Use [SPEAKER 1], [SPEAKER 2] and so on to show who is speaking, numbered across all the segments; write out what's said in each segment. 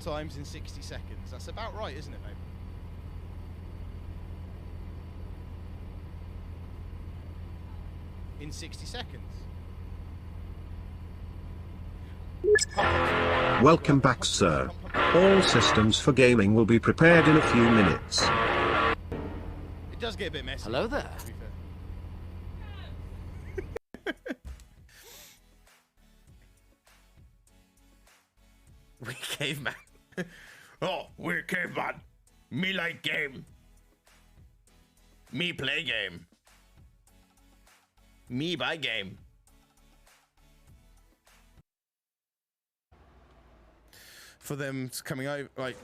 [SPEAKER 1] times in 60 seconds. That's about right, isn't it, mate? In 60 seconds.
[SPEAKER 2] Welcome back, sir. All systems for gaming will be prepared in a few minutes.
[SPEAKER 1] It does get a bit messy.
[SPEAKER 3] Hello there.
[SPEAKER 1] To be fair.
[SPEAKER 3] We caveman. Oh, we're caveman. Me like game. Me play game. Me buy game.
[SPEAKER 1] For them coming over, like...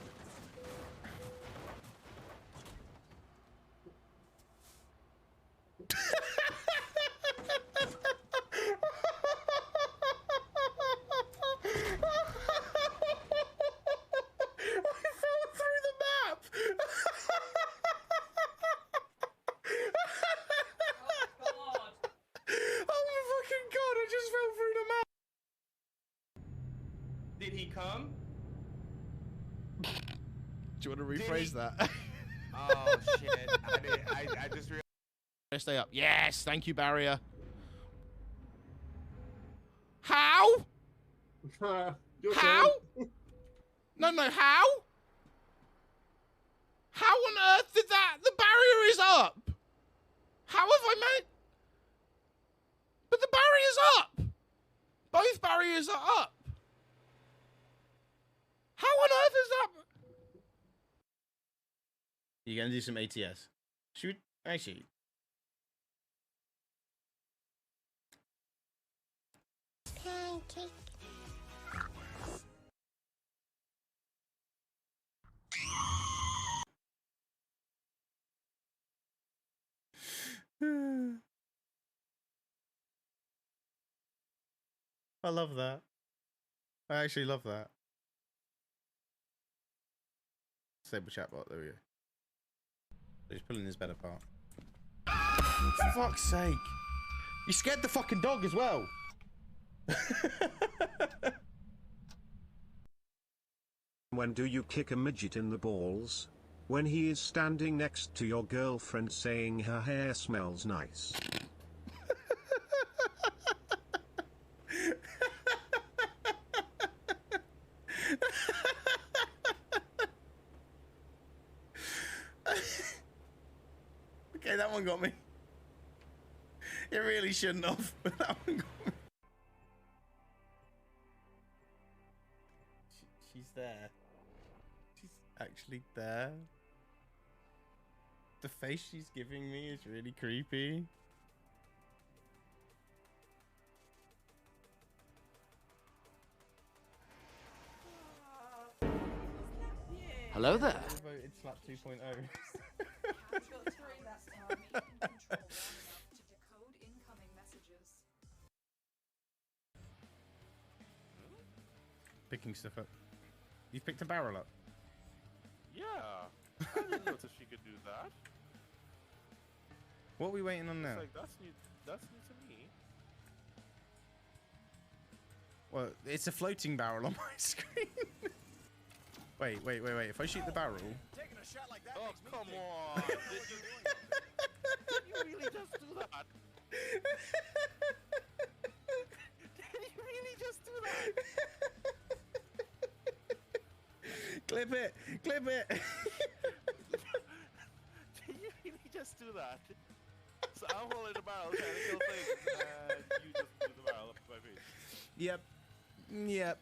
[SPEAKER 4] Did he come?
[SPEAKER 1] Do you want to rephrase that?
[SPEAKER 4] Oh shit! I just realized.
[SPEAKER 1] Stay up. Yes, thank you, barrier. How? How? No, how? How on earth did that? The barrier is up. How have I made? But the barrier's up. Both barriers are up. How on earth is that? You gonna do some ATS? Should we actually?
[SPEAKER 5] Pancake.
[SPEAKER 1] I love that. I actually love that. Disable chatbot, there we go. He's pulling his bed apart. For fuck's sake. You scared the fucking dog as well.
[SPEAKER 2] When do you kick a midget in the balls? When he is standing next to your girlfriend saying her hair smells nice.
[SPEAKER 1] Okay, that one got me. It really shouldn't have, but that one got me. She's there. She's actually there. The face she's giving me is really creepy.
[SPEAKER 3] Hello there.
[SPEAKER 1] Voted slap 2.0. Picking stuff up. You've picked a barrel up.
[SPEAKER 6] Yeah, I didn't notice she could do that.
[SPEAKER 1] What are we waiting on now?
[SPEAKER 6] It's like, that's new to me.
[SPEAKER 1] Well, it's a floating barrel on my screen. Wait. If I shoot the barrel...
[SPEAKER 4] Taking a shot like that
[SPEAKER 6] Oh,
[SPEAKER 4] makes me
[SPEAKER 6] come
[SPEAKER 4] think.
[SPEAKER 6] on. Did you really just do that? Did you really just do that?
[SPEAKER 1] Clip it! Clip it!
[SPEAKER 6] Did you really just do that? So I'm holding the barrel trying to kill things, and you just threw the barrel up my face.
[SPEAKER 1] Yep. Yep.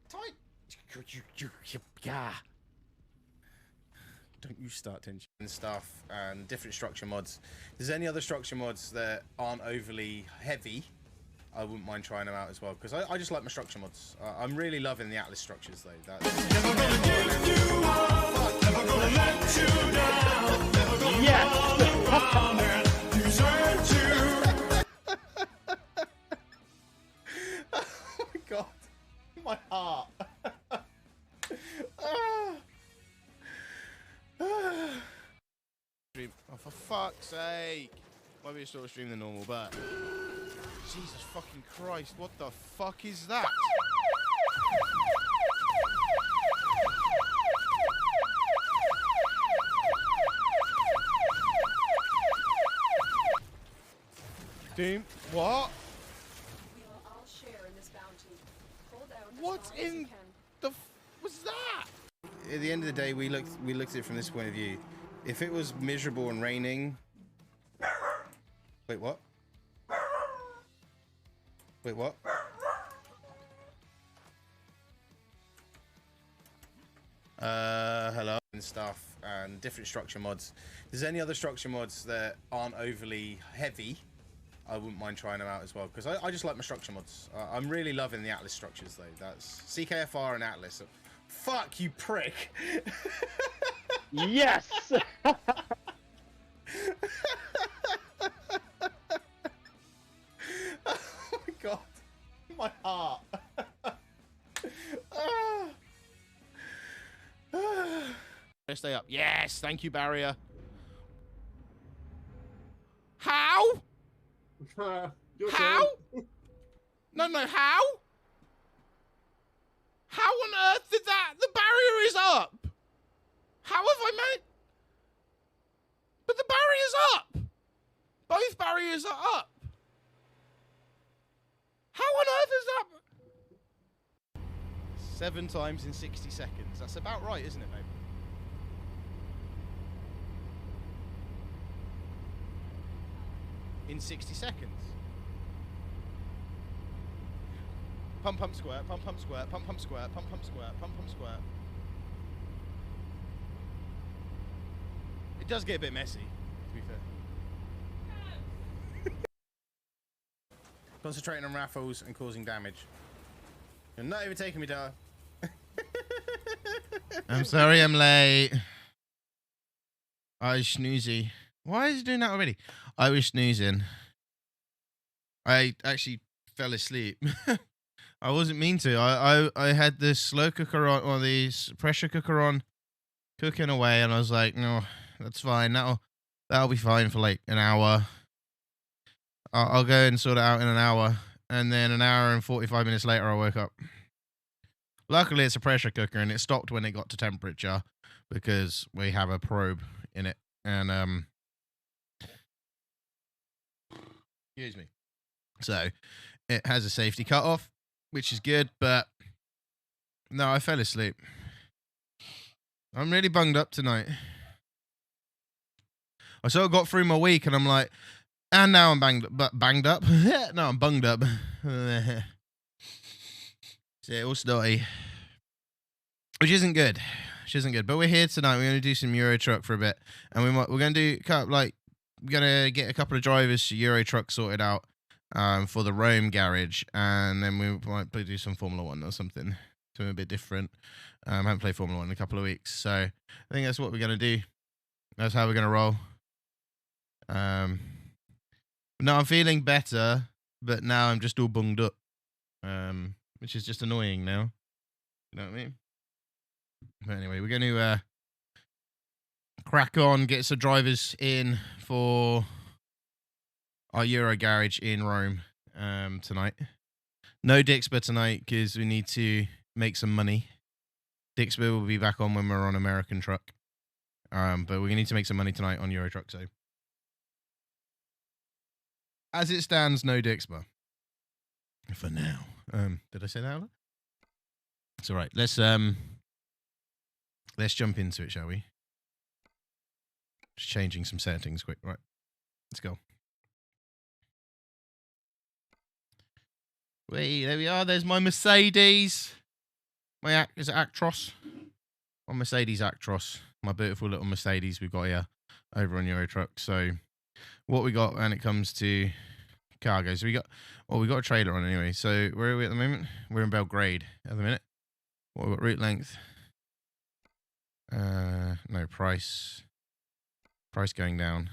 [SPEAKER 1] Tight. Yeah. Don't you start tension and stuff and different structure mods. If there's any other structure mods that aren't overly heavy, I wouldn't mind trying them out as well, because I just like my structure mods. I'm really loving the Atlas structures though. Oh my god. My heart. Oh, for fuck's sake. Might be a shorter stream than normal, but Jesus fucking Christ, what the fuck is that? Team, what? What in the was that? At the end of the day, we looked at it from this point of view. If it was miserable and raining, wait, what? Wait, what? Hello and stuff and different structure mods. If there's any other structure mods that aren't overly heavy, I wouldn't mind trying them out as well, because I just like my structure mods. I'm really loving the Atlas structures though. That's CKFR and Atlas. Fuck you, prick.
[SPEAKER 7] Yes.
[SPEAKER 1] Oh my god, my heart. Stay up. Yes, thank you, barrier. How? How? No, how? How on earth did that? The barrier is up. How have I managed? But the barrier's up. Both barriers are up. How on earth is that? 7 times in 60 seconds. That's about right, isn't it, babe? In 60 seconds. Pump, pump, squirt, pump, pump, squirt, pump, pump, squirt, pump, pump, squirt, pump, pump, squirt. It does get a bit messy, to be fair. Concentrating on raffles and causing damage. You're not overtaking me, Dara. I'm sorry I'm late. I was snoozy. Why is he doing that already? I was snoozing. I actually fell asleep. I wasn't mean to. I had the slow cooker on, or the pressure cooker on, cooking away, and I was like, no, that's fine. That'll be fine for like an hour. I'll go and sort it out in an hour, and then an hour and 45 minutes later, I woke up. Luckily, it's a pressure cooker, and it stopped when it got to temperature because we have a probe in it, and excuse me. So it has a safety cutoff, which is good, but no, I fell asleep. I'm really bunged up tonight. I sort of got through my week, and I'm like, and now I'm banged up. No, I'm bunged up. See, all snotty, which isn't good. But we're here tonight. We're going to do some Euro Truck for a bit, and we're going to do we're going to get a couple of drivers to Euro Truck sorted out for the Rome garage, and then we might do some Formula 1 or something a bit different. I haven't played Formula 1 in a couple of weeks, so I think that's what we're going to do. That's how we're going to roll. No, I'm feeling better, but now I'm just all bunged up, which is just annoying now. You know what I mean? But anyway, we're going to crack on, get some drivers in for our Euro garage in Rome tonight. No dixper tonight because we need to make some money. Dixper will be back on when we're on American Truck. But we need to make some money tonight on Euro Truck, so as it stands, no dixper for now. Did I say that? It's all right. Let's jump into it, shall we? Just changing some settings quick. Right, let's go. Wait, there we are. There's my Mercedes. Is it Actros? My Mercedes Actros. My beautiful little Mercedes we've got here over on Euro Truck. So what we got when it comes to cargo. So we got a trailer on anyway. So where are we at the moment? We're in Belgrade at the minute. What we got? Route length. No, price going down.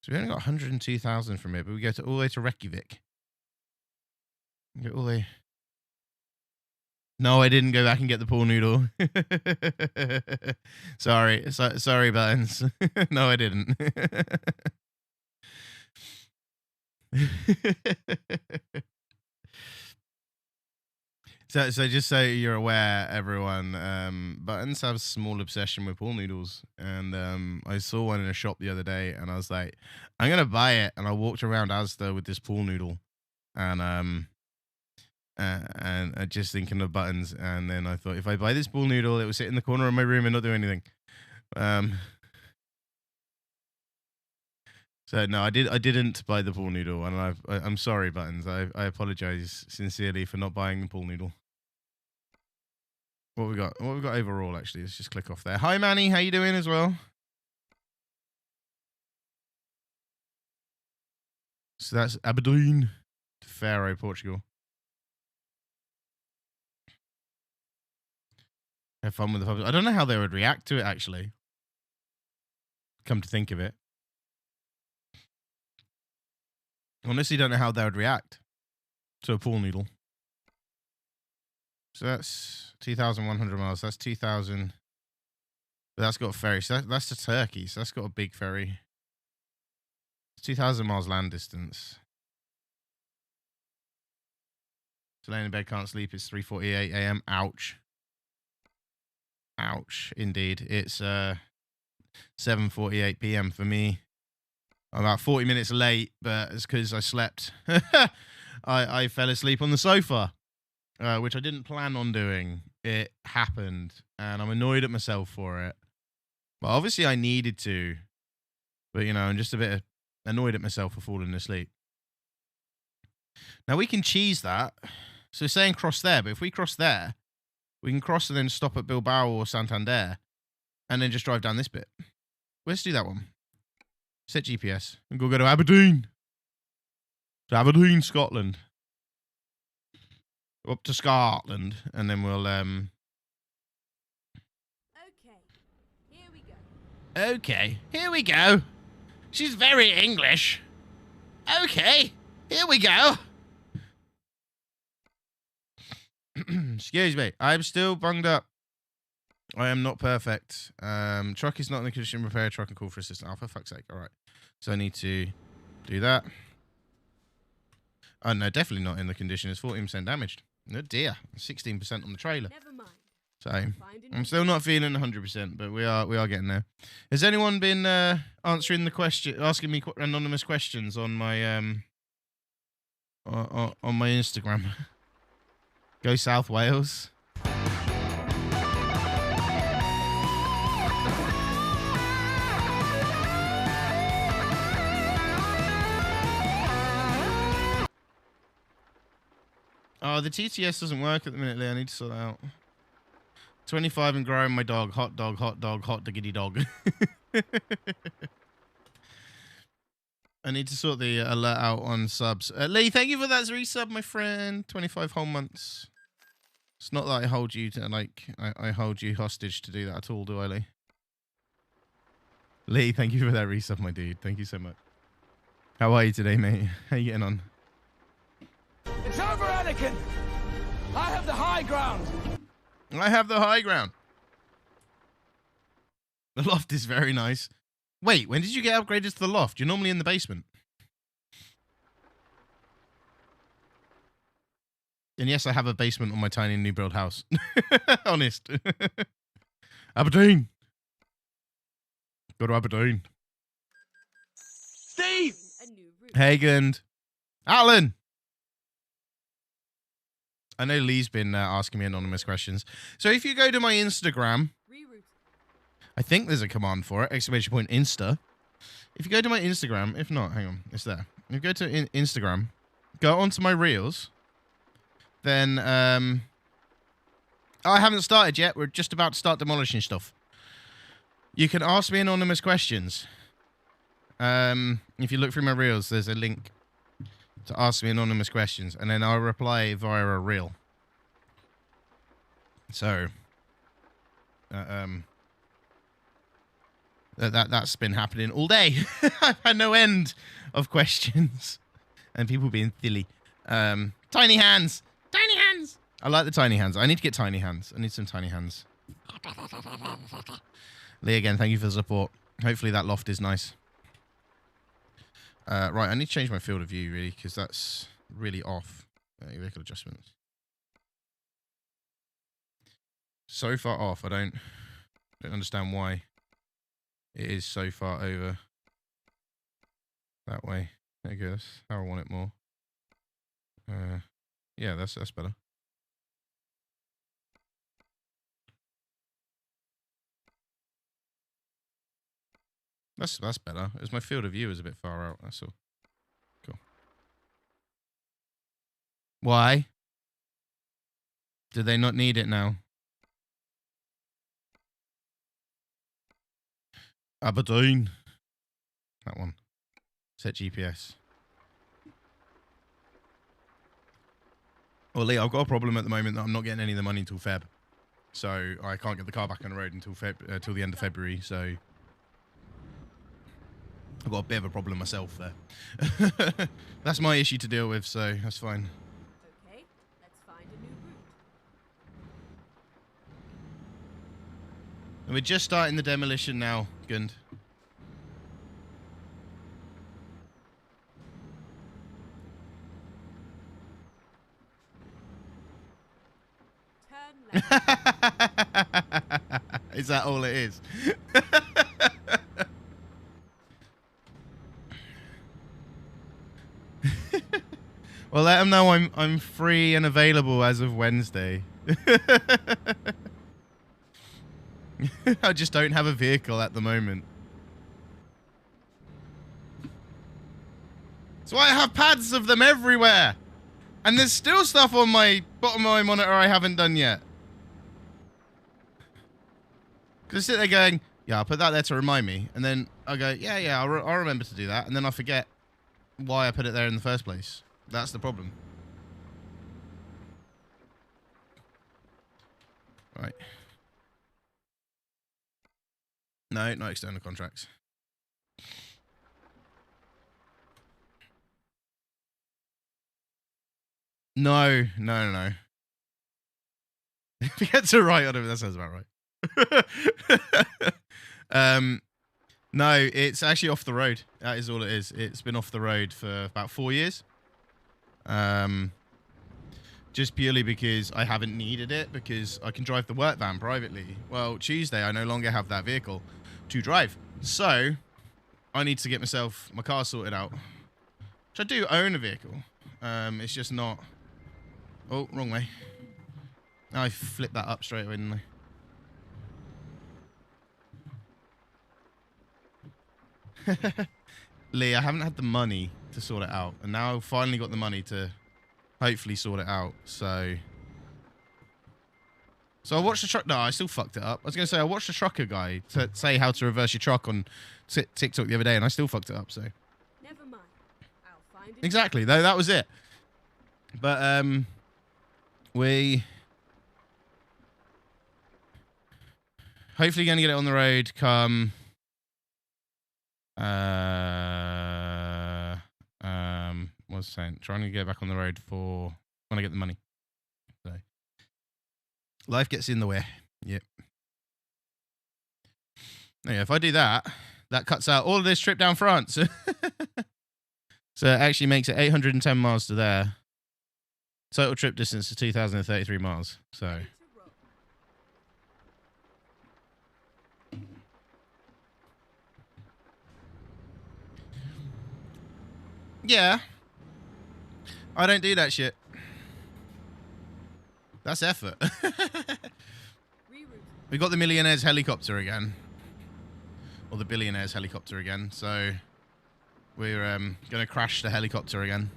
[SPEAKER 1] So we only got 102,000 from here, but we go all the way to Reykjavik. Go all the way. No, I didn't go back and get the pool noodle. Sorry, Buttons. No, I didn't. So just so you're aware, everyone, Buttons have a small obsession with pool noodles, and I saw one in a shop the other day, and I was like, I'm gonna buy it, and I walked around Asda with this pool noodle, and I just thinking of Buttons, and then I thought if I buy this pool noodle, it will sit in the corner of my room and not do anything. So no, I didn't buy the pool noodle, and I'm sorry, Buttons. I apologize sincerely for not buying the pool noodle. What we got overall, actually? Let's just click off there. Hi, Manny. How you doing as well? So that's Aberdeen to Faro, Portugal. Have fun with the pubs. I don't know how they would react to it, actually. Come to think of it. Honestly, don't know how they would react to a pool noodle. So that's 2,100 miles. That's 2,000. But that's got a ferry. So that's to Turkey. So that's got a big ferry. 2,000 miles land distance. So laying in bed, can't sleep. It's 3:48 a.m. Ouch. Ouch, indeed. It's 7:48 p.m. for me. I'm about 40 minutes late, but it's because I slept. I fell asleep on the sofa. Which I didn't plan on doing. It happened, and I'm annoyed at myself for it. But obviously I needed to. But, you know, I'm just a bit annoyed at myself for falling asleep. Now, we can cheese that. So it's saying cross there, but if we cross there, we can cross and then stop at Bilbao or Santander, and then just drive down this bit. Let's do that one. Set GPS, and go to Aberdeen. To Aberdeen, Scotland. Up to Scotland, and then we'll
[SPEAKER 7] Okay, here we go.
[SPEAKER 3] Okay, here we go. She's very English. Okay, here we go.
[SPEAKER 1] Excuse me, I'm still bunged up. I am not perfect. Truck is not in the condition to repair a truck and call for assistance. Oh, for fuck's sake. All right. So I need to do that. Oh, no, definitely not in the condition. It's 14% damaged. Oh, dear. 16% on the trailer.
[SPEAKER 7] Never mind.
[SPEAKER 1] So I'm still not feeling 100%, but we are getting there. Has anyone been answering the question, asking me anonymous questions on my on my Instagram? Go South Wales. Oh, the TTS doesn't work at the minute, Lee. I need to sort that out. 25 and growing my dog. Hot dog, hot dog, hot diggity dog. I need to sort the alert out on subs. Lee, thank you for that resub, my friend. 25 whole months. It's not that I hold you to, like, I hold you hostage to do that at all, do I, Lee? Lee, thank you for that resub, my dude. Thank you so much. How are you today, mate? How you getting on?
[SPEAKER 8] It's over, Anakin! I have the high ground!
[SPEAKER 1] I have the high ground. The loft is very nice. Wait, when did you get upgraded to the loft? You're normally in the basement. And yes, I have a basement on my tiny new build house. Honest. Aberdeen. Go to Aberdeen.
[SPEAKER 8] Steve!
[SPEAKER 7] A new route.
[SPEAKER 1] Hagen. Alan. I know Lee's been asking me anonymous questions. So if you go to my Instagram,
[SPEAKER 7] Reroute.
[SPEAKER 1] I think there's a command for it, exclamation point Insta. If you go to my Instagram, if not, hang on, it's there. If you go to Instagram, go onto my reels, then, oh, I haven't started yet. We're just about to start demolishing stuff. You can ask me anonymous questions. If you look through my reels, there's a link to ask me anonymous questions, and then I'll reply via a reel. So, that's been happening all day. I've had no end of questions, and people being silly. Tiny hands, tiny hands. I like the tiny hands. I need to get tiny hands. I need some tiny hands. Lee, again, thank you for the support. Hopefully that loft is nice.
[SPEAKER 3] Right, I need to change my field of view, really, because that's really off. Vehicle adjustments. So far off, I don't understand why it is so far over that way. There you go, that's how I want it more. Yeah, that's better. That's better. As my field of view is a bit far out, that's all. Cool. Why? Do they not need it now? Aberdeen. That one. Set GPS. Well, Lee, I've got a problem at the moment that I'm not getting any of the money until Feb. So I can't get the car back on the road until till the end of February, so I've got a bit of a problem myself there. That's my issue to deal with, so that's fine.
[SPEAKER 7] Okay, let's find a new route.
[SPEAKER 3] And we're just starting the demolition now, Gund.
[SPEAKER 7] Turn left.
[SPEAKER 3] Is that all it is? Well, let them know I'm free and available as of Wednesday. I just don't have a vehicle at the moment. So I have pads of them everywhere. And there's still stuff on my bottom of my monitor I haven't done yet. Because I sit there going, yeah, I'll put that there to remind me. And then I go, yeah, I'll remember to do that. And then I forget why I put it there in the first place. That's the problem. Right. No, not external contracts. No. If you get to right on it, that sounds about right. No, it's actually off the road. That is all it is. It's been off the road for about 4 years. Just purely because I haven't needed it, because I can drive the work van privately. Well, Tuesday I no longer have that vehicle to drive, so I need to get my car sorted out. Which I do own a vehicle. It's just not. Oh, wrong way. I flipped that up straight away, didn't I? Lee, I haven't had the money to sort it out, and now I've finally got the money to hopefully sort it out. So I watched the truck. No, I still fucked it up. I was going to say I watched the trucker guy to say how to reverse your truck on TikTok the other day, and I still fucked it up. So
[SPEAKER 7] Never mind. I'll find it.
[SPEAKER 3] exactly, though, that was it. But we hopefully going to get it on the road come what's I saying? Trying to get back on the road for when I get the money. So life gets in the way. Yep. Yeah, if I do that, that cuts out all of this trip down France. So it actually makes it 810 miles to there. Total trip distance is 2,033 miles. So yeah. I don't do that shit. That's effort. We got the millionaire's helicopter again. Or the billionaire's helicopter again. So we're going to crash the helicopter again.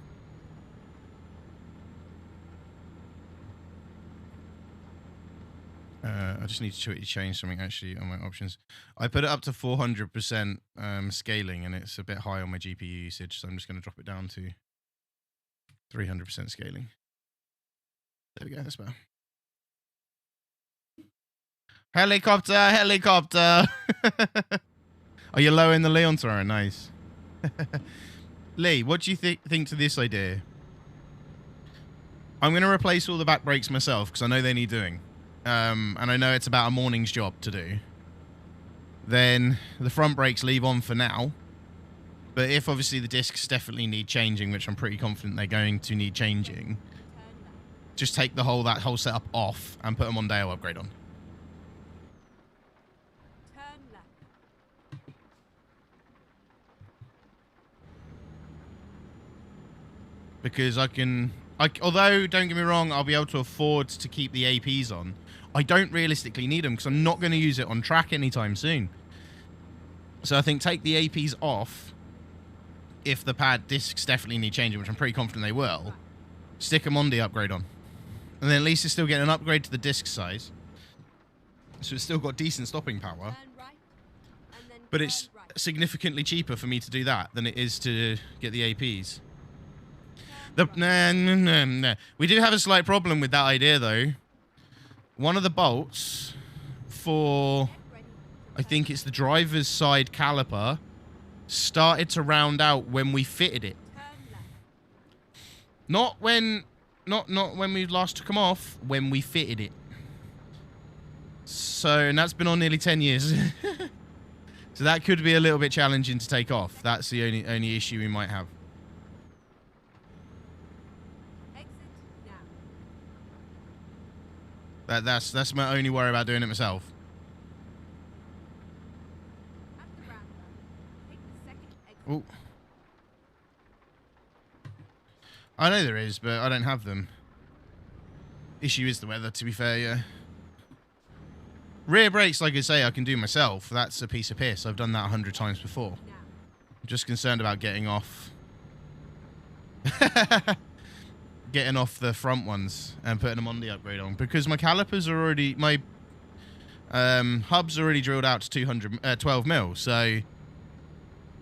[SPEAKER 3] I just need to change something actually on my options. I put it up to 400% scaling, and it's a bit high on my GPU usage, so I'm just going to drop it down to 300% scaling. There we go, that's better. Helicopter, helicopter! Are you lowering the Leon Toro? Nice. Lee, what do you think to this idea? I'm going to replace all the back brakes myself, because I know they need doing. And I know it's about a morning's job to do. Then the front brakes leave on for now. But if obviously the discs definitely need changing, which I'm pretty confident they're going to need changing, just take that whole setup off and put them on Dale upgrade on.
[SPEAKER 7] Turn left.
[SPEAKER 3] Because although, don't get me wrong, I'll be able to afford to keep the APs on. I don't realistically need them because I'm not going to use it on track anytime soon. So I think take the APs off. If the pad discs definitely need changing, which I'm pretty confident they will, stick them on the upgrade on. And then at least it's still getting an upgrade to the disc size. So it's still got decent stopping power.
[SPEAKER 7] Turn right, and then
[SPEAKER 3] But
[SPEAKER 7] turn
[SPEAKER 3] it's
[SPEAKER 7] right.
[SPEAKER 3] significantly cheaper for me to do that than it is to get the APs.
[SPEAKER 7] Turn right.
[SPEAKER 3] No. We do have a slight problem with that idea, though. One of the bolts for,
[SPEAKER 7] Get ready to
[SPEAKER 3] I think it's the driver's side caliper, started to round out when we fitted it.
[SPEAKER 7] turn left.
[SPEAKER 3] Not when we last took them off, when we fitted it. So, and that's been on nearly 10 years. So that could be a little bit challenging to take off. That's the only issue we might have.
[SPEAKER 7] Exit now.
[SPEAKER 3] That's my only worry about doing it myself.
[SPEAKER 7] At the roundabout, take the second exit.
[SPEAKER 3] Ooh. I know there is, but I don't have them. Issue is the weather, to be fair, yeah. Rear brakes, like I say, I can do myself. That's a piece of piss. I've done that 100 times before.
[SPEAKER 7] Now.
[SPEAKER 3] I'm just concerned about getting off. Getting off the front ones and putting them on the upgrade on. Because my calipers are already... My hub's already drilled out to 12 mil, so...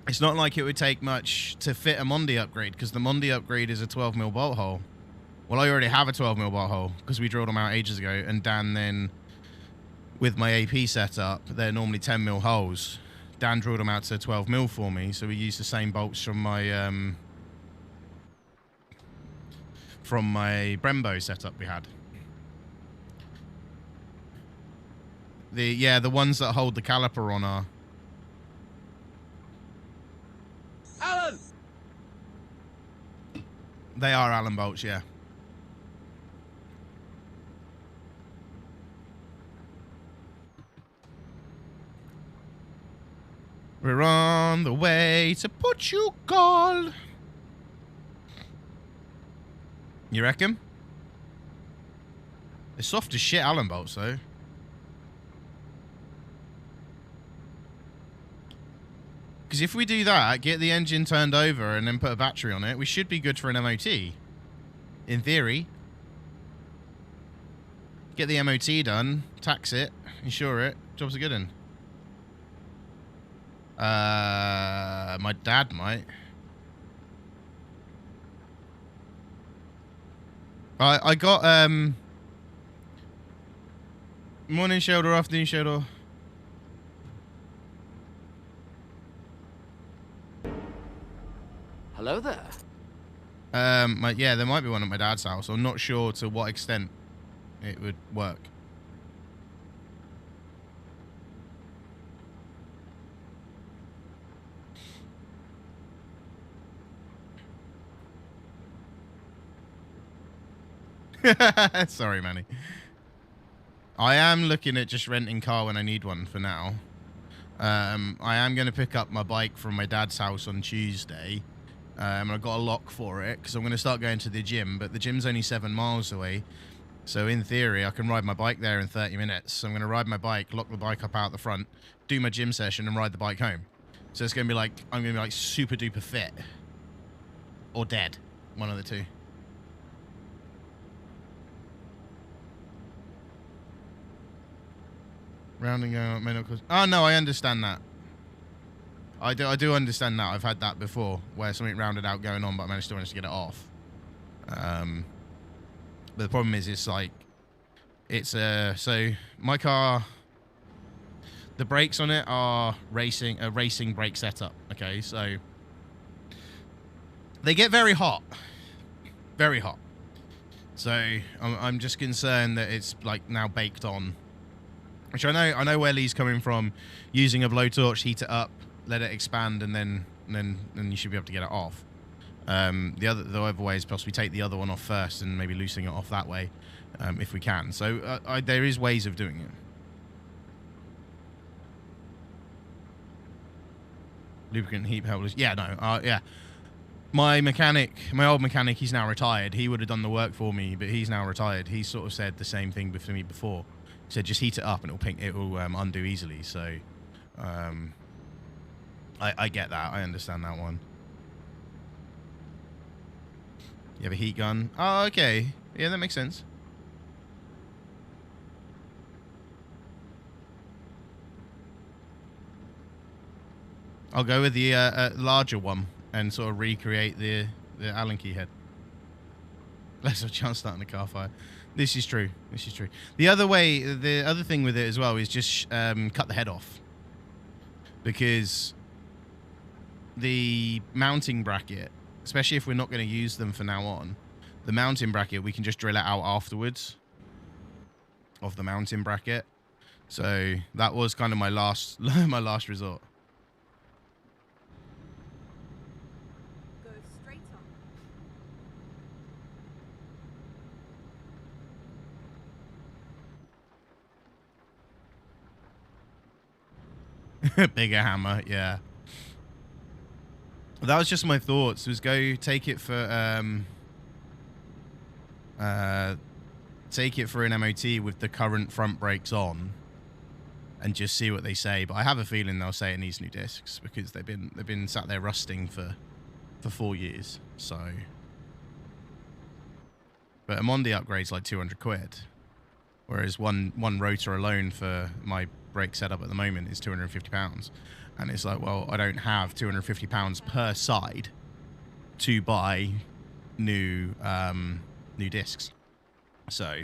[SPEAKER 3] It's not like it would take much to fit a Mondi upgrade, because the Mondi upgrade is a 12mm bolt hole. Well, I already have a 12mm bolt hole, because we drilled them out ages ago, and Dan then, with my AP setup, they're normally 10mm holes. Dan drilled them out to 12mm for me, so we used the same bolts from my Brembo setup we had. The ones that hold the caliper on are...
[SPEAKER 8] Alan!
[SPEAKER 3] They are Allen bolts, yeah. We're on the way to Portugal. You reckon? They're soft as shit Allen bolts, though. Because if we do that, get the engine turned over and then put a battery on it, we should be good for an MOT. In theory. Get the MOT done, tax it, insure it, job's a good one. My dad might. I got, morning shoulder, afternoon shoulder.
[SPEAKER 8] Hello there.
[SPEAKER 3] Yeah, there might be one at my dad's house. I'm not sure to what extent it would work. Sorry, Manny. I am looking at just renting car when I need one for now. I am going to pick up my bike from my dad's house on Tuesday. I've got a lock for it because I'm going to start going to the gym, but the gym's only 7 miles away. So in theory, I can ride my bike there in 30 minutes. So I'm going to ride my bike, lock the bike up out the front, do my gym session, and ride the bike home. So it's going to be like, I'm going to be like super duper fit. Or dead. One of the two. Rounding out may not cause... Oh, no, I understand that. I do understand that. I've had that before, where something rounded out going on, but I managed to get it off. But the problem is, it's like... It's so my car... The brakes on it are a racing brake setup, okay? So... They get very hot. Very hot. So, I'm just concerned that it's, like, now baked on. Which I know where Lee's coming from. Using a blowtorch, heat it up, let it expand, and then and then you should be able to get it off. The other way is possibly take the other one off first and maybe loosening it off that way, if we can. So there is ways of doing it. Lubricant heat helpless. Yeah, no, yeah. My old mechanic, he's now retired. He would have done the work for me, but he's now retired. He sort of said the same thing to me before. He said just heat it up and it'll undo easily. So I get that. I understand that one. You have a heat gun? Oh, okay. Yeah, that makes sense. I'll go with the larger one and sort of recreate the Allen key head. Less of a chance starting a car fire. This is true. This is true. The other thing with it as well is just cut the head off. Because the mounting bracket, especially if we're not going to use them for now on, the mounting bracket, we can just drill it out afterwards of the mounting bracket. So that was kind of my last resort.
[SPEAKER 7] Go straight on.
[SPEAKER 3] Bigger hammer, yeah. That was just my thoughts. Was go take it for an MOT with the current front brakes on, and just see what they say. But I have a feeling they'll say it needs new discs because they've been sat there rusting for 4 years. So, but a Mondi upgrade's like 200 quid, whereas one rotor alone for my brake setup at the moment is £250. And it's like, well, I don't have £250 per side to buy new discs. So,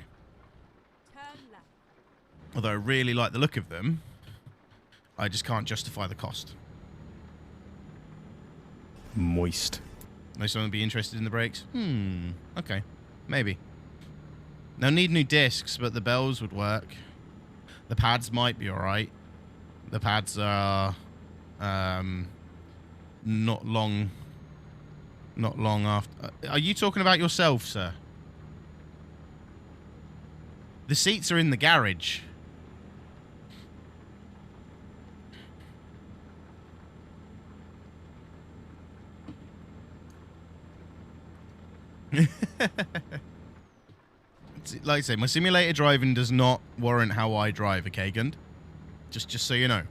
[SPEAKER 7] Turn left.
[SPEAKER 3] although I really like the look of them, I just can't justify the cost.
[SPEAKER 1] Moist.
[SPEAKER 3] May someone be interested in the brakes? Okay. Maybe. They'll need new discs, but the bells would work. The pads might be alright. The pads are not long after. Are you talking about yourself, sir? The seats are in the garage. Like I say, my simulator driving does not warrant how I drive, okay, Gund? Just so you know.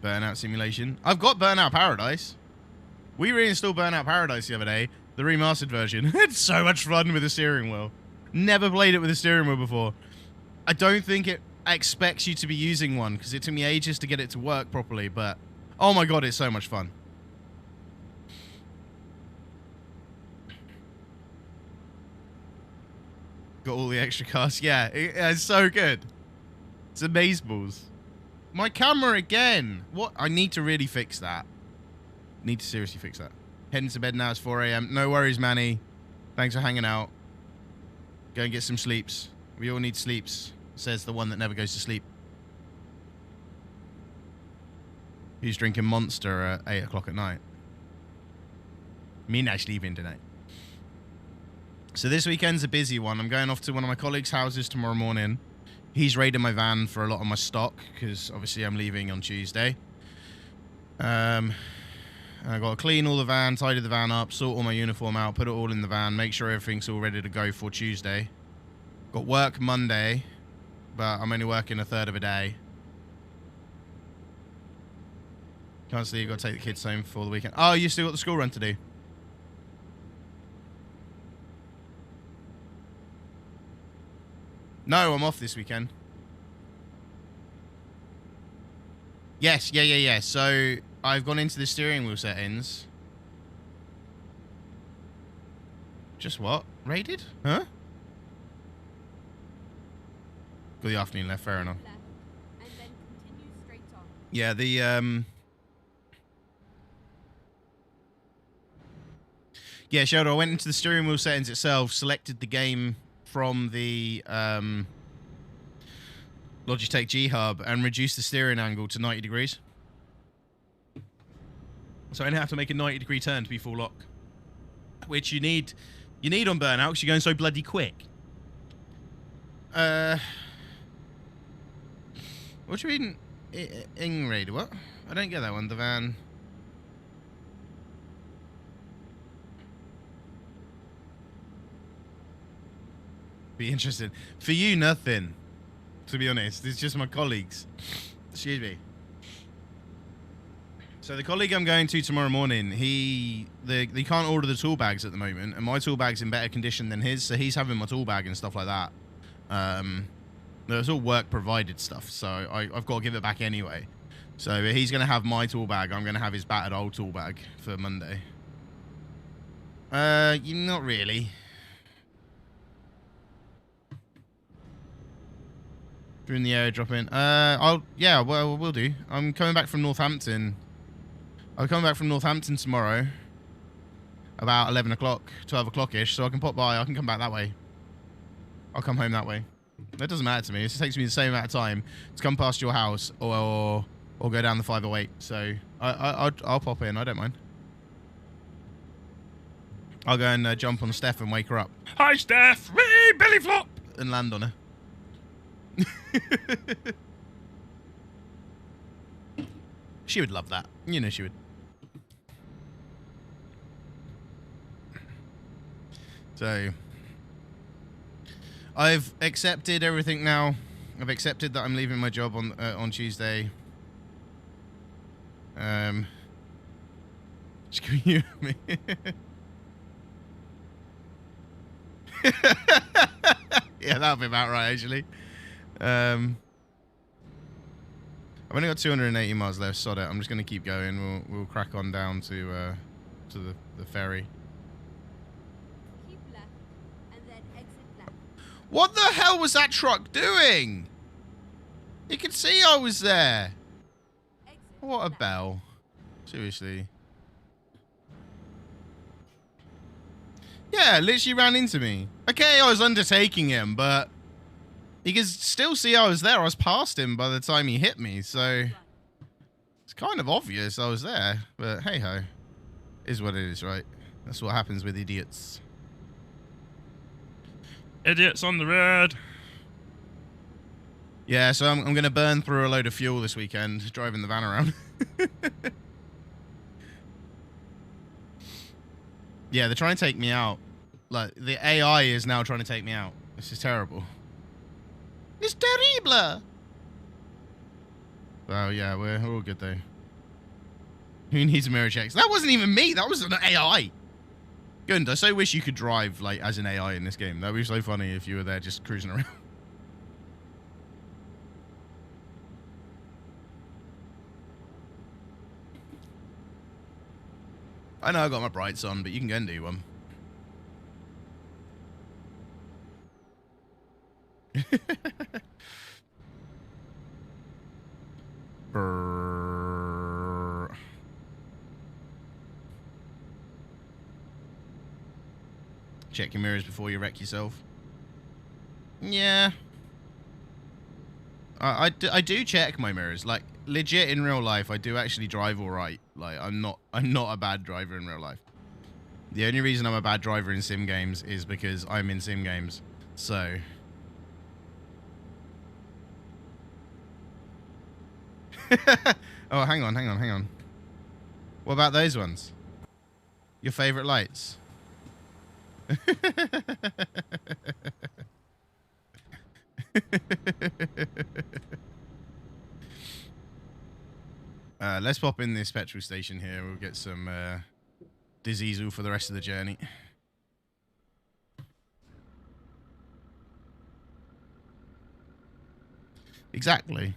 [SPEAKER 3] Burnout Simulation. I've got Burnout Paradise. We reinstalled Burnout Paradise the other day, the remastered version. It's so much fun with the steering wheel. Never played it with a steering wheel before. I don't think it expects you to be using one because it took me ages to get it to work properly, but oh my god, it's so much fun. Got all the extra cars. Yeah, it's so good. It's amazeballs. My camera again. What? I need to really fix that. Need to seriously fix that. Heading to bed now. It's 4 a.m. No worries, Manny. Thanks for hanging out. Go and get some sleeps. We all need sleeps, says the one that never goes to sleep. Who's drinking Monster at 8 o'clock at night? Me not sleeping tonight. So this weekend's a busy one. I'm going off to one of my colleagues' houses tomorrow morning. He's raiding my van for a lot of my stock because obviously I'm leaving on Tuesday. And I got to clean all the van, tidy the van up, sort all my uniform out, put it all in the van, make sure everything's all ready to go for Tuesday. Got work Monday, but I'm only working a third of a day. Can't sleep, got to take the kids home for the weekend. Oh, you still got the school run to do? No, I'm off this weekend. Yes, yeah. So I've gone into the steering wheel settings. Just what? Raided? Huh? Got the afternoon left, fair enough.
[SPEAKER 7] Left, and then continue straight on.
[SPEAKER 3] Yeah, the Yeah, Sheldon, I went into the steering wheel settings itself, selected the game from the Logitech G Hub, and reduced the steering angle to 90 degrees. So I only have to make a 90-degree turn to be full lock, which you need on burnout because you're going so bloody quick. What do you mean, Ingrid? What? I don't get that one. The van. Be interested. For you, nothing. To be honest, it's just my colleagues. Excuse me. So the colleague I'm going to tomorrow morning, they can't order the tool bags at the moment, and my tool bag's in better condition than his, so he's having my tool bag and stuff like that. It's all work provided stuff, so I've got to give it back anyway. So he's going to have my tool bag. I'm going to have his battered old tool bag for Monday. Not really. During the area drop in. We'll do. I'm coming back from Northampton. I'm coming back from Northampton tomorrow. About 11 o'clock, 12 o'clock-ish, so I can pop by. I can come back that way. I'll come home that way. That doesn't matter to me. It just takes me the same amount of time to come past your house or go down the 508. So I'll pop in. I don't mind. I'll go and jump on Steph and wake her up. Hi, Steph! Whee! Belly flop! And land on her. She would love that. You know she would. So, I've accepted everything now. I've accepted that I'm leaving my job on Tuesday. Screw you, me. Yeah, that'll be about right, actually. I've only got 280 miles left. Sod it. I'm just going to keep going. We'll crack on down to the ferry.
[SPEAKER 7] Keep left and then exit left.
[SPEAKER 3] What the hell was that truck doing? You could see I was there.
[SPEAKER 7] Exit
[SPEAKER 3] What a
[SPEAKER 7] left.
[SPEAKER 3] bell. Seriously. Yeah, literally ran into me. Okay, I was undertaking him, but you can still see I was there. I was past him by the time he hit me, so it's kind of obvious I was there. But hey-ho. Is what it is, right? That's what happens with idiots. Idiots on the road. Yeah, so I'm going to burn through a load of fuel this weekend, driving the van around. Yeah, they're trying to take me out. Like, the AI is now trying to take me out. This is terrible. It's terrible. Oh, yeah, we're all good, though. Who needs mirror checks? That wasn't even me. That was an AI. Good. I so wish you could drive, like, as an AI in this game. That would be so funny if you were there just cruising around. I know I got my brights on, but you can go and do one. Brrr. Check your mirrors before you wreck yourself. Yeah. I do check my mirrors. Like, legit in real life, I do actually drive all right. Like, I'm not a bad driver in real life. The only reason I'm a bad driver in sim games is because I'm in sim games. So. Oh, hang on. What about those ones? Your favorite lights? Let's pop in this petrol station here. We'll get some diesel for the rest of the journey. Exactly.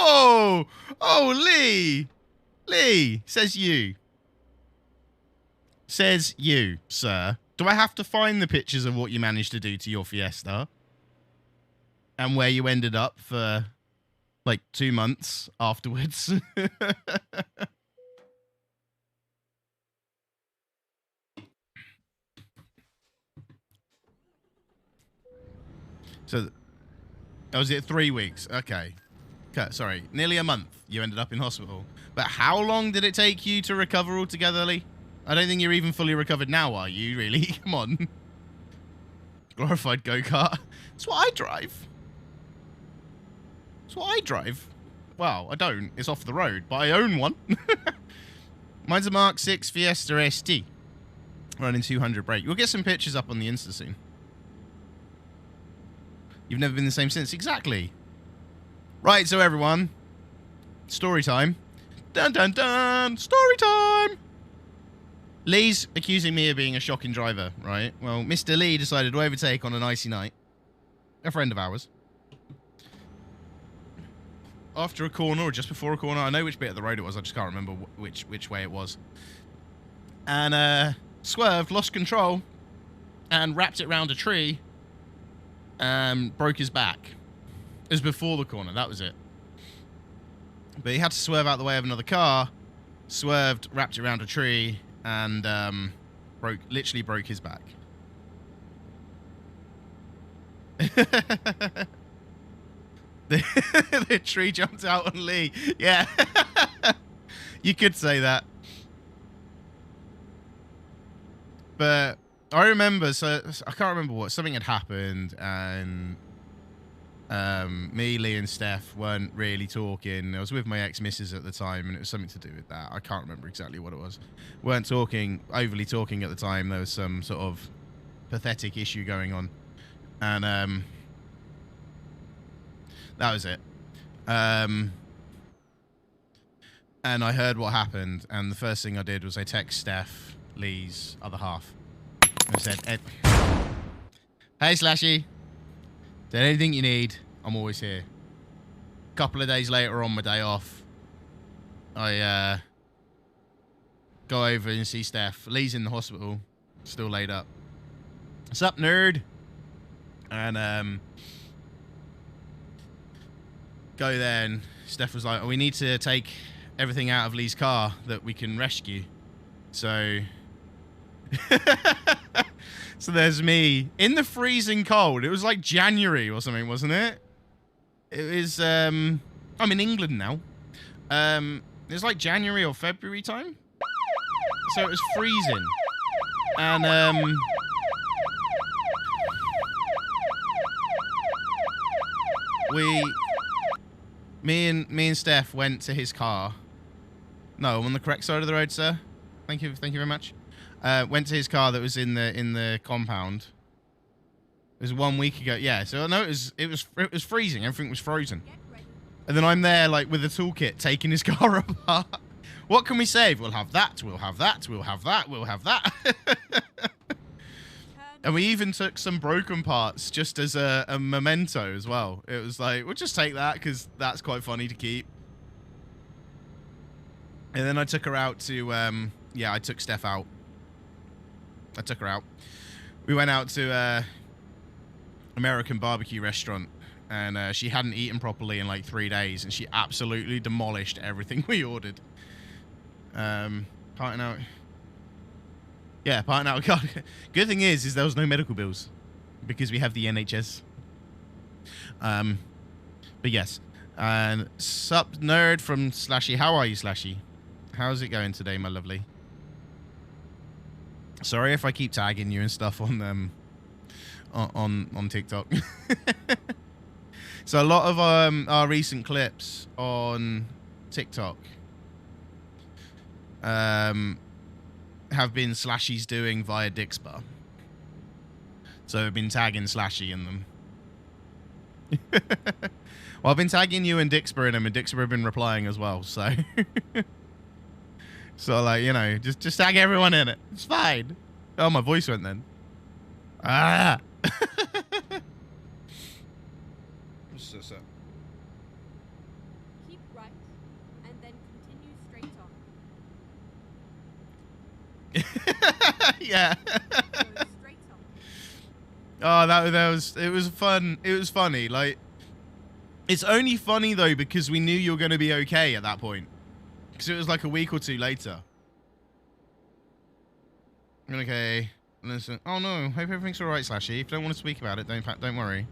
[SPEAKER 3] Oh, Lee. Lee, says you. Says you, sir. Do I have to find the pictures of what you managed to do to your Fiesta? And where you ended up for, like, 2 months afterwards? So, was it 3 weeks? Okay. Sorry, nearly a month you ended up in hospital. But how long did it take you to recover altogether, Lee? I don't think you're even fully recovered now, are you, really? Come on. Glorified go-kart. That's what I drive. That's what I drive. Well, I don't. It's off the road, but I own one. Mine's a Mark 6 Fiesta ST. Running 200 brake. We'll get some pictures up on the Insta soon. You've never been the same since. Exactly. Right, so everyone. Story time. Dun dun dun! Story time! Lee's accusing me of being a shocking driver, right? Well, Mr. Lee decided to overtake on an icy night. A friend of ours. After a corner, or just before a corner. I know which bit of the road it was. I just can't remember which way it was. And, swerved, lost control, and wrapped it around a tree, and broke his back. It was before the corner, that was it. But he had to swerve out the way of another car, swerved, wrapped it around a tree, and literally broke his back. The tree jumped out on Lee. Yeah. You could say that. But I remember, so I can't remember what, something had happened, and me, Lee, and Steph weren't really talking. I was with my ex-missus at the time, and it was something to do with that. I can't remember exactly what it was. Weren't overly talking at the time. There was some sort of pathetic issue going on, and that was it. And I heard what happened, and the first thing I did was I text Steph, Lee's other half, and I said, "Hey, Slashy. Is there anything you need? I'm always here." A couple of days later, on my day off, I go over and see Steph. Lee's in the hospital, still laid up. "What's up, nerd?" And go there, and Steph was like, "Oh, we need to take everything out of Lee's car that we can rescue." So, so there's me in the freezing cold. It was like January or something, wasn't it? It was, I'm in England now. It was like January or February time. So it was freezing. And, me and Steph went to his car. No, I'm on the correct side of the road, sir. Thank you very much. Went to his car that was in the compound. It was 1 week ago. Yeah, so I know it was freezing. Everything was frozen. And then I'm there like with a toolkit taking his car apart. What can we save? We'll have that. We'll have that. We'll have that. We'll have that. And we even took some broken parts just as a memento as well. It was like, we'll just take that because that's quite funny to keep. And then I took her out to, I took Steph out. I took her out. We went out to a American barbecue restaurant, and she hadn't eaten properly in like 3 days, and she absolutely demolished everything we ordered. Parting out. Yeah, parting out. Good thing is there was no medical bills because we have the NHS. But yes. And sup nerd from Slashy. How are you, Slashy? How's it going today, my lovely? Sorry if I keep tagging you and stuff on TikTok. So a lot of our recent clips on TikTok have been Slashy's doing via dixper. So I've been tagging Slashy in them. Well, I've been tagging you and dixper in them, and dixper have been replying as well, so so like, you know, just tag everyone in it. It's fine. Oh, my voice went then. Ah. What's this up?
[SPEAKER 7] Keep right, and then continue straight on.
[SPEAKER 3] Yeah.
[SPEAKER 7] Go straight on.
[SPEAKER 3] Oh, it was fun. It was funny. Like, it's only funny though because we knew you were going to be okay at that point. Because it was like a week or two later. Okay. Listen. Oh no. Hope everything's all right, Slashy. If you don't want to speak about it, don't worry.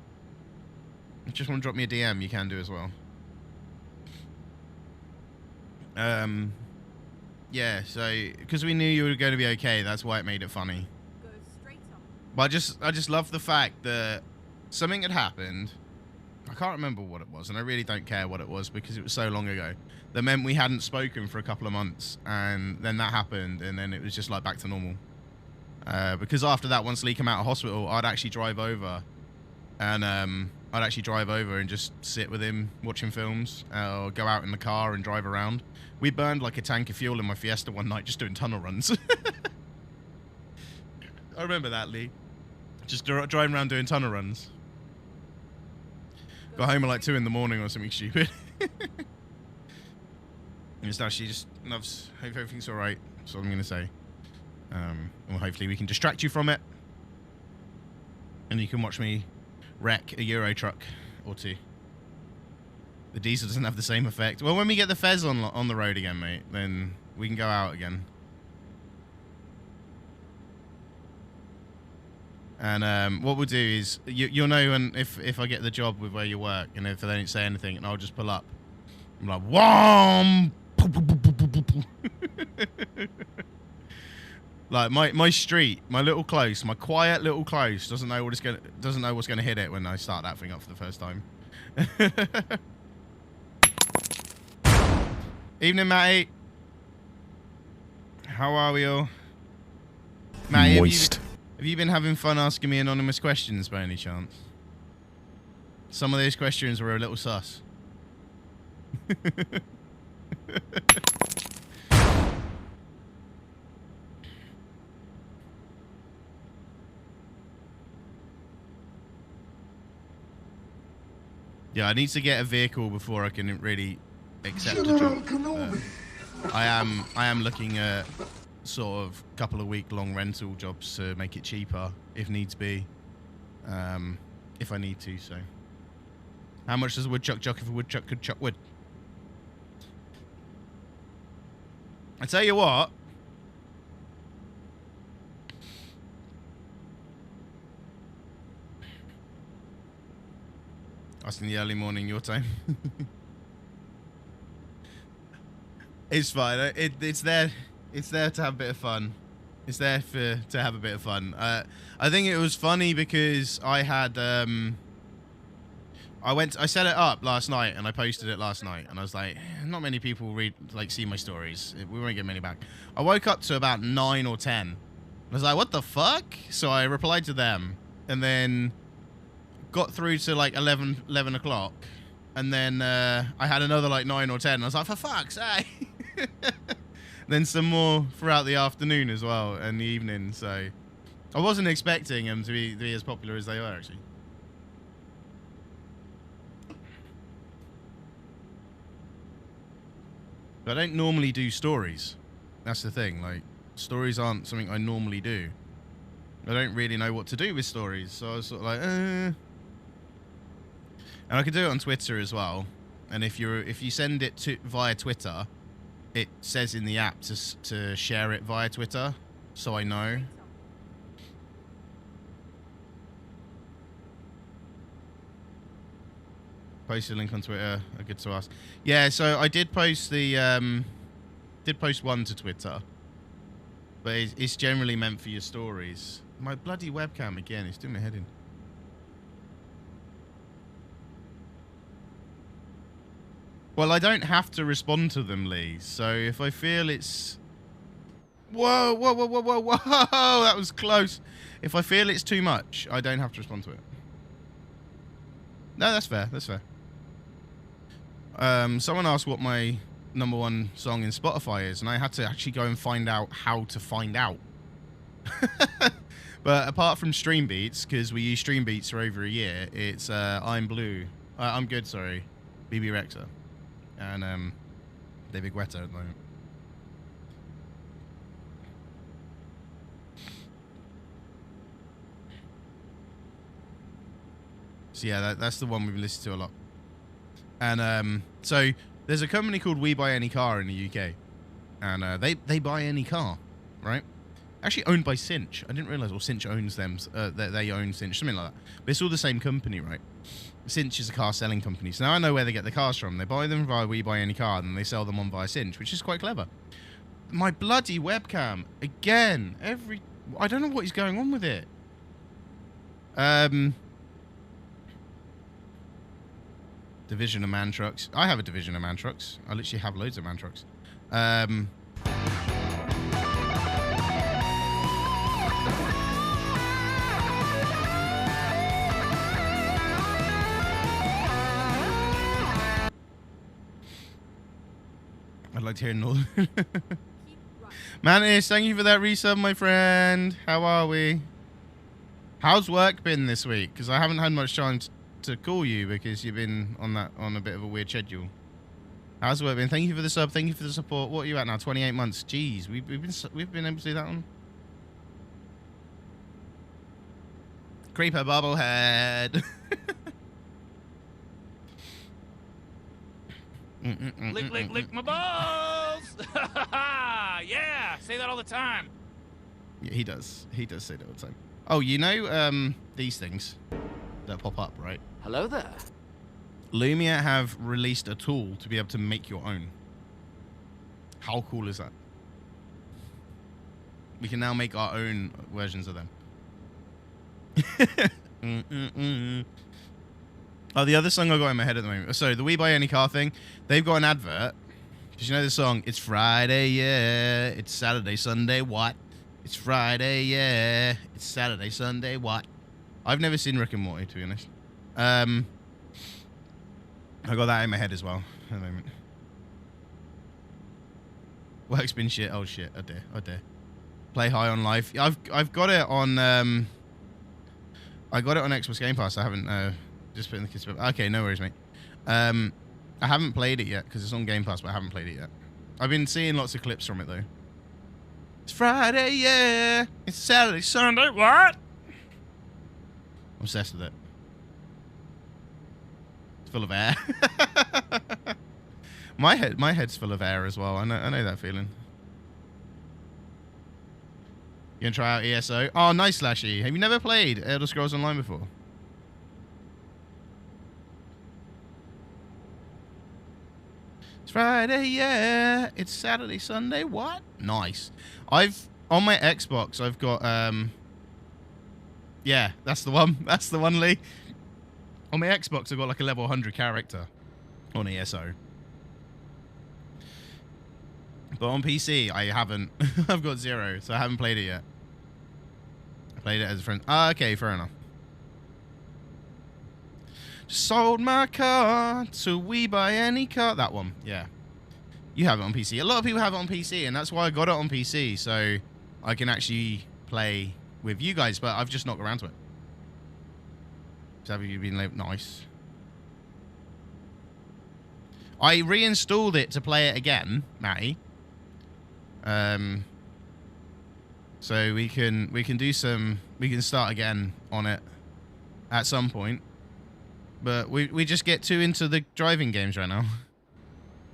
[SPEAKER 3] If you just want to drop me a DM, you can do as well. Yeah, so because we knew you were going to be okay, that's why it made it funny.
[SPEAKER 7] Go straight on.
[SPEAKER 3] But I just love the fact that something had happened. I can't remember what it was, and I really don't care what it was because it was so long ago. That meant we hadn't spoken for a couple of months, and then that happened, and then it was just like back to normal. Because after that, once Lee came out of hospital, I'd actually drive over, and just sit with him watching films, or go out in the car and drive around. We burned like a tank of fuel in my Fiesta one night just doing tunnel runs. I remember that, Lee. Just driving around doing tunnel runs. Got home at like 2 in the morning or something stupid. And now she just loves. Hope everything's all right. That's what I'm gonna say. Well, hopefully we can distract you from it, and you can watch me wreck a Euro truck or two. The diesel doesn't have the same effect. Well, when we get the Fez on the road again, mate, then we can go out again. And what we'll do is you'll know when if I get the job with where you work, and if they don't say anything, and I'll just pull up. I'm like, wham! Like my street, my little close, my quiet little close doesn't know what's gonna hit it when I start that thing up for the first time. Evening, Matty. How are we all? Matty,
[SPEAKER 9] Moist.
[SPEAKER 3] Have you been having fun asking me anonymous questions by any chance? Some of those questions were a little sus. Yeah, I need to get a vehicle before I can really accept a job. I am looking at sort of couple of week-long rental jobs to make it cheaper if needs be, if I need to. So, how much does a woodchuck chuck if a woodchuck could chuck wood? I tell you what. Us in the early morning, your time. It's fine. It's there. It's there to have a bit of fun. It's there to have a bit of fun. I think it was funny because I had I set it up last night and I posted it last night and I was like, not many people see my stories. We won't get many back. I woke up to about 9 or 10. I was like, what the fuck? So I replied to them and then got through to like 11 o'clock, and then I had another like 9 or 10. I was like, for fuck's sake. Then some more throughout the afternoon as well and the evening. So I wasn't expecting them to be as popular as they were actually. But I don't normally do stories. That's the thing. Like, stories aren't something I normally do. I don't really know what to do with stories, so I was sort of like, And I could do it on Twitter as well. And if you send it via Twitter, it says in the app to share it via Twitter, so I know. Post a link on Twitter. Good to ask. Yeah, so I did post one to Twitter, but it's generally meant for your stories. My bloody webcam again. It's doing my head in. Well, I don't have to respond to them, Lee. So if I feel it's... Whoa, whoa, whoa, whoa, whoa, whoa! That was close. If I feel it's too much, I don't have to respond to it. No, that's fair. That's fair. Someone asked what my #1 song in Spotify is, and I had to actually go and find out how to find out. But apart from Stream Beats, because we use Stream Beats for over a year, it's I'm Blue. I'm Good, sorry. BB Rexa. And David Guetta at the moment. So yeah, that's the one we've listened to a lot. And so there's a company called We Buy Any Car in the UK, and they buy any car, right? Actually owned by Cinch. I didn't realize, or Cinch owns them. They own Cinch, something like that. But it's all the same company, right? Cinch is a car selling company. So now I know where they get the cars from. They buy them via We Buy Any Car, and they sell them on via Cinch, which is quite clever. My bloody webcam. Again. I don't know what is going on with it. Division of man trucks. I have a division of man trucks. I literally have loads of man trucks. I'd like to hear Northern. Mantis, thank you for that resub, my friend. How are we? How's work been this week? Because I haven't had much time to call you because you've been on a bit of a weird schedule. How's work been? Thank you for the sub. Thank you for the support. What are you at now? 28 months. Jeez, we've been able to do that one. Creeper bobblehead.
[SPEAKER 8] Lick my balls! Yeah, say that all the time.
[SPEAKER 3] Yeah, he does. He does say that all the time. Oh, you know these things that pop up, right?
[SPEAKER 8] Hello there.
[SPEAKER 3] Lumia have released a tool to be able to make your own. How cool is that? We can now make our own versions of them. Oh, the other song I got in my head at the moment. So the We Buy Any Car thing, they've got an advert. Did you know the song? It's Friday, yeah. It's Saturday, Sunday, what? It's Friday, yeah. It's Saturday, Sunday, what? I've never seen Rick and Morty, to be honest. I got that in my head as well at the moment. Work's been shit. Oh shit. Oh dear. Oh dear. Play High on Life. I've got it on I got it on Xbox Game Pass. I haven't just put in the kids. Okay, no worries, mate. I haven't played it yet because it's on Game Pass, but I haven't played it yet. I've been seeing lots of clips from it though. It's Friday, yeah. It's Saturday, Sunday, what? I'm obsessed with it. It's full of air. My head's full of air as well. I know that feeling. You gonna try out ESO? Oh, nice, Slashy. Have you never played Elder Scrolls Online before? It's Friday, yeah. It's Saturday, Sunday, what? Nice. On my Xbox, I've got, yeah, that's the one. That's the one, Lee. On my Xbox, I've got like a level 100 character on ESO. But on PC, I haven't. I've got 0, so I haven't played it yet. I played it as a friend. Ah, okay, fair enough. Sold my car to We Buy Any Car. That one, yeah. You have it on PC. A lot of people have it on PC, and that's why I got it on PC, so I can actually play with you guys, but I've just not got around to it. So have you been late? Nice. I reinstalled it to play it again, Matty. So we can start again on it at some point. But we just get too into the driving games right now.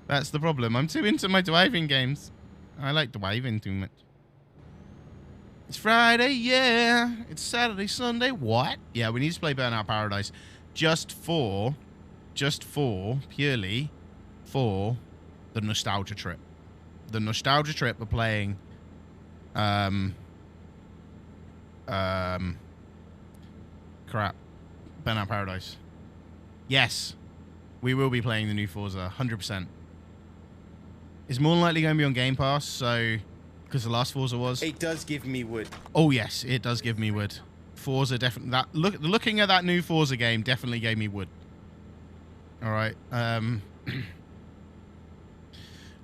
[SPEAKER 3] That's the problem. I'm too into my driving games. I like driving too much. It's Friday, yeah. It's Saturday, Sunday, what? Yeah, we need to play Burnout Paradise purely for the nostalgia trip. The nostalgia trip of playing crap. Burnout Paradise. Yes. We will be playing the new Forza, 100%. It's more than likely going to be on Game Pass, so because the last Forza was.
[SPEAKER 1] It does give me wood.
[SPEAKER 3] Oh yes, it does give me wood. Forza definitely. Looking at that new Forza game definitely gave me wood. All right.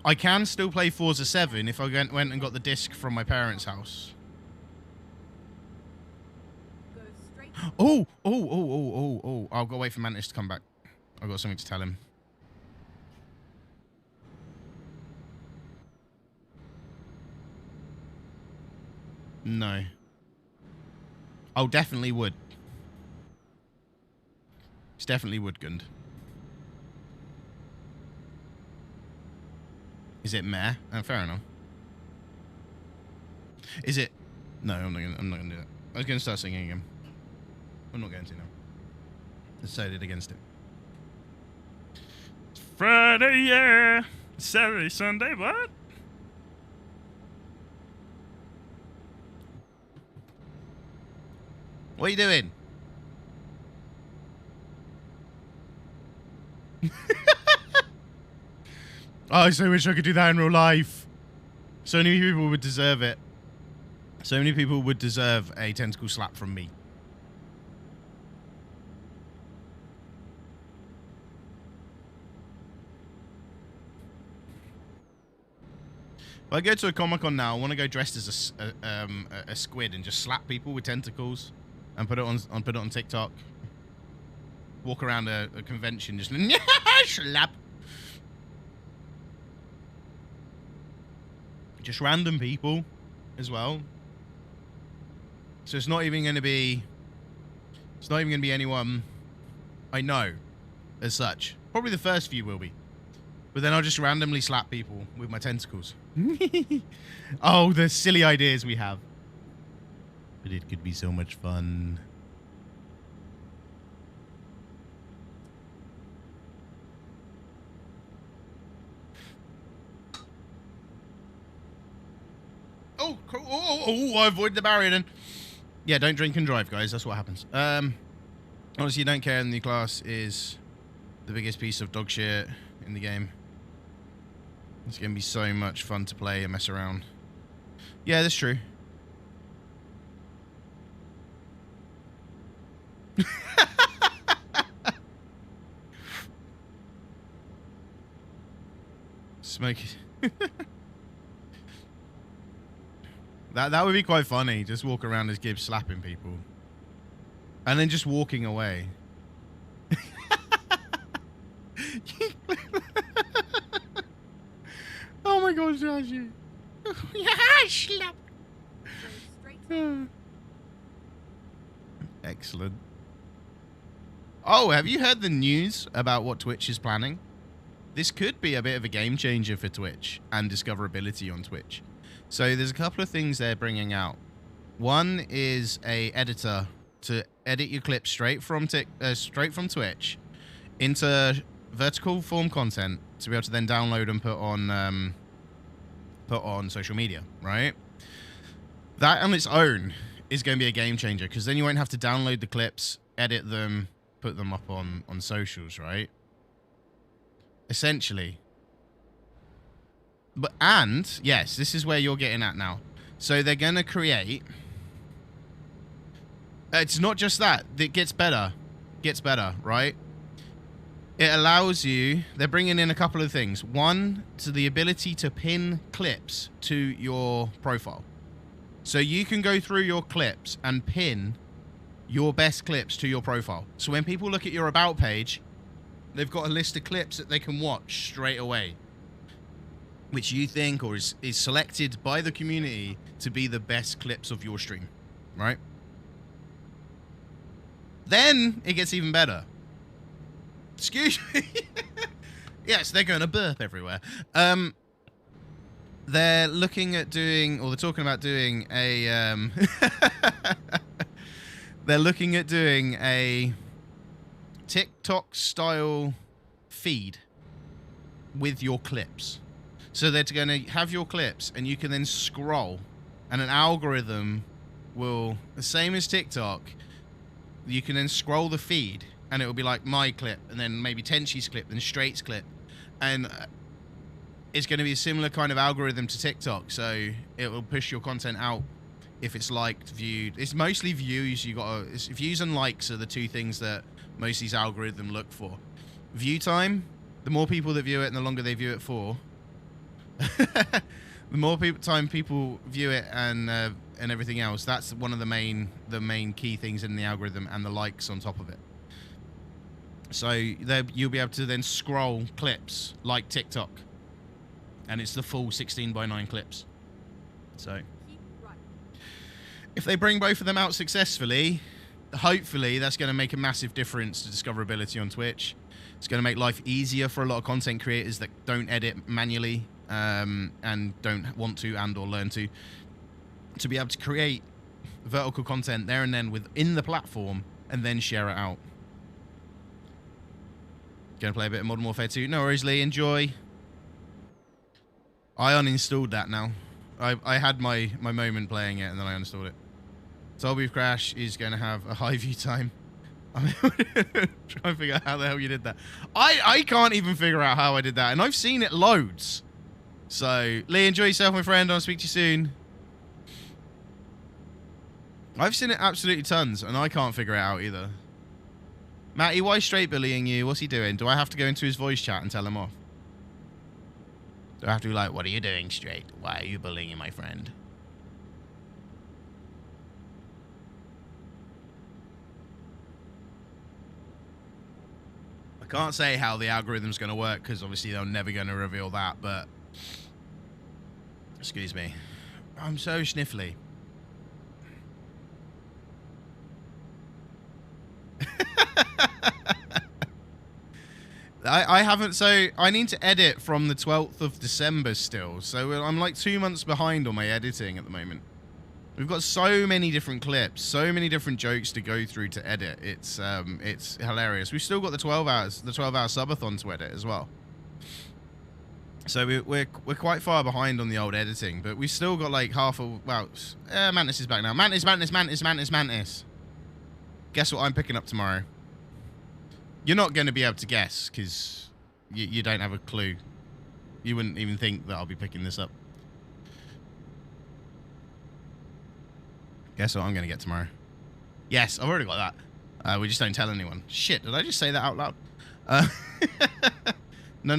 [SPEAKER 3] I can still play Forza 7 if I went and got the disc from my parents' house.
[SPEAKER 7] Go straight.
[SPEAKER 3] Oh! I'll go wait for Mantis to come back. I've got something to tell him. No. Oh, definitely would. It's definitely Woodgund. Is it meh? Oh, fair enough. Is it No, I'm not gonna do that. I was gonna start singing again. I'm not going to now. Decided against it. It's Friday, yeah. Saturday, Sunday, what? What are you doing? I so wish I could do that in real life. So many people would deserve it. So many people would deserve a tentacle slap from me. If I go to a Comic-Con now, I want to go dressed as a squid and just slap people with tentacles and put it on TikTok. Walk around a convention just slap. Just random people as well. So it's not even going to be anyone I know as such. Probably the first few will be. But then I'll just randomly slap people with my tentacles. Oh, the silly ideas we have. But it could be so much fun. Oh, cool. I avoid the barrier then. Yeah, don't drink and drive, guys. That's what happens. Honestly, you don't care, and the class is the biggest piece of dog shit in the game. It's going to be so much fun to play and mess around. Yeah, that's true. Smoke. That would be quite funny. Just walk around as Gibbs slapping people. And then just walking away. Oh my god, Joshi. Yeah, slap. Excellent. Oh, have you heard the news about what Twitch is planning? This could be a bit of a game changer for Twitch and discoverability on Twitch. So there's a couple of things they're bringing out. One is a editor to edit your clips straight from Twitch into vertical form content to be able to then download and put on social media, right? That on its own is going to be a game changer because then you won't have to download the clips, edit them, put them up on socials, right? Essentially. But, and, yes, this is where you're getting at now. So they're going to create... It's not just that. It gets better. Gets better, right? It allows you... They're bringing in a couple of things. One, to the ability to pin clips to your profile. So you can go through your clips and pin your best clips to your profile. So when people look at your About page, they've got a list of clips that they can watch straight away, which you think or is selected by the community to be the best clips of your stream, right? Then it gets even better. Excuse me. Yes, they're going to burp everywhere. They're looking at doing, or they're talking about doing a, they're looking at doing a TikTok style feed with your clips. So they're going to have your clips and you can then scroll and an algorithm will, the same as TikTok, you can then scroll the feed and it will be like my clip and then maybe Tenchi's clip and Straight's clip. And it's going to be a similar kind of algorithm to TikTok. So it will push your content out if it's liked, viewed. It's mostly views. Views and likes are the two things that most of these algorithms look for. View time, the more people that view it and the longer they view it for, the more time people view it and everything else. That's one of the main key things in the algorithm, and the likes on top of it. So you'll be able to then scroll clips like TikTok, and it's the full 16:9 clips. So if they bring both of them out successfully, hopefully that's going to make a massive difference to discoverability on Twitch. It's going to make life easier for a lot of content creators that don't edit manually and don't want to and or learn to be able to create vertical content there and then within the platform and then share it out. Gonna play a bit of Modern Warfare 2. No worries, Lee. Enjoy. I uninstalled that now. I had my moment playing it and then I uninstalled it. Soul Beef Crash is going to have a high view time. I'm trying to figure out how the hell you did that. I can't even figure out how I did that, and I've seen it loads. So, Lee, enjoy yourself, my friend. I'll speak to you soon. I've seen it absolutely tons, and I can't figure it out either. Matty, why is Straight bullying you? What's he doing? Do I have to go into his voice chat and tell him off? Do I have to be like, what are you doing, Straight? Why are you bullying my friend? I can't say how the algorithm's going to work because obviously they're never going to reveal that, but... Excuse me. I'm so sniffly. I haven't, so I need to edit from the 12th of December still, so I'm like 2 months behind on my editing at the moment. We've got so many different clips, so many different jokes to go through to edit. It's hilarious. We've still got the 12-hour subathon to edit as well. So we're quite far behind on the old editing, but we've still got like half a, well, Mantis is back now. Mantis. Guess what I'm picking up tomorrow? You're not going to be able to guess because you don't have a clue. You wouldn't even think that I'll be picking this up. Guess what I'm going to get tomorrow? Yes, I've already got that. We just don't tell anyone. Shit, did I just say that out loud? No.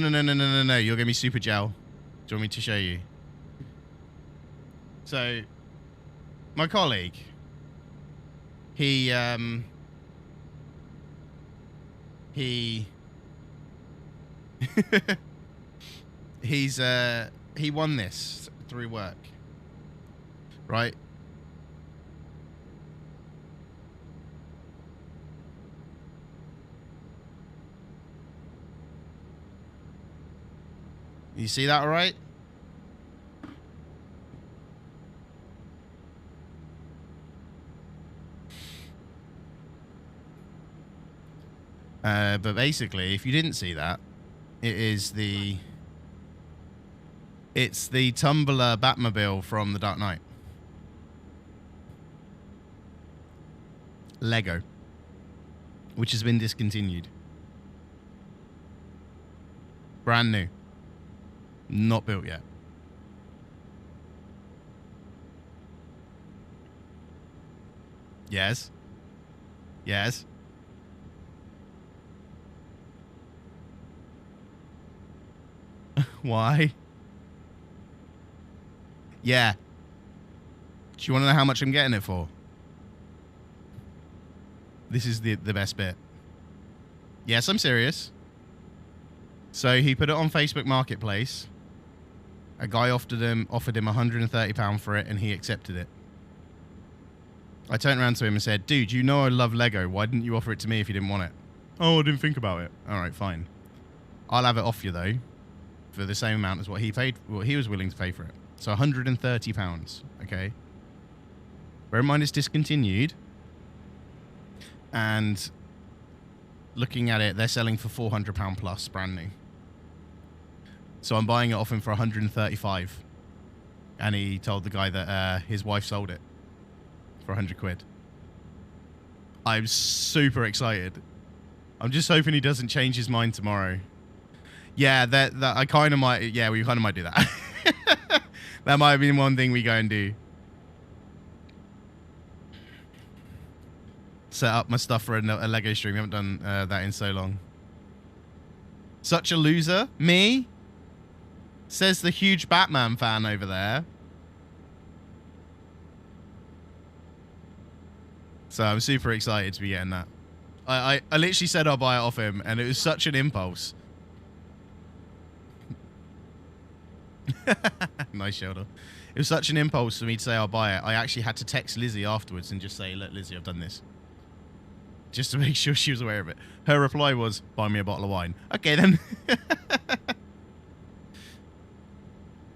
[SPEAKER 3] You're giving me super gel. Do you want me to show you? So, my colleague, he he won this through work, right? You see that all right? But basically, if you didn't see that, it's the Tumbler Batmobile from The Dark Knight. Lego. Which has been discontinued. Brand new. Not built yet. Yes. Yes. Why? Yeah. Do you want to know how much I'm getting it for? This is the best bit. Yes, I'm serious. So he put it on Facebook Marketplace. A guy offered him £130 for it, and he accepted it. I turned around to him and said, dude, you know I love Lego. Why didn't you offer it to me if you didn't want it? Oh, I didn't think about it. All right, fine. I'll have it off you, though, for the same amount as what he paid, what he was willing to pay for it. So £130, okay? Bear in mind it's discontinued. And looking at it, they're selling for £400 plus, brand new. So I'm buying it off him for 135, and he told the guy that his wife sold it for 100 quid. I'm super excited. I'm just hoping he doesn't change his mind tomorrow. Yeah, that I kind of might. Yeah, we kind of might do that. That might have been one thing we go and do. Set up my stuff for a Lego stream. We haven't done that in so long. Such a loser, me. Says the huge Batman fan over there. So I'm super excited to be getting that. I literally said I'll buy it off him, and it was such an impulse. Nice shoulder. It was such an impulse for me to say I'll buy it. I actually had to text Lizzie afterwards and just say, look, Lizzie, I've done this. Just to make sure she was aware of it. Her reply was, buy me a bottle of wine. Okay, then.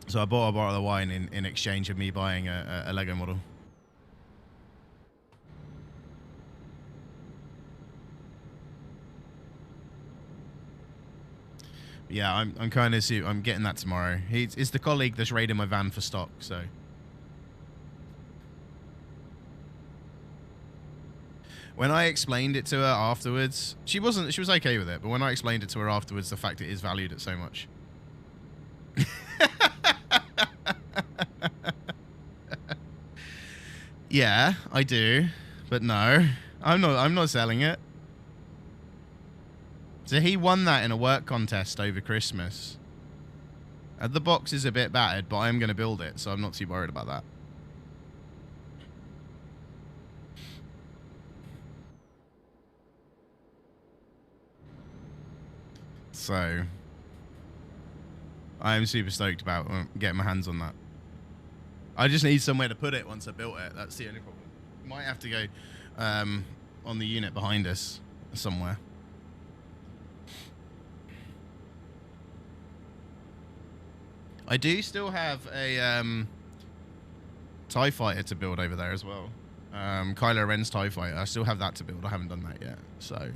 [SPEAKER 3] So I bought a bottle of wine in exchange of me buying a Lego model. Yeah, I'm kind of I'm getting that tomorrow. It's the colleague that's raiding my van for stock, so. When I explained it to her afterwards, she was okay with it, but when I explained it to her afterwards, the fact it is valued at so much. Yeah, I do, but no, I'm not selling it. So he won that in a work contest over Christmas. The box is a bit battered, but I'm going to build it, so I'm not too worried about that. So, I am super stoked about getting my hands on that. I just need somewhere to put it once I built it. That's the only problem. Might have to go on the unit behind us somewhere. I do still have a TIE fighter to build over there as well. Kylo Ren's TIE fighter. I still have that to build. I haven't done that yet. So...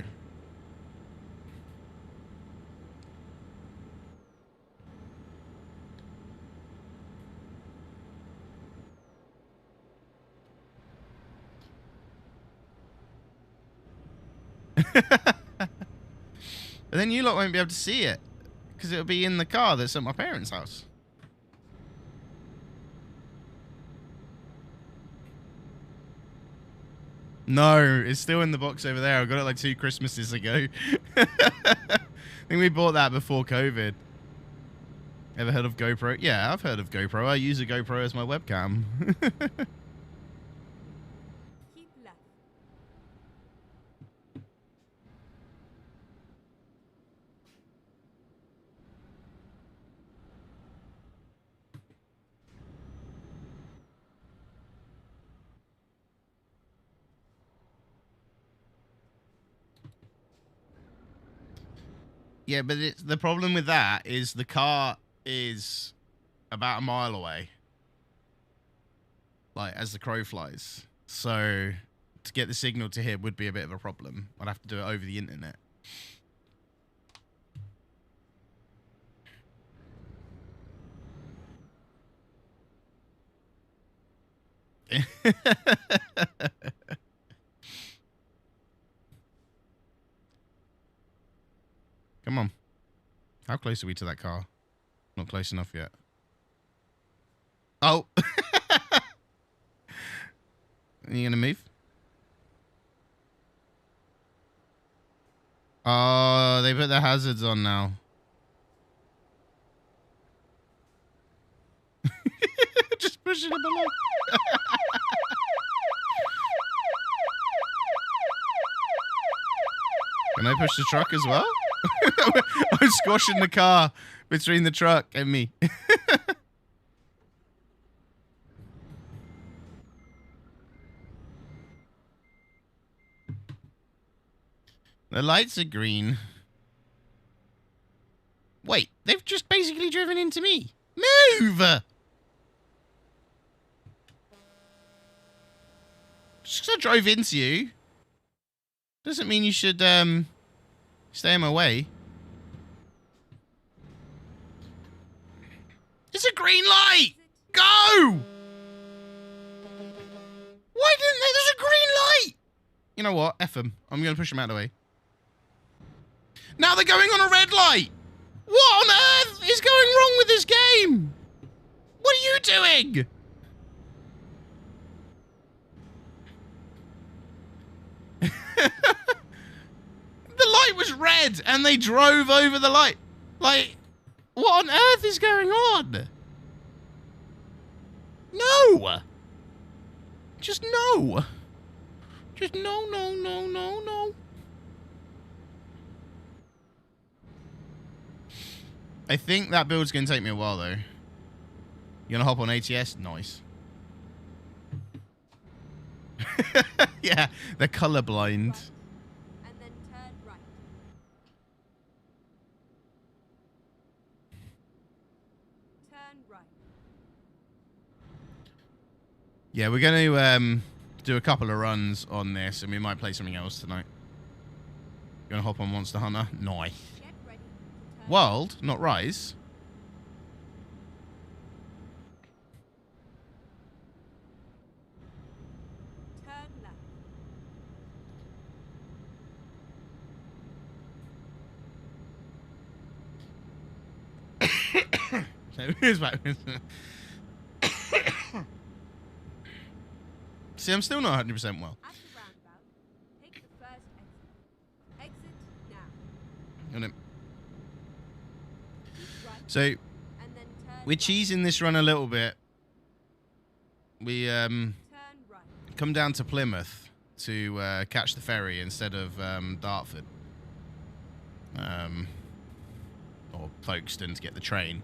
[SPEAKER 3] But then you lot won't be able to see it because it'll be in the car that's at my parents' house. No, it's still in the box over there. I got it like 2 Christmases ago. I think we bought that before COVID. Ever heard of GoPro? Yeah, I've heard of GoPro. I use a GoPro as my webcam.
[SPEAKER 7] Keep left.
[SPEAKER 3] Yeah, but the problem with that is the car is about a mile away. Like, as the crow flies. So, to get the signal to here would be a bit of a problem. I'd have to do it over the internet. Come on. How close are we to that car? Not close enough yet. Oh! Are you gonna move? Oh, they put the hazards on now. Just pushing it along. Can I push the truck as well? I'm squashing the car between the truck and me. The lights are green. Wait, they've just basically driven into me. Move! Just because I drove into you doesn't mean you should stay in my way. It's a green light! Go! Why didn't they? There's a green light! You know what? F them. I'm going to push them out of the way. Now they're going on a red light! What on earth is going wrong with this game? What are you doing? The light was red and they drove over the light. Like, what on earth is going on? No! Just no! Just no, no, no, no, no. I think that build's going to take me a while, though. You going to hop on ATS? Nice. Yeah, they're colorblind.
[SPEAKER 7] And then turn right. Turn right.
[SPEAKER 3] Yeah, we're going to do a couple of runs on this, and we might play something else tonight. You going to hop on Monster Hunter? Nice.
[SPEAKER 7] Get ready to
[SPEAKER 3] World, not rise.
[SPEAKER 7] Turn left.
[SPEAKER 3] So here's backwards. See, I'm still not 100% well.
[SPEAKER 7] At the roundabout, take the first exit. Exit now.
[SPEAKER 3] Got it.
[SPEAKER 7] Keep right
[SPEAKER 3] So
[SPEAKER 7] and then turn
[SPEAKER 3] we're
[SPEAKER 7] right.
[SPEAKER 3] cheesing this run a little bit. We
[SPEAKER 7] Turn right.
[SPEAKER 3] come down to Plymouth to catch the ferry instead of Dartford. Or Folkestone to get the train.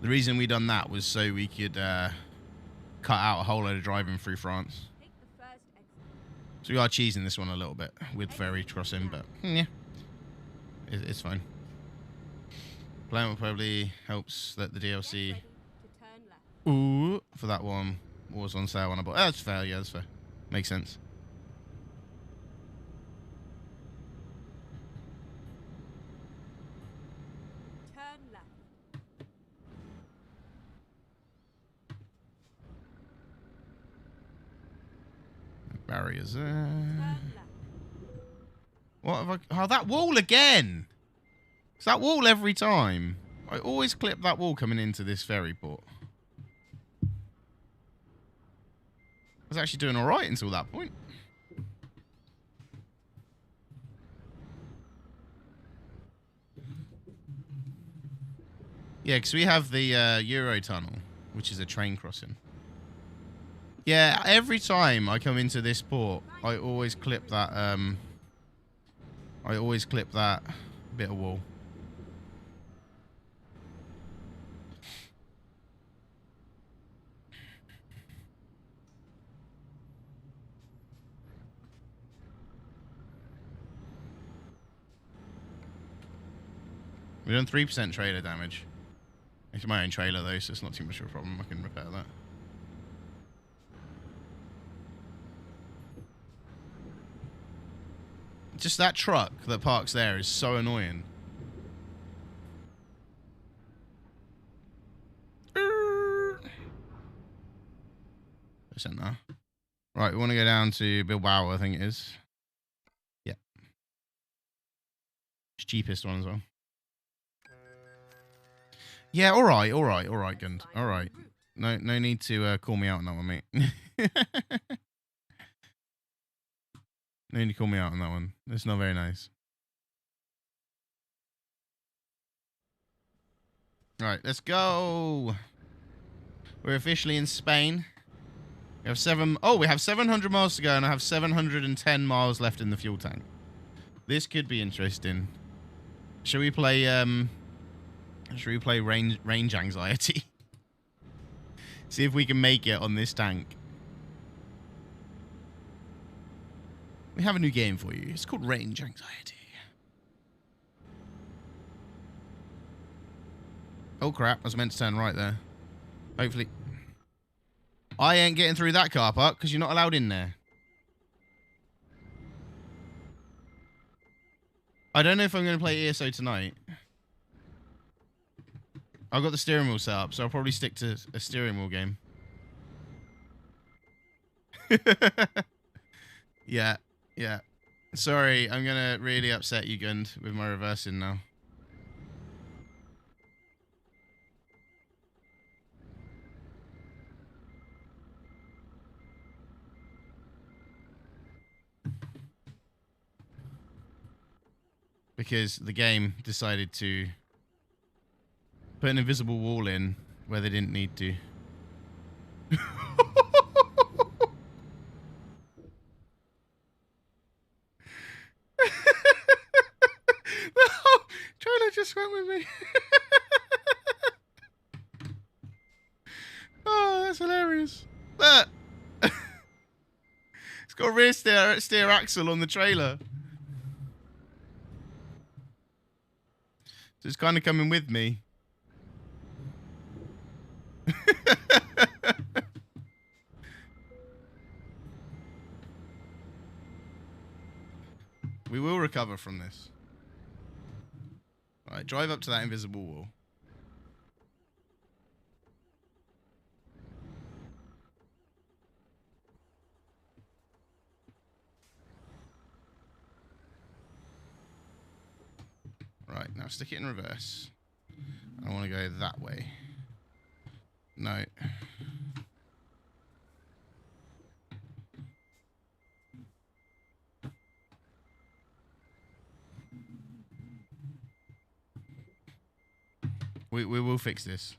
[SPEAKER 3] The reason we done that was so we could cut out a whole load of driving through France.
[SPEAKER 7] Take the first exit.
[SPEAKER 3] So we are cheesing this one a little bit with ferry crossing, but yeah, it's fine. Plymouth probably helps that the
[SPEAKER 7] Get
[SPEAKER 3] DLC
[SPEAKER 7] ready to turn left.
[SPEAKER 3] for that one was on sale when I bought. That's fair, yeah, that's fair. Makes sense.
[SPEAKER 7] Turn left.
[SPEAKER 3] Barriers there.
[SPEAKER 7] Turn left.
[SPEAKER 3] What have I? Oh, that wall again! It's that wall every time. I always clip that wall coming into this ferry port. I was actually doing alright until that point. Yeah, because we have the Euro Tunnel, which is a train crossing. Yeah, every time I come into this port, I always clip that. I always clip that bit of wall. We're doing 3% trailer damage. It's my own trailer though, so it's not too much of a problem. I can repair that. Just that truck that parks there is so annoying. Percent now. Right, we want to go down to Bilbao, I think it is. Yeah. It's cheapest one as well. Yeah, alright, Gund. Alright. No need to call me out on that one, mate. No need to call me out on that one. It's not very nice. Alright, let's go. We're officially in Spain. We have we have 700 miles to go, and I have 710 miles left in the fuel tank. This could be interesting. Should we play range anxiety? See if we can make it on this tank. We have a new game for you. It's called Range Anxiety. Oh crap, I was meant to turn right there. Hopefully. I ain't getting through that car park because you're not allowed in there. I don't know if I'm going to play ESO tonight. I've got the steering wheel set up, so I'll probably stick to a steering wheel game. Yeah. Sorry, I'm going to really upset you, Gund, with my reversing now. Because the game decided to put an invisible wall in where they didn't need to. The whole trailer just went with me. Oh, that's hilarious. Look. It's got a rear steer axle on the trailer. So it's kind of coming with me. We will recover from this. Right, drive up to that invisible wall. Right, now stick it in reverse. I want to go that way. No. We will fix this.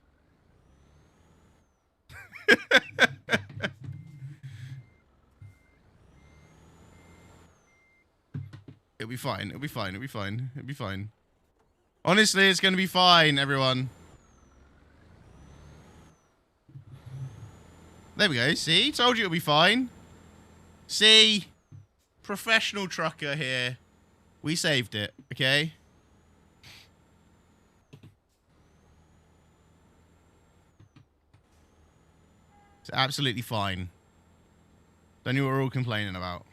[SPEAKER 3] It'll be fine. It'll be fine. It'll be fine. It'll be fine. Honestly, it's going to be fine, everyone. There we go. See? Told you it'll be fine. See? Professional trucker here. We saved it, okay? It's absolutely fine. Don't know what we're all complaining about.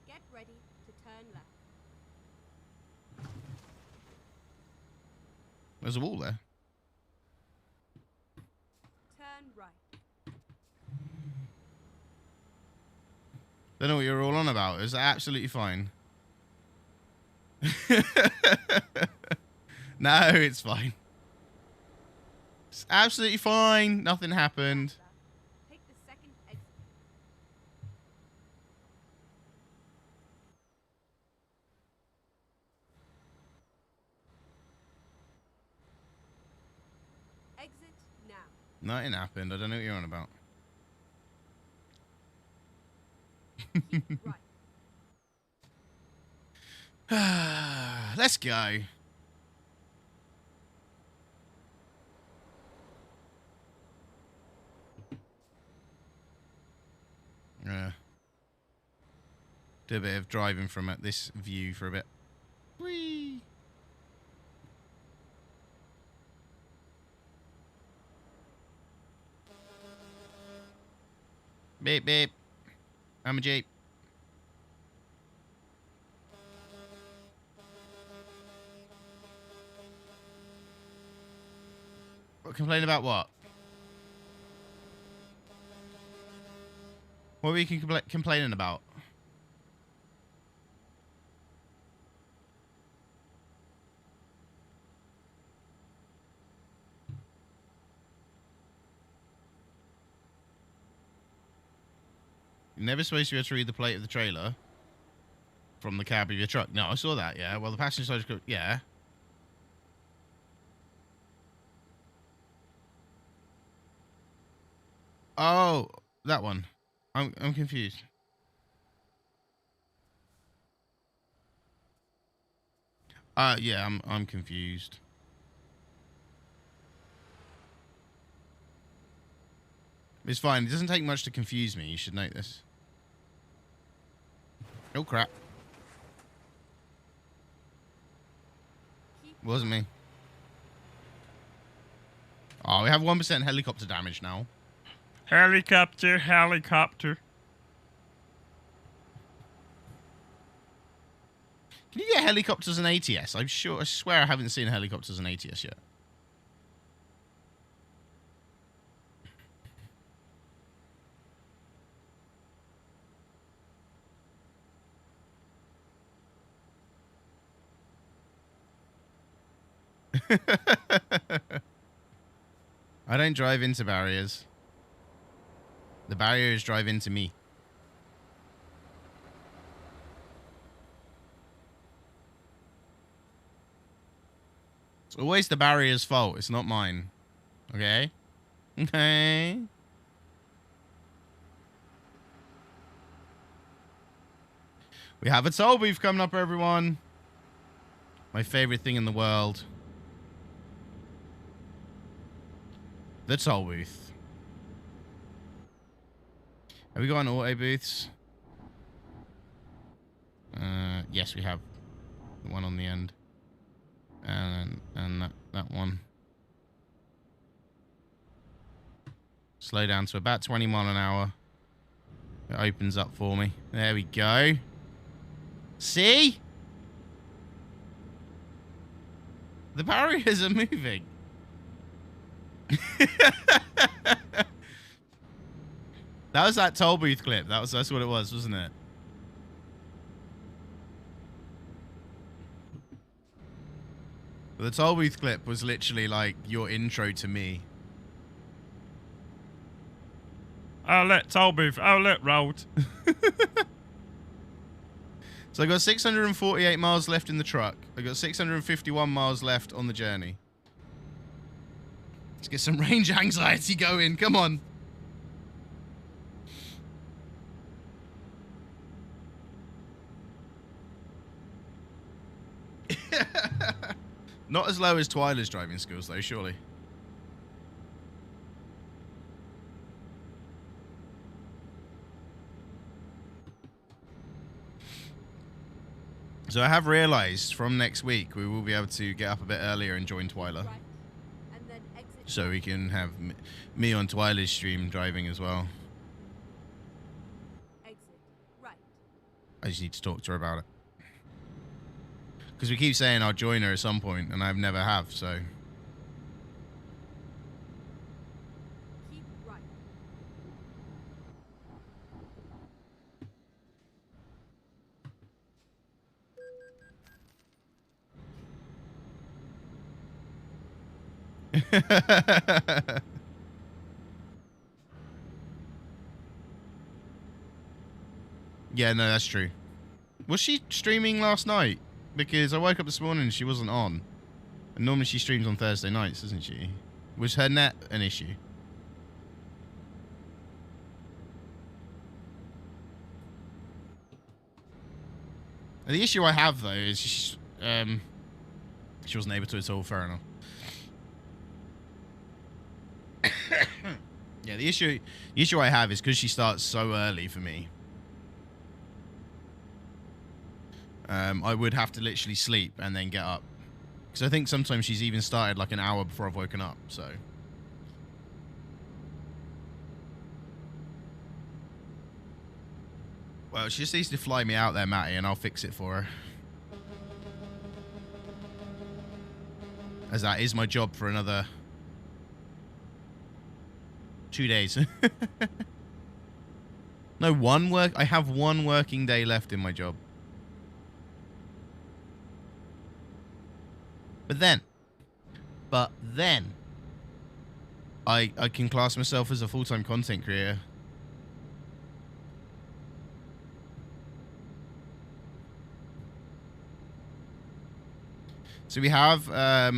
[SPEAKER 7] Get ready to turn left.
[SPEAKER 3] There's a wall there.
[SPEAKER 7] Turn right.
[SPEAKER 3] Don't know what you're all on about. It's absolutely fine. No, it's fine. It's absolutely fine. Nothing happened.
[SPEAKER 7] Take the second exit. Exit now.
[SPEAKER 3] Nothing happened. I don't know what you're on about.
[SPEAKER 7] Keep right.
[SPEAKER 3] Let's go. Do a bit of driving from this view for a bit. Whee! Beep beep. I'm a Jeep. Complain about what? What were you complaining about? You're never supposed to be able to read the plate of the trailer from the cab of your truck. No, I saw that, yeah. Well, the passenger side, yeah. Oh, that one. I'm confused. Yeah, I'm confused. It's fine. It doesn't take much to confuse me. You should note this. Oh crap! Wasn't me. Oh, we have 1% helicopter damage now.
[SPEAKER 8] Helicopter, helicopter.
[SPEAKER 3] Can you get helicopters and ATS? I swear I haven't seen helicopters and ATS yet. I don't drive into barriers. The barriers drive into me. It's always the barrier's fault. It's not mine. Okay? Okay. We have a toll booth coming up, everyone. My favorite thing in the world. The toll booth. Have we got an auto booths? Yes, we have. The one on the end. And that one. Slow down to about 20 mile an hour. It opens up for me. There we go. See? The barriers are moving. That was that toll booth clip. That's what it was, wasn't it? The toll booth clip was literally like your intro to me.
[SPEAKER 9] Outlet toll booth. Outlet road.
[SPEAKER 3] So I got 648 miles left in the truck. I got 651 miles left on the journey. Let's get some range anxiety going. Come on. Not as low as Twyla's driving skills, though, surely. So I have realised from next week we will be able to get up a bit earlier and join Twyla.
[SPEAKER 7] Right. And then exit.
[SPEAKER 3] So we can have me on Twyla's stream driving as well.
[SPEAKER 7] Exit. Right.
[SPEAKER 3] I just need to talk to her about it. Because we keep saying I'll join her at some point, and I've never have, so...
[SPEAKER 7] Keep right.
[SPEAKER 3] Yeah, no, that's true. Was she streaming last night? Because I woke up this morning and she wasn't on. And normally she streams on Thursday nights, doesn't she? Was her net an issue? The issue I have, though, is she wasn't able to at all. Fair enough. Yeah, the issue I have is because she starts so early for me. I would have to literally sleep and then get up. Because I think sometimes she's even started like an hour before I've woken up, so... Well, she just needs to fly me out there, Matty, and I'll fix it for her. As that is my job for another... 2 days. No, I have one working day left in my job. But then, I can class myself as a full-time content creator. So we have a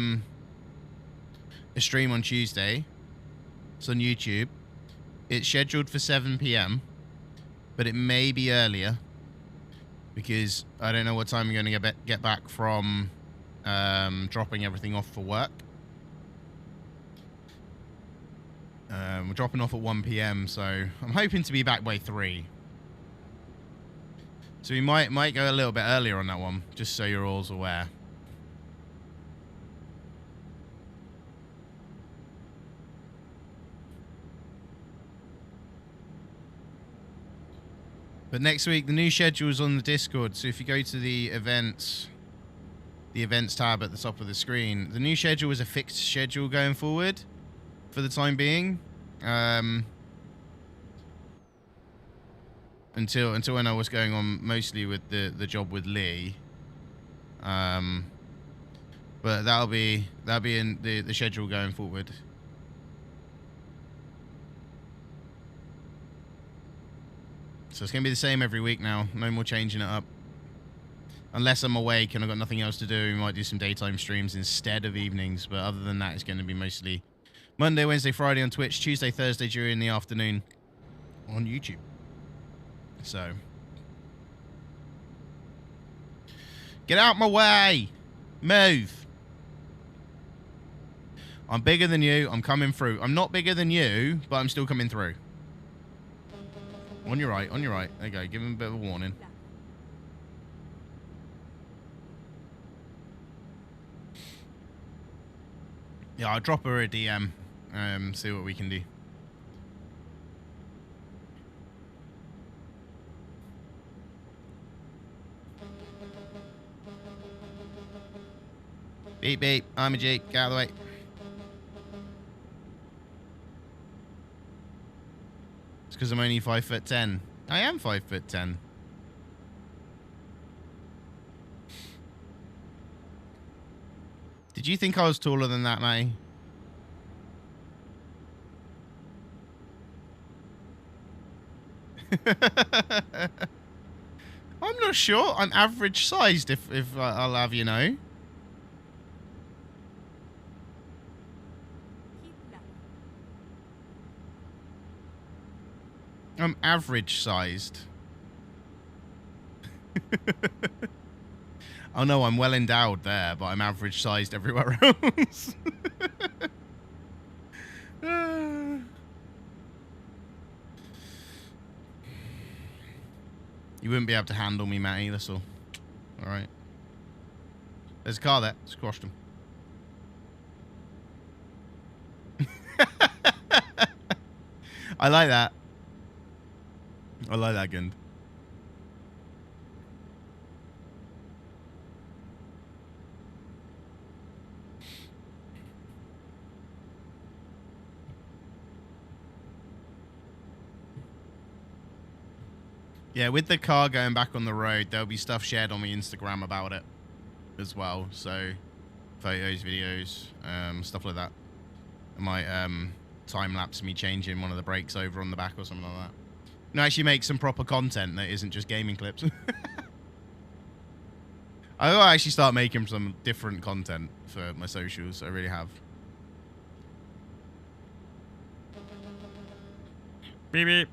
[SPEAKER 3] stream on Tuesday. It's on YouTube. It's scheduled for 7 PM, but it may be earlier because I don't know what time I'm going to get back from dropping everything off for work. We're dropping off at 1 PM, so I'm hoping to be back by 3. So we might go a little bit earlier on that one, just so you're all aware. But next week, the new schedule is on the Discord. So if you go to the events tab at the top of the screen, the new schedule is a fixed schedule going forward for the time being. Until I know what's going on, mostly with the job with Lee. But that'll be in the schedule going forward. So it's going to be the same every week now. No more changing it up. Unless I'm awake and I've got nothing else to do, we might do some daytime streams instead of evenings. But other than that, it's going to be mostly Monday, Wednesday, Friday on Twitch, Tuesday, Thursday during the afternoon on YouTube. So, get out my way. Move. I'm bigger than you. I'm coming through. I'm not bigger than you, but I'm still coming through. On your right, on your right. Okay, give him a bit of a warning. Yeah, I'll drop her a DM, see what we can do. Beep, beep. I'm a Jeep. Get out of the way. It's because I'm only 5'10". I am 5'10". Did you think I was taller than that, May? I'm not sure. I'm average sized, if I'll have you know.
[SPEAKER 7] Keep left.
[SPEAKER 3] I'm average sized. Oh no, I'm well endowed there, but I'm average sized everywhere else. You wouldn't be able to handle me, Matty, that's all. Alright. There's a car there. Squashed him. I like that. I like that, Gund. Yeah, with the car going back on the road, there'll be stuff shared on my Instagram about it as well. So, photos, videos, stuff like that. I might time-lapse me changing one of the brakes over on the back or something like that. No, actually make some proper content that isn't just gaming clips. I will actually start making some different content for my socials. I really have.
[SPEAKER 9] Beep beep.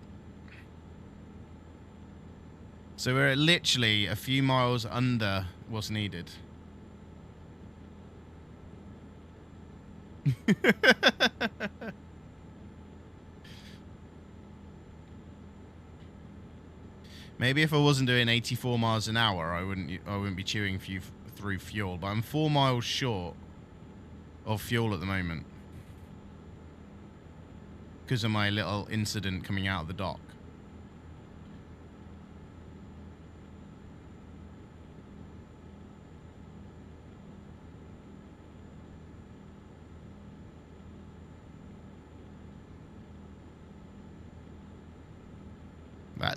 [SPEAKER 3] So we're literally a few miles under what's needed. Maybe if I wasn't doing 84 miles an hour, I wouldn't be chewing through fuel. But I'm 4 miles short of fuel at the moment because of my little incident coming out of the dock.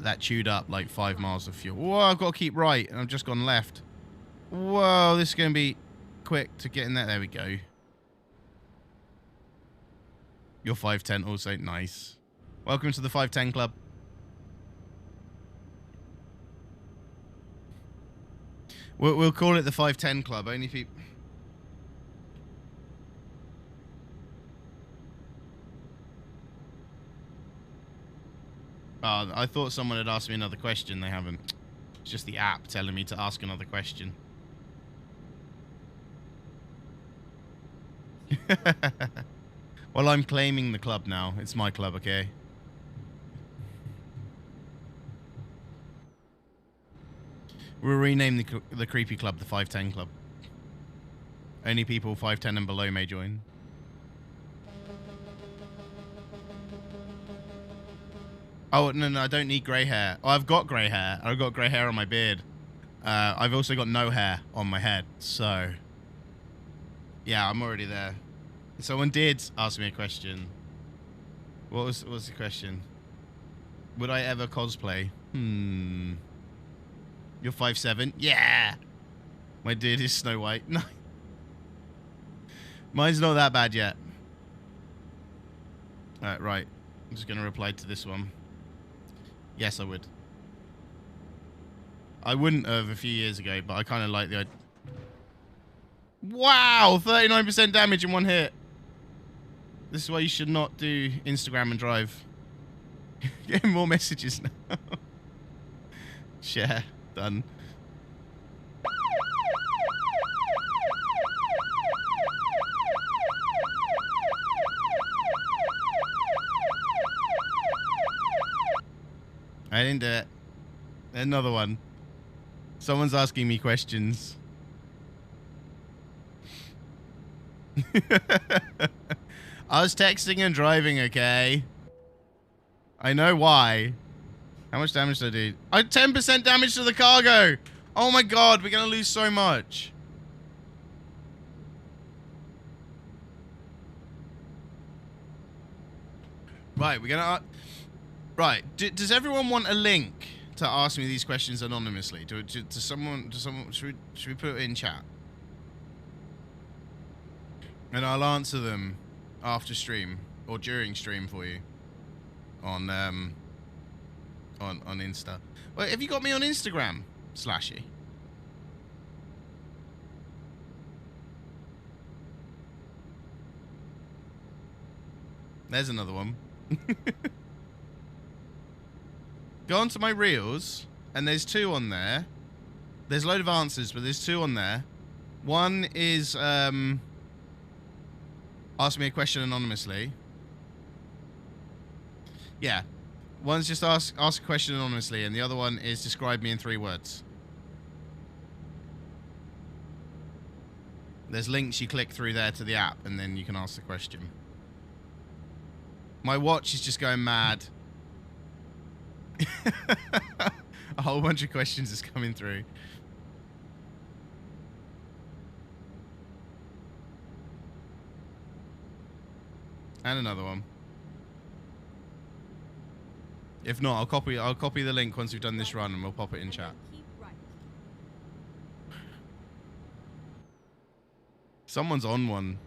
[SPEAKER 3] That chewed up like 5 miles of fuel. Whoa, I've got to keep right, and I've just gone left. Whoa, this is going to be quick to get in there. There we go. You're 5'10" also. Nice. Welcome to the 5'10" club. We'll call it the 5'10" club. Only people... I thought someone had asked me another question. They haven't. It's just the app telling me to ask another question. Well, I'm claiming the club now. It's my club, okay? We'll rename the creepy club the 5'10" club. Only people 5'10" and below may join. Oh, no, I don't need grey hair. Oh, I've got grey hair. I've got grey hair on my beard. I've also got no hair on my head, so... Yeah, I'm already there. Someone did ask me a question. What was the question? Would I ever cosplay? You're 5'7"? Yeah! My beard is Snow White. No. Mine's not that bad yet. Right. I'm just going to reply to this one. Yes, I would. I wouldn't have a few years ago, but I kind of like the idea. Wow! 39% damage in one hit. This is why you should not do Instagram and drive. Getting more messages now. Share. Done. I didn't do it. Another one. Someone's asking me questions. I was texting and driving, okay? I know why. How much damage did I do? I had 10% damage to the cargo! Oh my god, we're gonna lose so much. Right, we're gonna. Right, does everyone want a link to ask me these questions anonymously? To someone? Should we put it in chat? And I'll answer them after stream or during stream for you on Insta. Well, have you got me on Instagram, Slashy? There's another one. Go onto my reels, and there's 2 on there. There's a load of answers, but there's 2 on there. One is ask me a question anonymously. Yeah. One's just ask a question anonymously, and the other one is describe me in 3 words. There's links you click through there to the app, and then you can ask the question. My watch is just going mad. A whole bunch of questions is coming through. And another one. If not, I'll copy the link once we've done this run and we'll pop it in chat. Someone's on one.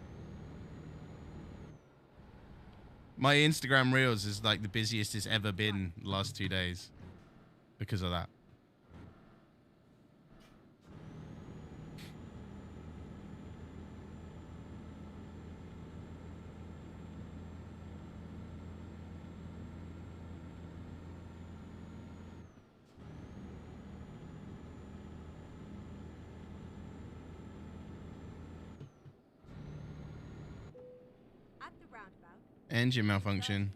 [SPEAKER 3] My Instagram Reels is like the busiest it's ever been the last 2 days because of that.
[SPEAKER 7] At the roundabout.
[SPEAKER 3] Engine malfunction.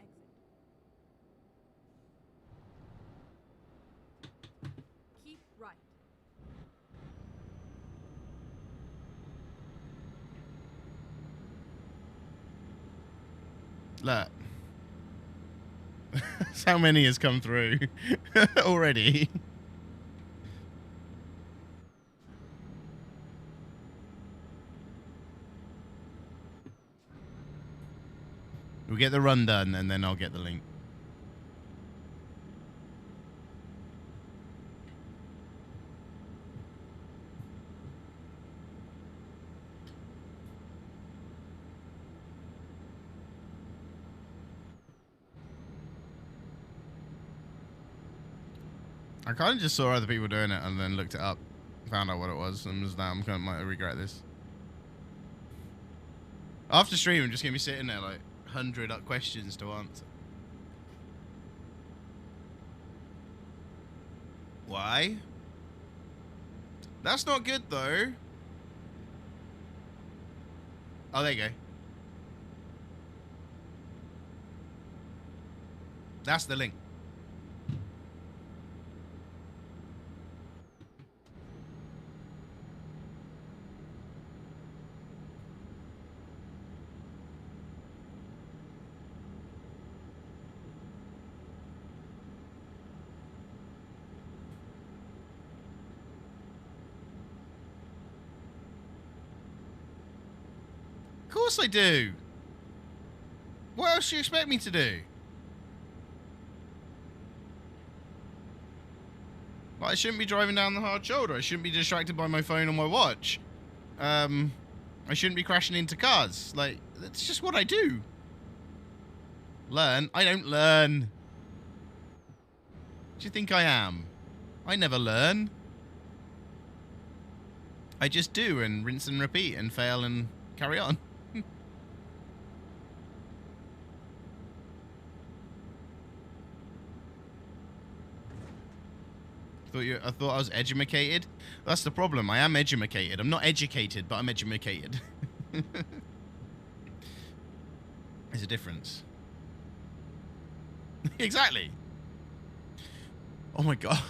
[SPEAKER 7] Keep right.
[SPEAKER 3] Look. That's how many has come through already. We'll get the run done and then I'll get the link. I kind of just saw other people doing it and then looked it up, found out what it was, and was now I might regret this. After stream, I'm just gonna be sitting there like 100 questions to answer. Why? That's not good though. Oh, there you go. That's the link. Of course I do. What else do you expect me to do? Like, I shouldn't be driving down the hard shoulder. I shouldn't be distracted by my phone or my watch. I shouldn't be crashing into cars. Like, that's just what I do. Learn? I don't learn. Do you think I am? I never learn. I just do and rinse and repeat and fail and carry on. I thought I was edumacated. That's the problem. I am edumacated. I'm not educated, but I'm edumacated. There's a difference. Exactly. Oh my god.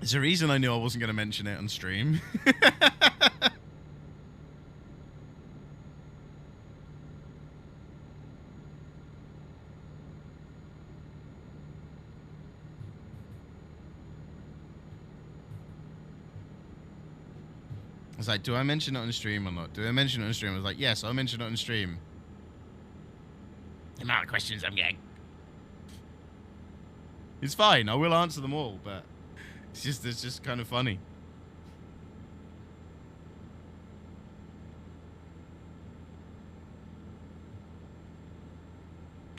[SPEAKER 3] There's a reason I knew I wasn't going to mention it on stream. I was like, do I mention it on stream or not? Do I mention it on stream? I was like, yes, I'll mention it on stream.
[SPEAKER 8] The amount of questions I'm getting.
[SPEAKER 3] It's fine. I will answer them all, but it's just kind of funny.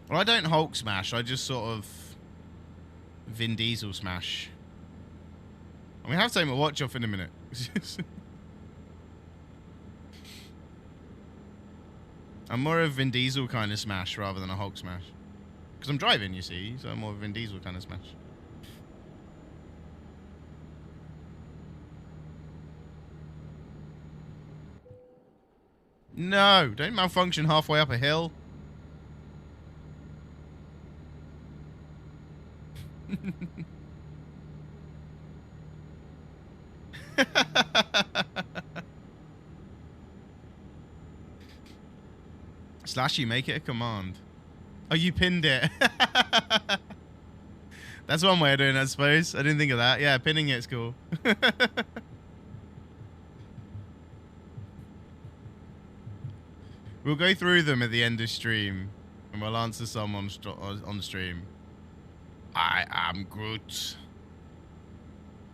[SPEAKER 3] Well, I don't Hulk smash. I just sort of Vin Diesel smash. I'm gonna have to take my watch off in a minute. I'm more of a Vin Diesel kind of smash rather than a Hulk smash. Because I'm driving, you see, so I'm more of a Vin Diesel kind of smash. No, don't malfunction halfway up a hill. Slashy, make it a command. Oh, you pinned it. That's one way of doing it, I suppose. I didn't think of that. Yeah, pinning it's cool. We'll go through them at the end of stream, and we'll answer some on the stream. I am Groot.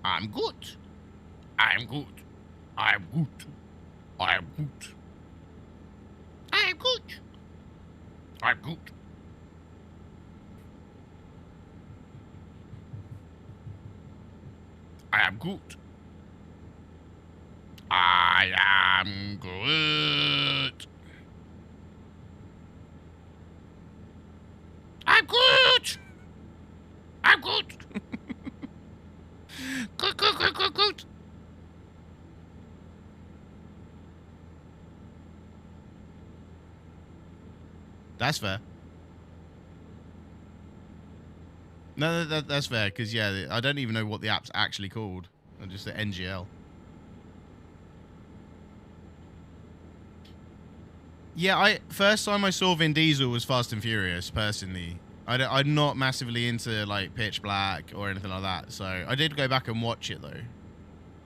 [SPEAKER 3] I'm good. I'm good. I'm good. I'm good. I'm good. I'm good. I am good. I am good. I'm good. I'm good. Good, good, good, good, good. That's fair. No, that's fair, because, yeah, I don't even know what the app's actually called. I just said NGL. Yeah, first time I saw Vin Diesel was Fast and Furious, personally. I'm not massively into, like, Pitch Black or anything like that, so I did go back and watch it, though.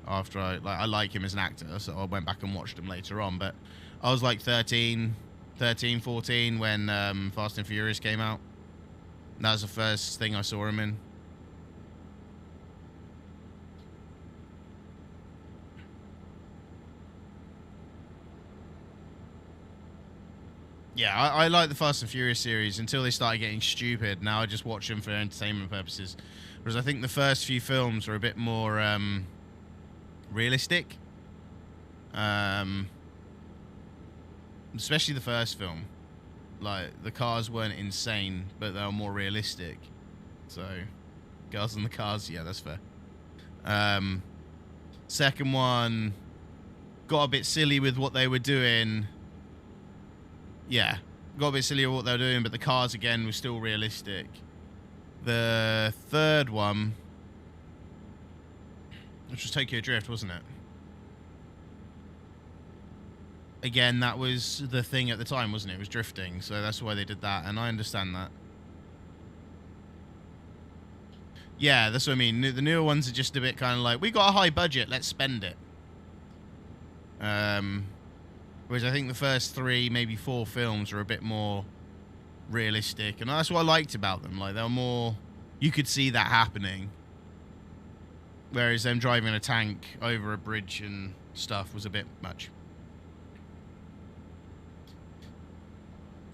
[SPEAKER 3] After I like him as an actor, so I went back and watched him later on, but I was, like, 13, 14 when Fast and Furious came out. That was the first thing I saw him in. Yeah, I like the Fast and Furious series until they started getting stupid. Now I just watch them for entertainment purposes. Whereas I think the first few films were a bit more realistic. Especially the first film. Like, the cars weren't insane, but they were more realistic. So, girls in the cars, yeah, that's fair. Second one got a bit silly with what they were doing. Yeah, got a bit silly with what they were doing, but the cars, again, were still realistic. The third one, which was Tokyo Drift, wasn't it? Again, that was the thing at the time, wasn't it? It was drifting, so that's why they did that, and I understand that. Yeah, that's what I mean. The newer ones are just a bit kind of like, we got a high budget, let's spend it. Whereas I think the first 3, maybe 4 films are a bit more realistic, and that's what I liked about them. Like, they were more, you could see that happening. Whereas them driving a tank over a bridge and stuff was a bit much.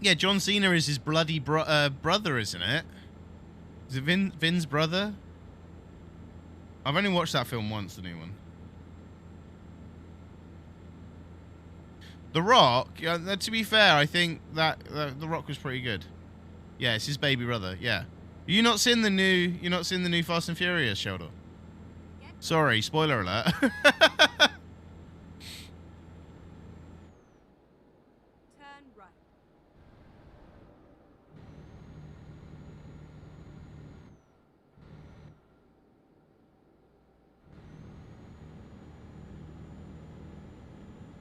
[SPEAKER 3] Yeah, John Cena is his bloody brother, isn't it? Is it Vin's brother? I've only watched that film once, the new one. The Rock, to be fair, I think that The Rock was pretty good. Yeah, it's his baby brother, yeah. You're not seeing the new Fast and Furious, Sheldon? Sorry, spoiler alert.
[SPEAKER 7] Turn right.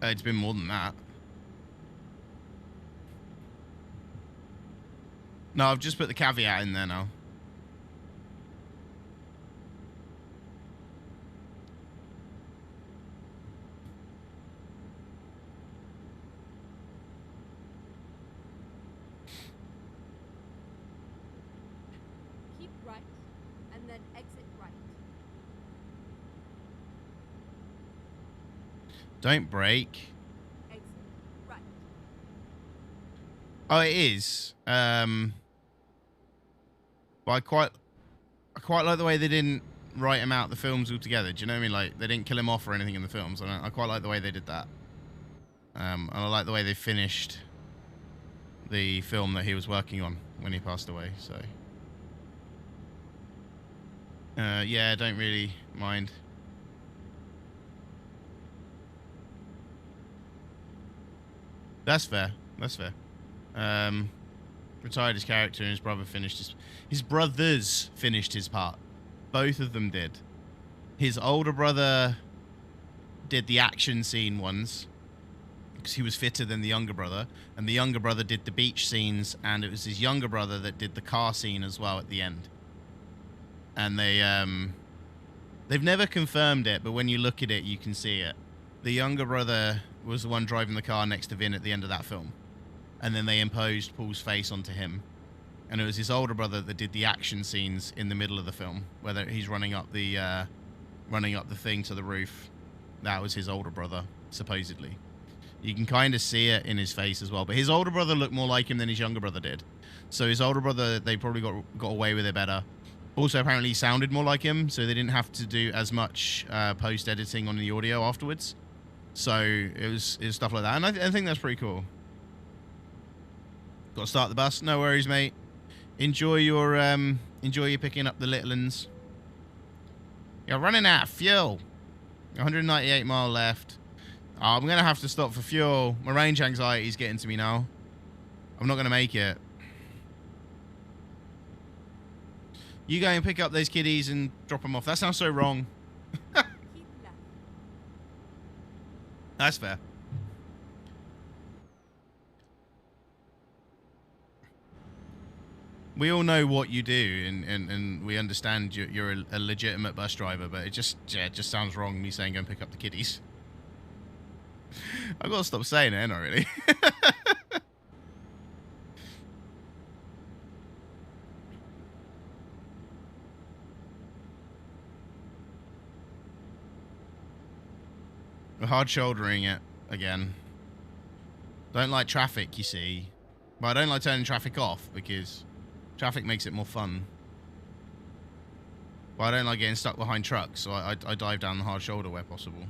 [SPEAKER 3] It's been more than that. No, I've just put the caveat in there now. Don't brake.
[SPEAKER 7] Exit right.
[SPEAKER 3] Oh, it is. But I quite like the way they didn't write him out the films altogether. Do you know what I mean? Like, they didn't kill him off or anything in the films. I quite like the way they did that. And I like the way they finished the film that he was working on when he passed away. So, yeah, don't really mind. That's fair. That's fair. Retired his character and his brother finished his brothers finished his part. Both of them did. His older brother did the action scene ones because he was fitter than the younger brother, and the younger brother did the beach scenes, and it was his younger brother that did the car scene as well at the end. And they've never confirmed it, but when you look at it, you can see it. The younger brother was the one driving the car next to Vin at the end of that film. And then they imposed Paul's face onto him. And it was his older brother that did the action scenes in the middle of the film, whether he's running up the thing to the roof. That was his older brother, supposedly. You can kind of see it in his face as well. But his older brother looked more like him than his younger brother did. So his older brother, they probably got away with it better. Also, apparently, he sounded more like him, so they didn't have to do as much post-editing on the audio afterwards. So it was stuff like that, and I think that's pretty cool. Got to start the bus. No worries, mate. Enjoy your picking up the little uns. You're running out of fuel. 198 mile left. Oh, I'm gonna have to stop for fuel. My range anxiety is getting to me now. I'm not gonna make it. You go and pick up those kiddies and drop them off. That sounds so wrong.
[SPEAKER 7] Keep left.
[SPEAKER 3] That's fair. We all know what you do, and we understand you're a legitimate bus driver, but it just sounds wrong, me saying go and pick up the kiddies. I've got to stop saying it, ain't I, really? We're hard shouldering it again. Don't like traffic, you see. But I don't like turning traffic off because traffic makes it more fun. But I don't like getting stuck behind trucks, so I dive down the hard shoulder where possible.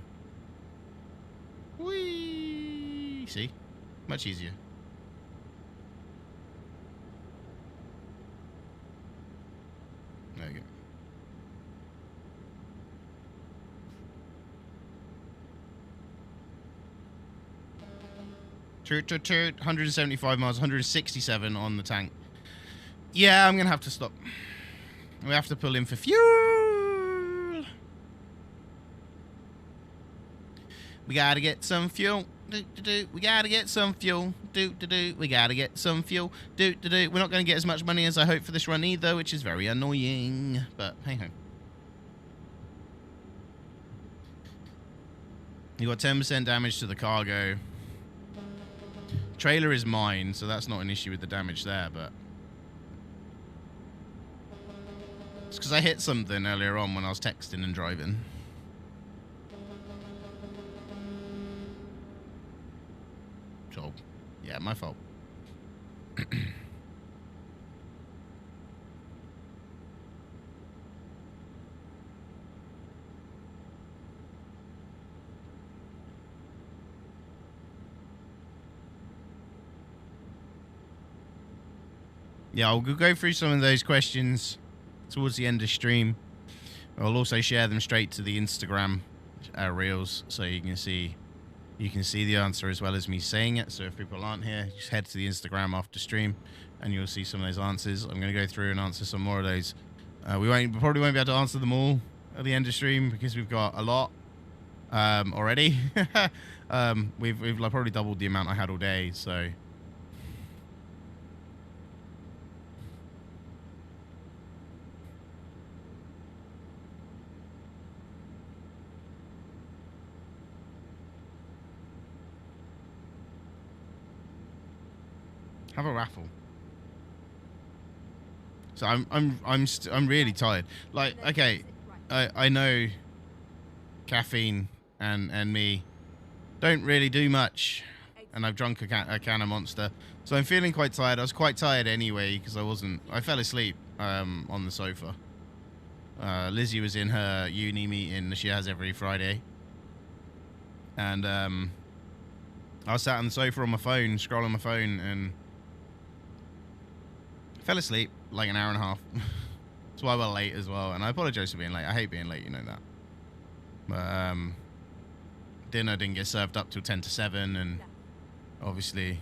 [SPEAKER 3] Whee! See? Much easier. There you go. Toot, toot, toot. 175 miles, 167 on the tank. Yeah, I'm going to have to stop. We have to pull in for fuel. We got to get some fuel. We got to get some fuel. We got to get some fuel. We're not going to get as much money as I hope for this run either, which is very annoying. But hey ho. You got 10% damage to the cargo. Trailer is mine, so that's not an issue with the damage there, but it's because I hit something earlier on when I was texting and driving. So, yeah, my fault. Yeah, I'll go through some of those questions towards the end of stream. I'll also share them straight to the Instagram reels, so you can see the answer as well as me saying it. So if people aren't here, just head to the Instagram after stream, and you'll see some of those answers. I'm going to go through and answer some more of those. We probably won't be able to answer them all at the end of stream because we've got a lot already. We've like probably doubled the amount I had all day, so. Have a raffle. So I'm really tired. Like, okay, I know caffeine and me don't really do much. And I've drunk a can of Monster. So I'm feeling quite tired. I was quite tired anyway because I fell asleep on the sofa. Lizzie was in her uni meeting that she has every Friday. And I was sat on the sofa on my phone, scrolling my phone, and fell asleep like an hour and a half. That's why we're late as well. And I apologize for being late. I hate being late, you know that. But dinner didn't get served up till 10 to 7, and obviously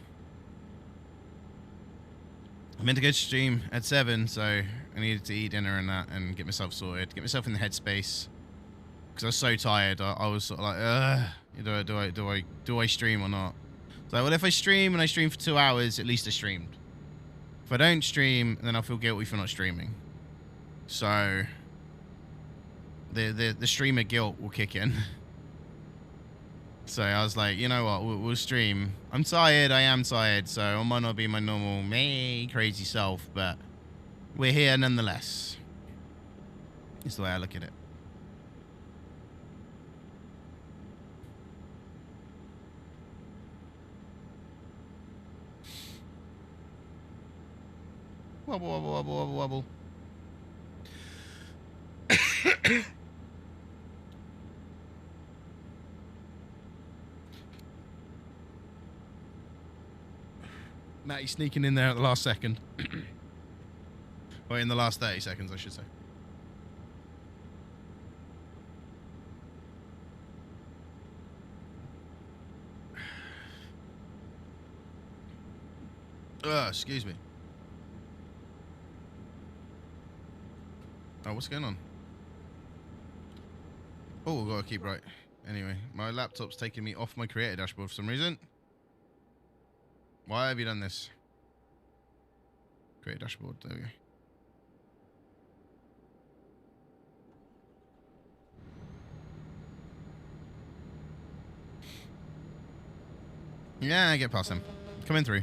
[SPEAKER 3] I meant to go to stream at 7, so I needed to eat dinner and that and get myself sorted, get myself in the headspace, because I was so tired. I was sort of like, do I stream or not? So, well, if I stream and I stream for 2 hours, at least I streamed. If I don't stream, then I'll feel guilty for not streaming. So the streamer guilt will kick in. So I was like, you know what, we'll stream. I'm tired, I am tired, so I might not be my normal crazy self, but we're here nonetheless. It's the way I look at it. Wobble, wobble, wobble, wobble, wobble. Matty sneaking in there at the last second. Or in the last 30 seconds, I should say. Excuse me. Oh, what's going on? Oh, I've got to keep right. Anyway, my laptop's taking me off my creator dashboard for some reason. Why have you done this? Creator dashboard, there we go. Yeah, get past him. Coming through.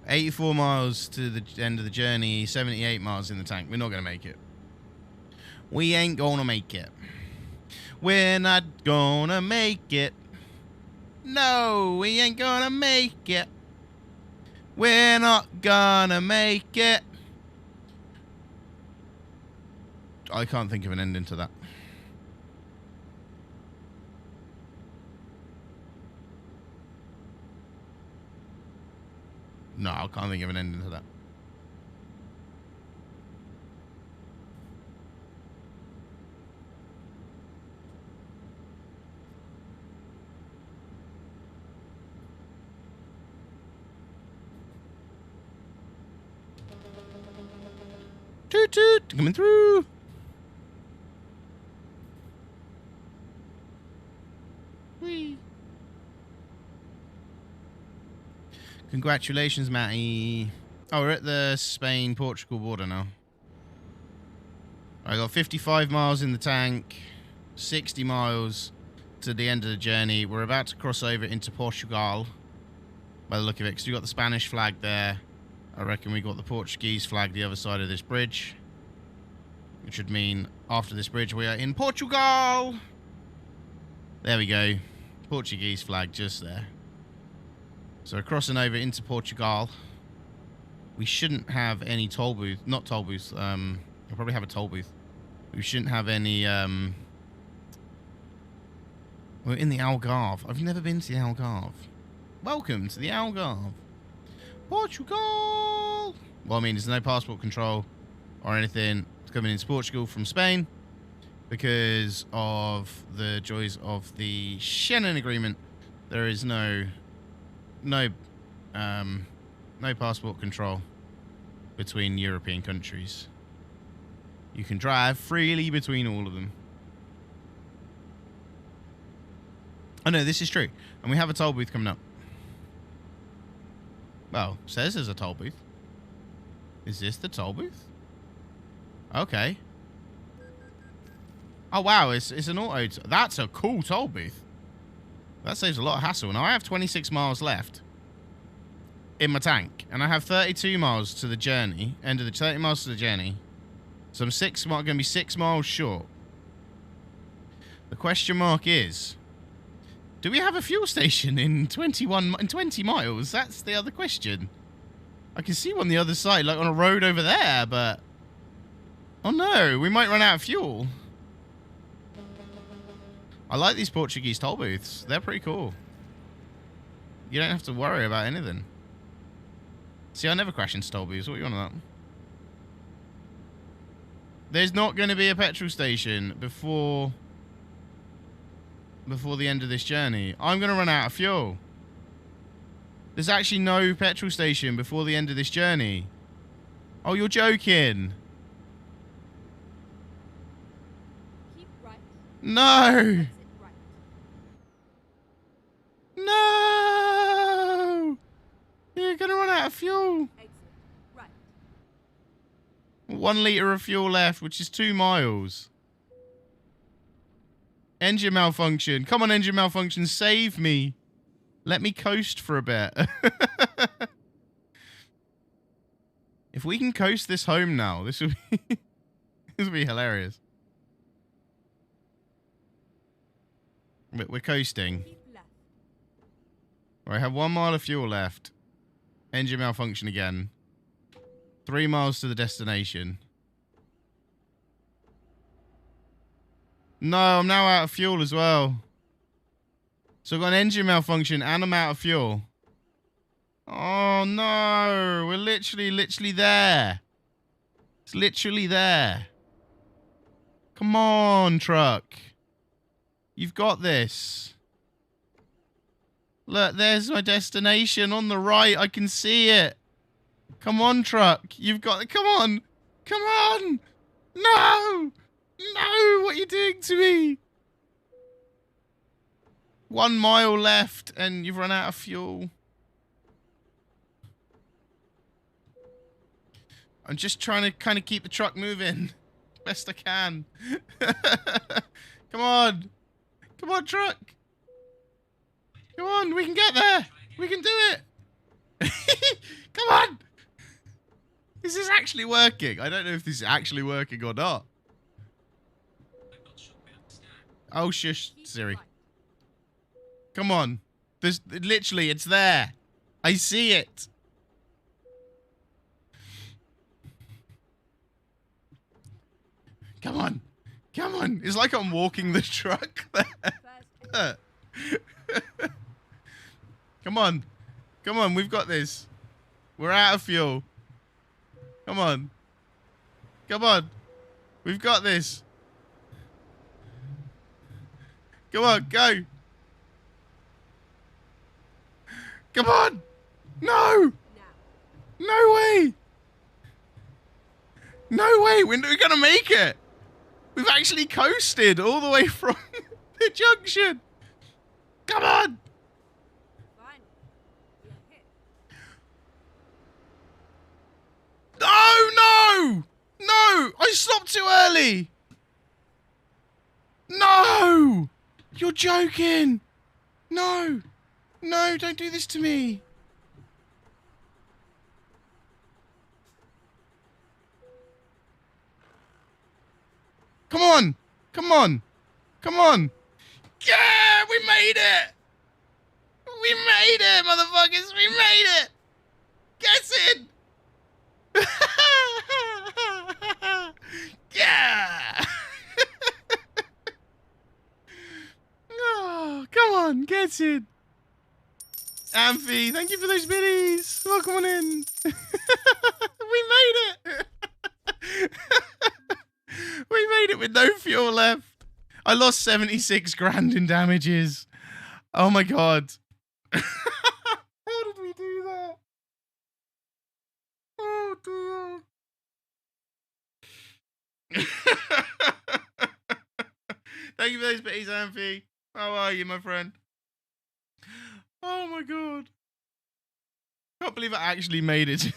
[SPEAKER 3] 84 miles to the end of the journey, 78 miles in the tank. We're not going to make it. We ain't going to make it. We're not going to make it. No, we ain't going to make it. We're not going to make it. I can't think of an ending to that. No, I can't think of an ending to that. Toot toot, coming through. Whee. Congratulations, Matty. Oh, we're at the Spain-Portugal border now. I got 55 miles in the tank, 60 miles to the end of the journey. We're about to cross over into Portugal, by the look of it, because we got the Spanish flag there. I reckon we got the Portuguese flag the other side of this bridge, which would mean after this bridge we are in Portugal. There we go. Portuguese flag just there. So we're crossing over into Portugal. We shouldn't have any toll booth. Not toll booths. I'll probably have a toll booth. We shouldn't have any... We're in the Algarve. I've never been to the Algarve. Welcome to the Algarve. Portugal! Well, I mean, there's no passport control or anything coming into Portugal from Spain because of the joys of the Schengen Agreement. There is no passport control between European countries. You can drive freely between all of them. Oh no, this is true. And we have a toll booth coming up. Well, says there's a toll booth. Is this the toll booth? Okay. Oh wow, it's an auto. That's a cool toll booth. That saves a lot of hassle. Now I have 26 miles left in my tank, and I have 32 miles to the journey. End of the 30 miles to the journey. So I'm going to be 6 miles short. The question mark is, Do we have a fuel station in 20 miles? That's the other question. I can see one the other side, like on a road over there, but... Oh no, we might run out of fuel. I like these Portuguese toll booths. They're pretty cool. You don't have to worry about anything. See, I never crash into toll booths. What are you on about? There's not going to be a petrol station before the end of this journey. I'm going to run out of fuel. There's actually no petrol station before the end of this journey. Oh, you're joking.
[SPEAKER 7] Keep right.
[SPEAKER 3] No.
[SPEAKER 7] Exit right.
[SPEAKER 3] No. You're going to run out of fuel.
[SPEAKER 7] Exit right.
[SPEAKER 3] 1 litre of fuel left, which is 2 miles. Engine malfunction. Come on, engine malfunction. Save me. Let me coast for a bit. If we can coast this home now, this will be this will be hilarious. We're coasting.
[SPEAKER 7] Keep left.
[SPEAKER 3] I have 1 mile of fuel left. Engine malfunction again. 3 miles to the destination. No, I'm now out of fuel as well. So I've got an engine malfunction and I'm out of fuel. Oh no, we're literally there. It's literally there. Come on, truck. You've got this. Look, there's my destination on the right. I can see it. Come on, truck. You've got it. Come on. Come on. No. No, what are you doing to me? 1 mile left and you've run out of fuel. I'm just trying to kind of keep the truck moving best I can. Come on. Come on, truck. Come on, we can get there. We can do it. Come on. Is this actually working? I don't know if this is actually working or not. Oh, shush, Siri. Come on. There's literally, it's there. I see it. Come on. Come on. It's like I'm walking the truck there. Come on. Come on, we've got this. We're out of fuel. Come on. Come on. We've got this. Come on, go. Come on. No. No way. No way. When are we going to make it? We've actually coasted all the way from the junction. Come on.
[SPEAKER 7] Fine. We are hit.
[SPEAKER 3] No. No. I stopped too early. No. You're joking. No. No, don't do this to me. Come on. Come on. Come on. Yeah, we made it. We made it, motherfuckers. We made it. Get in. Yeah. Oh, come on, get in. Amphi, thank you for those biddies. Welcome on in. We made it. We made it with no fuel left. I lost 76 grand in damages. Oh my god. How did we do that? Oh dear. Thank you for those biddies, Amphi. How are you, my friend? Oh my god. Can't believe I actually made it.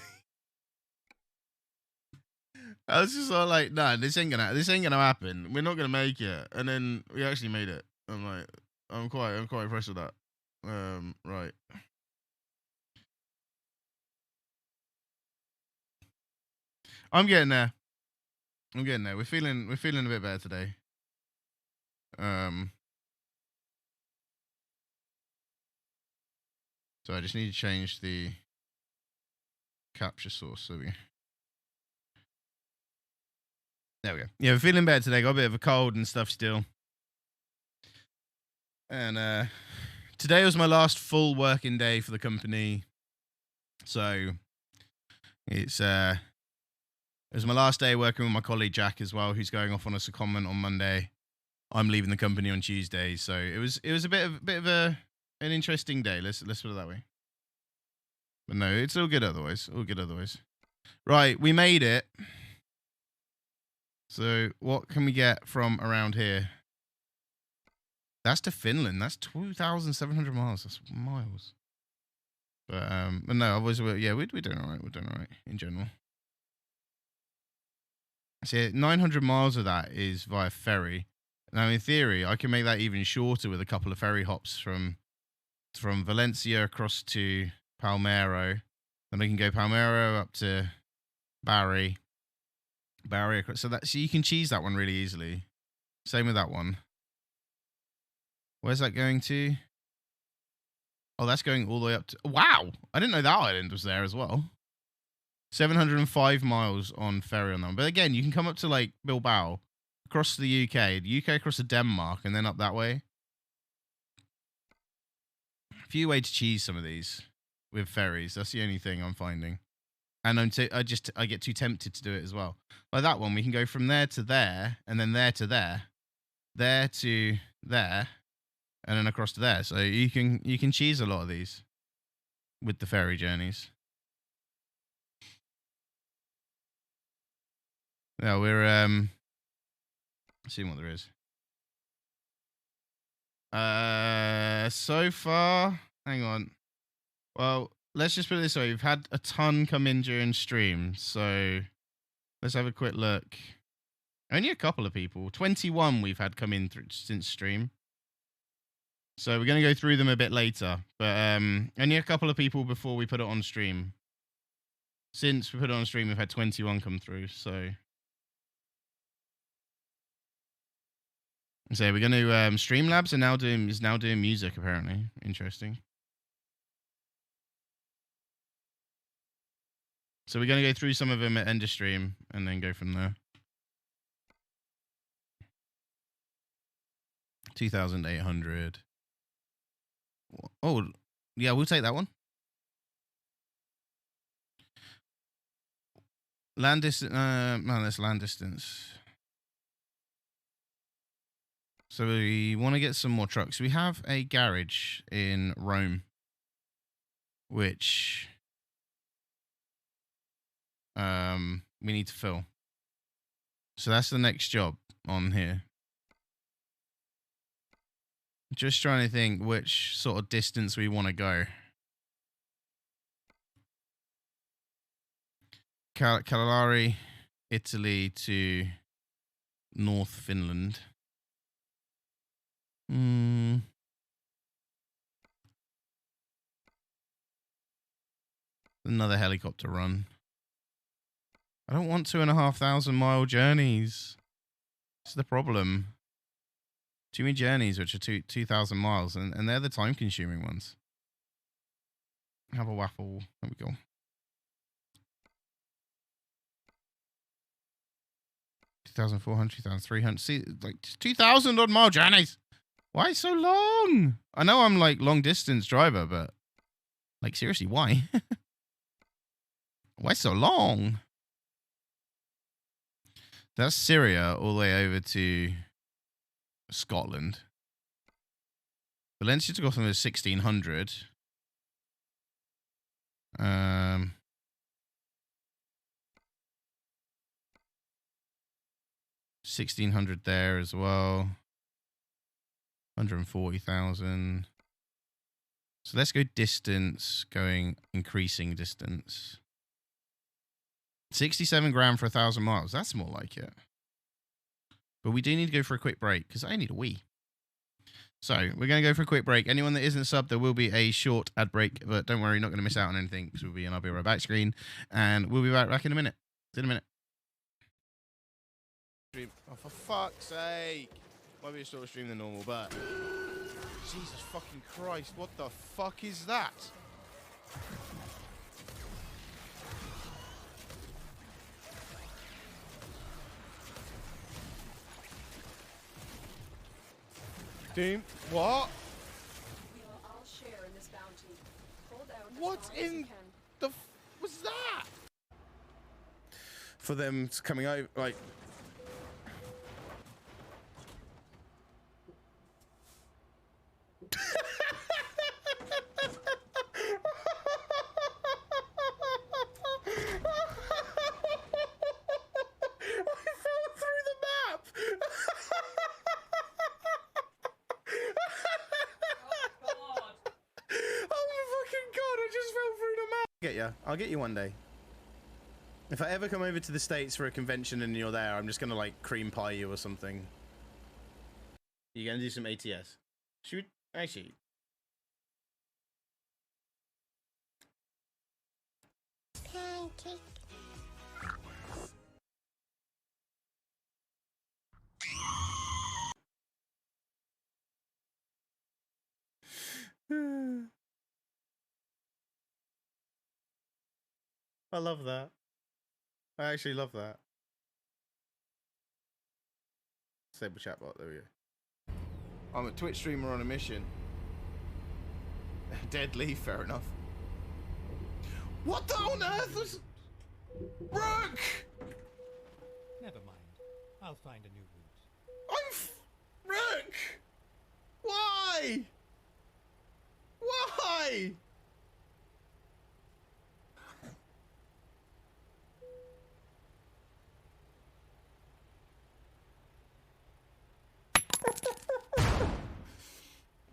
[SPEAKER 3] I was just all like, nah, this ain't gonna happen. We're not gonna make it. And then we actually made it. I'm like, I'm quite impressed with that. Right. I'm getting there. We're feeling a bit better today. So I just need to change the capture source. So there we go. Yeah, we're feeling better today. Got a bit of a cold and stuff still. And today was my last full working day for the company. So it was my last day working with my colleague Jack as well, who's going off on a secondment on Monday. I'm leaving the company on Tuesday, so it was a bit of an interesting day. Let's put it that way. But no, it's all good otherwise. All good otherwise. Right, we made it. So what can we get from around here? That's to Finland. That's 2,700 miles. That's miles. But no, we're doing all right. We're doing all right in general. See, 900 miles of that is via ferry. Now, in theory, I can make that even shorter with a couple of ferry hops from Valencia across to Palmero. Then I can go Palmero up to Barry across. So you can cheese that one really easily. Same with that one. Where's that going to? Oh, that's going all the way up to... Wow! I didn't know that island was there as well. 705 miles on ferry on that one. But again, you can come up to, like, Bilbao, across to the UK across to Denmark, and then up that way. A few ways to cheese some of these with ferries. That's the only thing I'm finding. And I get too tempted to do it as well. Like that one, we can go from there to there, and then there to there to there, and then across to there. So you can cheese a lot of these with the ferry journeys. Yeah, we're seeing what there is. So far, hang on. Well, let's just put it this way. We've had a ton come in during stream, so let's have a quick look. Only a couple of people. 21 we've had come in since stream. So we're going to go through them a bit later. But only a couple of people before we put it on stream. Since we put it on stream, we've had 21 come through, so... So we're going to Streamlabs is now doing music apparently. Interesting. So we're going to go through some of them at end of stream and then go from there. 2,800. Oh, yeah, we'll take that one. Land distance. No, that's land distance. So we want to get some more trucks. We have a garage in Rome, which we need to fill. So that's the next job on here. Just trying to think which sort of distance we want to go. Cagliari, Italy to North Finland. Another helicopter run. I don't want 2,500 mile journeys. That's the problem. Too many journeys which are 2,000 miles, and they're the time consuming ones. Have a waffle. There we go. $2,400, $2,300. See, like 2,000 odd mile journeys. Why so long? I know I'm like long distance driver, but like seriously, why? Why so long? That's Syria all the way over to Scotland. Valencia to Gotham is 1,600. 1,600 there as well. 140,000. So let's go distance, increasing distance. 67 grand for 1,000 miles. That's more like it. But we do need to go for a quick break because I need a wee. So we're going to go for a quick break. Anyone that isn't subbed, there will be a short ad break, but don't worry, you're not going to miss out on anything because we'll be in. I'll be right back screen, and we'll be back in a minute. In a minute. Oh, for fuck's sake! Might be a shorter stream than normal, but Jesus fucking Christ, what the fuck is that?
[SPEAKER 1] Doom. What?
[SPEAKER 7] We will all share in this bounty. Hold out as
[SPEAKER 1] What
[SPEAKER 7] long as you
[SPEAKER 1] in
[SPEAKER 7] can.
[SPEAKER 1] the f was that? For them coming over, like. Get you. I'll get you one day. If I ever come over to the States for a convention and you're there, I'm just gonna like cream pie you or something. You gonna do some ATS? Should we actually?
[SPEAKER 5] Pancake.
[SPEAKER 1] I love that. I actually love that. Disable chatbot, there we go. I'm a Twitch streamer on a mission. Dead leaf, fair enough. What the on earth was... Rook!
[SPEAKER 10] Never mind. I'll find a new route.
[SPEAKER 1] Rook! Why? Why?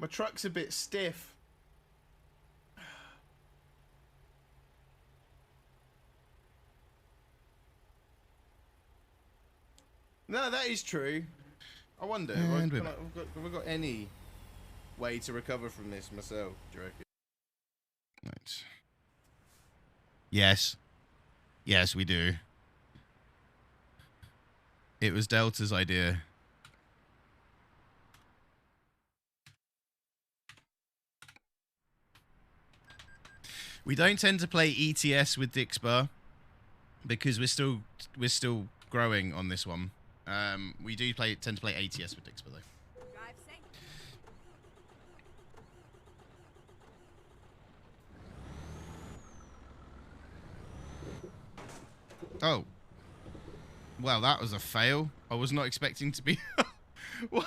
[SPEAKER 1] My truck's a bit stiff. No, that is true. I wonder, have we got any way to recover from this myself, do you reckon?
[SPEAKER 3] Right. Yes. Yes, we do. It was Delta's idea. We don't tend to play ETS with dixper because we're still growing on this one. We do tend to play ATS with dixper though.
[SPEAKER 7] Drive safe.
[SPEAKER 3] Oh. Well, that was a fail. I was not expecting to be... What?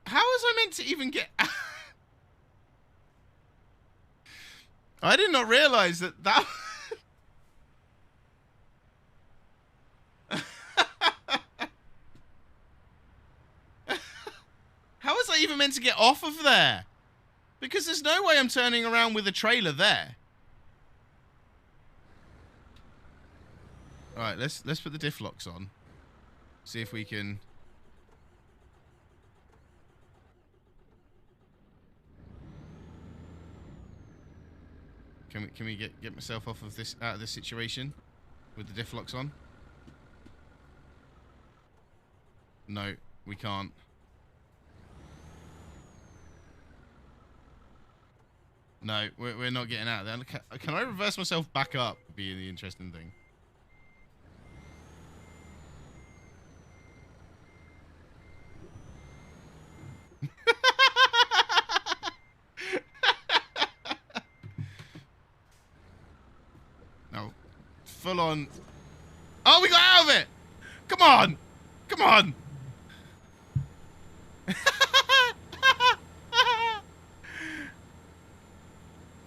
[SPEAKER 3] How was I meant to even get... I did not realize that... How was I even meant to get off of there? Because there's no way I'm turning around with a trailer there. Alright, let's put the diff locks on. See if we can... Can we get myself off of this, out of this situation with the diff locks on? No, we can't. No, we're not getting out of there. Can I reverse myself back up? Would be the interesting thing. No, full on. Oh, we got out of it! Come on! Come on!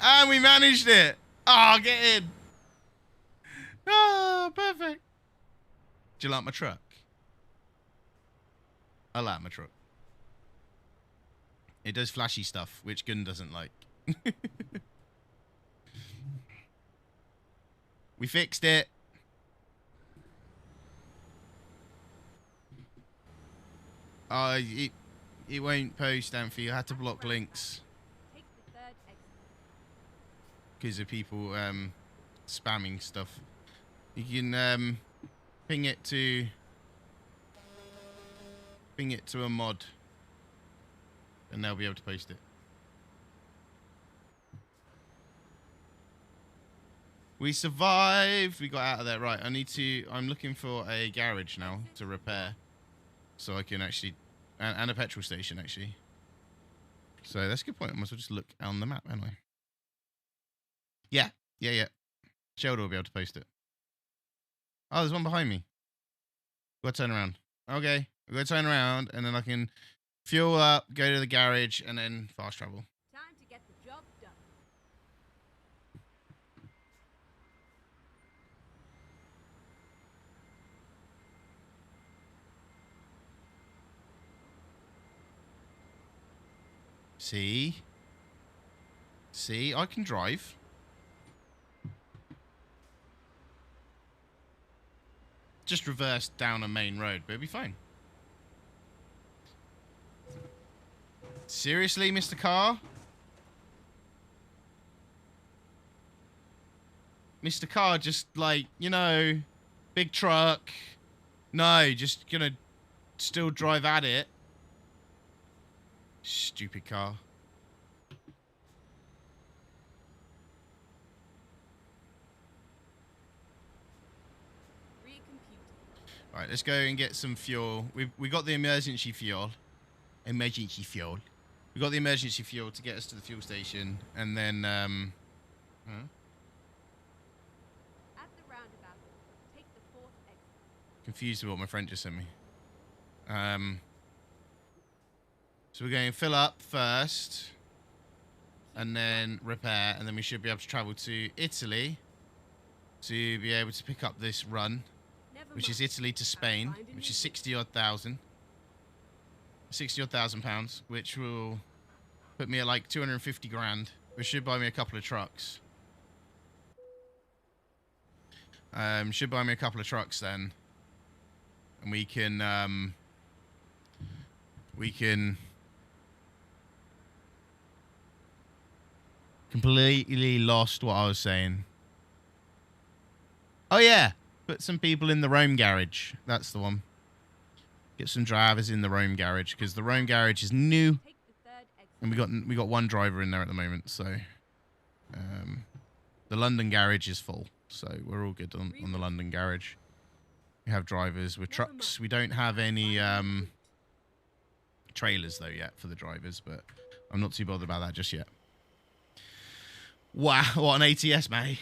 [SPEAKER 3] And we managed it! Oh, get in! Oh, perfect. Do you like my truck? I like my truck. It does flashy stuff, which Gun doesn't like. We fixed it. Oh, it won't post, Amphi. I had to block links.
[SPEAKER 7] Take the third exit.
[SPEAKER 3] Because of people spamming stuff. You can ping it to a mod and they'll be able to post it. We survived. We got out of there. Right, I'm looking for a garage now to repair. So I can actually... And a petrol station, actually. So that's a good point. I must well just look on the map, haven't I? Yeah. Sheldon will be able to post it. Oh, there's one behind me. Got to turn around. Okay. I've got to turn around, and then I can fuel up, go to the garage, and then fast travel.
[SPEAKER 7] Time to get the job done.
[SPEAKER 3] See? See? I can drive. Just reverse down a main road, but it'll be fine. Seriously, Mr. Car? Mr. Car, just like, you know, big truck. No, just gonna still drive at it. Stupid car. Alright, let's go and get some fuel. We got the emergency fuel. Emergency fuel. We got the emergency fuel to get us to the fuel station, and then
[SPEAKER 7] At the roundabout, take the 4th exit.
[SPEAKER 3] confused with what my friend just sent me. So we're going to fill up first, and then repair, and then we should be able to travel to Italy to be able to pick up this run, which is Italy to Spain, which is 60-odd thousand. 60-odd thousand pounds, which will put me at like 250 grand, which should buy me a couple of trucks. Should buy me a couple of trucks then, and we can completely lost what I was saying. Oh yeah, put some people in the Rome garage. That's the one. Get some drivers in the Rome garage, because the Rome garage is new, and we got one driver in there at the moment. So the London garage is full, so we're all good on the London garage. We have drivers with trucks. We don't have any trailers though yet for the drivers, but I'm not too bothered about that just yet. Wow, what an ATS, mate.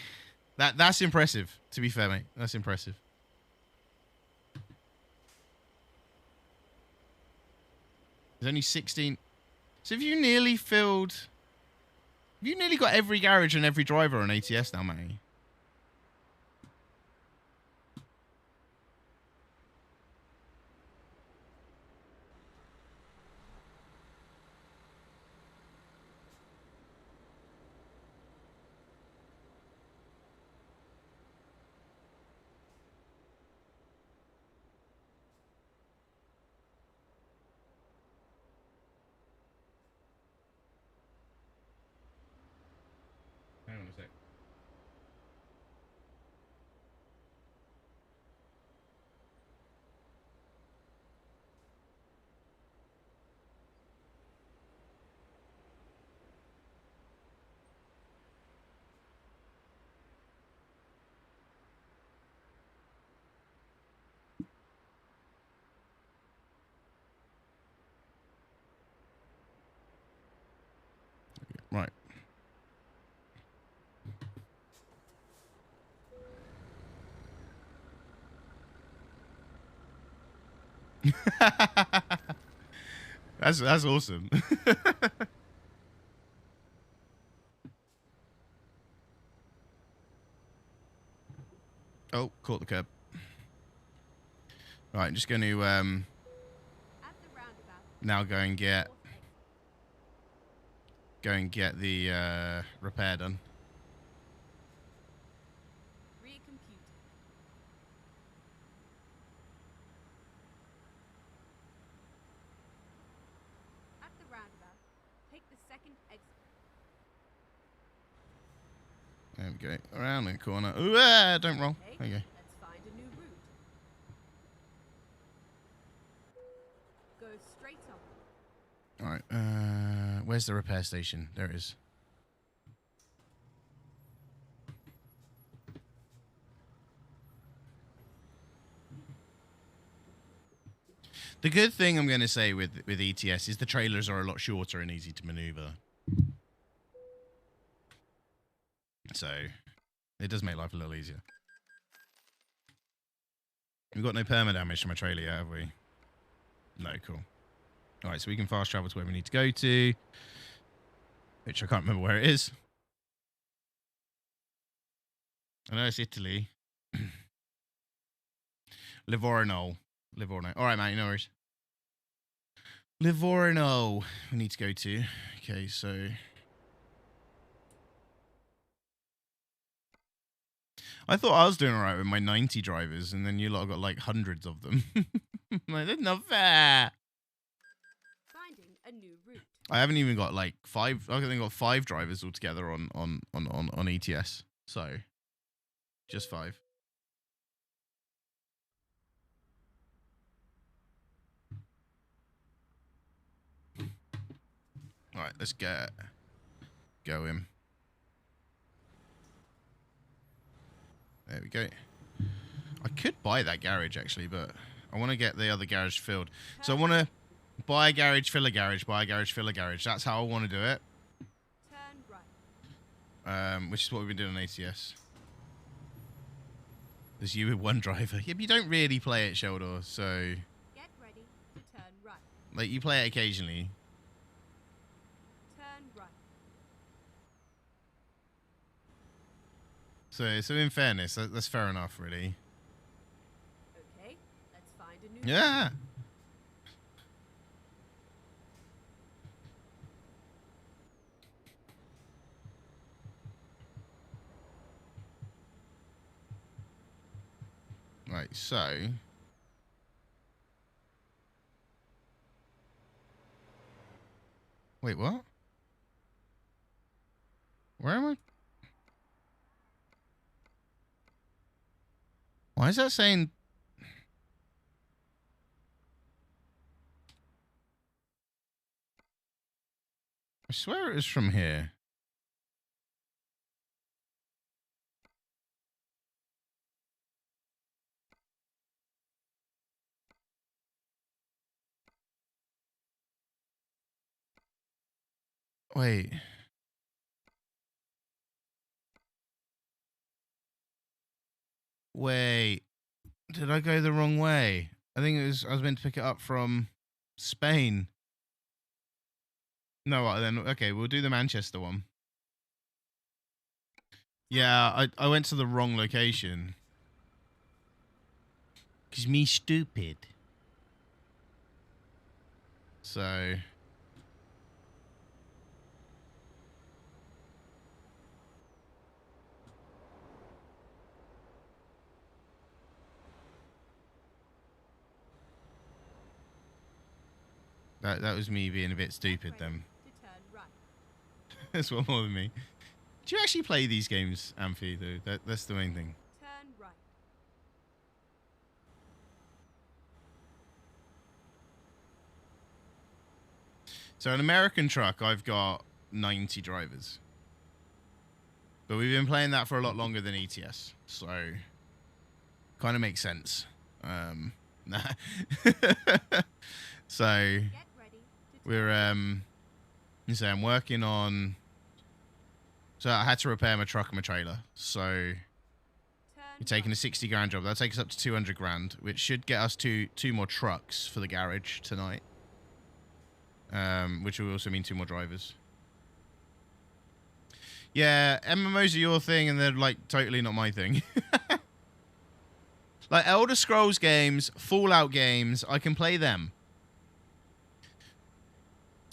[SPEAKER 3] That's impressive, to be fair, mate. That's impressive. There's only 16. So have you nearly filled... Have you nearly got every garage and every driver on ATS now, mate? Hang on a sec. Right. That's awesome. Oh, caught the curb. Right, I'm just going to now go and get the repair done.
[SPEAKER 7] At the roundabout, take the 2nd exit.
[SPEAKER 3] There we go. Around the corner. Ooh, don't roll. There you go.
[SPEAKER 7] Let's find a new route. Go straight on.
[SPEAKER 3] Alright, where's the repair station? There it is. The good thing I'm going to say with ETS is the trailers are a lot shorter and easy to maneuver. So, it does make life a little easier. We've got no perma damage to my trailer yet, have we? No, cool. Alright, so we can fast travel to where we need to go to. Which I can't remember where it is. I know it's Italy. Livorno. Alright, mate, no worries. Livorno. We need to go to. Okay, so... I thought I was doing alright with my 90 drivers, and then you lot got like hundreds of them. Like, that's not fair.
[SPEAKER 7] Finding a new route.
[SPEAKER 3] I haven't even got like 5. I think I got 5 drivers altogether on ETS. So, just 5. All right, let's go in. There we go. I could buy that garage actually, but I want to get the other garage filled. So I want to buy a garage, fill a garage, buy a garage, fill a garage. That's how I want to do it.
[SPEAKER 7] Turn right.
[SPEAKER 3] Which is what we've been doing on ATS. There's you with one driver. Yeah, but you don't really play it, Sheldor, so...
[SPEAKER 7] Get ready to turn right.
[SPEAKER 3] Like, you play it occasionally.
[SPEAKER 7] Turn right.
[SPEAKER 3] So in fairness, that's fair enough, really.
[SPEAKER 7] Okay, let's find a new
[SPEAKER 3] Yeah! Right, so... Wait, what? Where am I? Why is that saying... I swear it was from here. Wait. Wait. Did I go the wrong way? I think it was I was meant to pick it up from Spain. No, what then? Okay, we'll do the Manchester one. Yeah, I went to the wrong location. 'Cause me stupid. So... That was me being a bit stupid then.
[SPEAKER 7] to turn right.
[SPEAKER 3] That's one more than me. Do you actually play these games, Amphi, though? That's the main thing.
[SPEAKER 7] Turn right.
[SPEAKER 3] So an American truck, I've got 90 drivers. But we've been playing that for a lot longer than ETS. So, kind of makes sense. Nah. So...
[SPEAKER 7] Get ready to turn
[SPEAKER 3] We're I'm working on. So I had to repair my truck and my trailer. So
[SPEAKER 7] turn
[SPEAKER 3] we're taking a
[SPEAKER 7] right.
[SPEAKER 3] 60 grand job. That'll take us up to 200 grand, which should get us two more trucks for the garage tonight. Which will also mean 2 more drivers. Yeah, MMOs are your thing, and they're like totally not my thing. Like Elder Scrolls games, Fallout games, I can play them.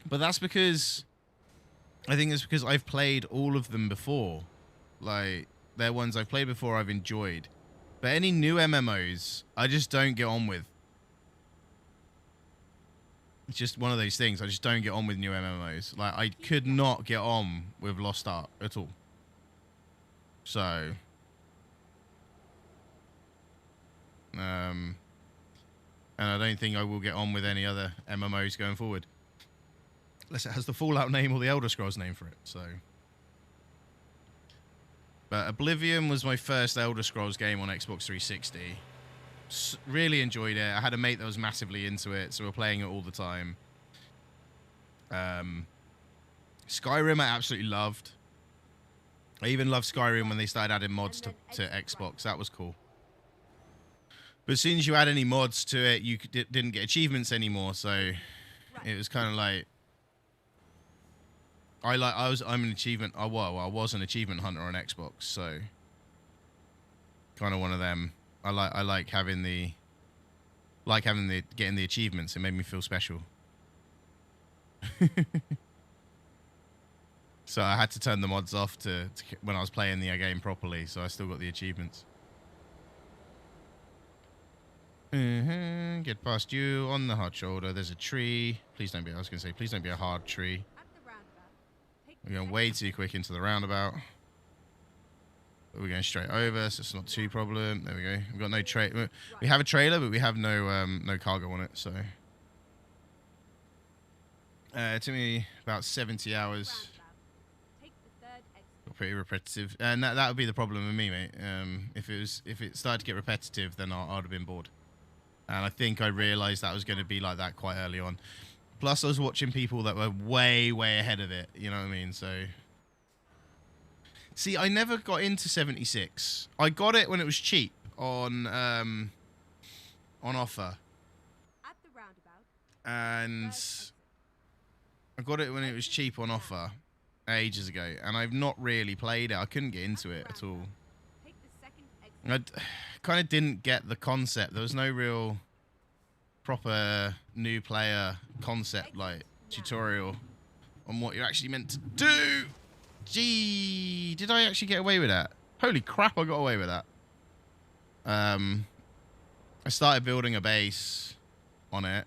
[SPEAKER 3] But that's because... I think it's because I've played all of them before. Like, they're ones I've played before I've enjoyed. But any new MMOs, I just don't get on with. It's just one of those things. I just don't get on with new MMOs. Like, I could not get on with Lost Ark at all. So... and I don't think I will get on with any other MMOs going forward. Unless it has the Fallout name or the Elder Scrolls name for it, so... But Oblivion was my first Elder Scrolls game on Xbox 360. Really enjoyed it. I had a mate that was massively into it, so we were playing it all the time. Skyrim I absolutely loved. I even loved Skyrim when they started adding mods to Xbox. That was cool. But as soon as you add any mods to it, you didn't get achievements anymore. So it was kind of like I was an achievement hunter on Xbox. So kind of one of them. I like having the getting the achievements. It made me feel special. So I had to turn the mods off to when I was playing the game properly, so I still got the achievements. Get past you on the hard shoulder. There's a tree. Please don't be. I was gonna say, please don't be a hard tree. We're going way too quick into the roundabout. But we're going straight over, so it's not too problem. There we go. We've got no trailer. We have a trailer, but we have no cargo on it. So it took me about 70 hours. Pretty repetitive, and that would be the problem with me, mate. If it started to get repetitive, then I'd have been bored. And I think I realised that was going to be like that quite early on. Plus, I was watching people that were way ahead of it. You know what I mean? So, see, I never got into 76. I got it when it was cheap on offer, and I got it when it was cheap on offer ages ago, and I've not really played it. I couldn't get into it at all. I kind of didn't get the concept. There was no real proper new player concept, like tutorial on what you're actually meant to do. Gee, did I actually get away with that? Holy crap, I got away with that. I started building a base on it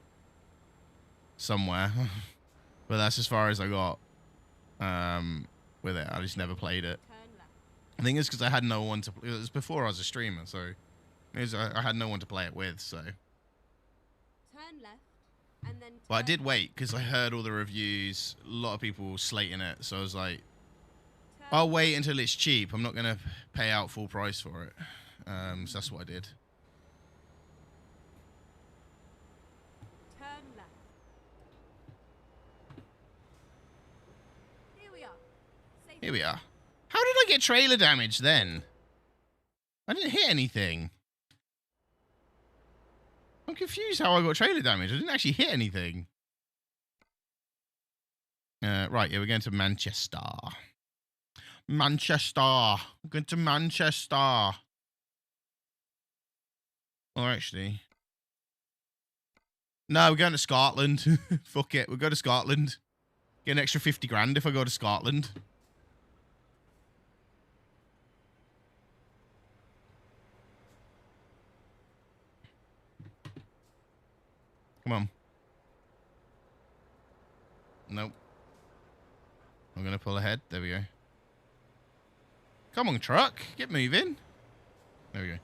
[SPEAKER 3] somewhere, but that's as far as I got with it. I just never played it. I think it's because I had no one to. It was before I was a streamer, so I had no one to play it with. So, but I did wait because I heard all the reviews. A lot of people slating it, so I was like, I'll wait until it's cheap. I'm not gonna pay out full price for it. So that's what I did. Here we are. How did I get trailer damage then? I didn't hit anything. I'm confused how I got trailer damage. I didn't actually hit anything. Right, yeah, we're going to Manchester. Manchester. We're going to Manchester. Or actually... No, we're going to Scotland. Fuck it, we'll go to Scotland. Get an extra 50 grand if I go to Scotland. Come on. Nope. I'm going to pull ahead. There we go. Come on, truck. Get moving. There we go.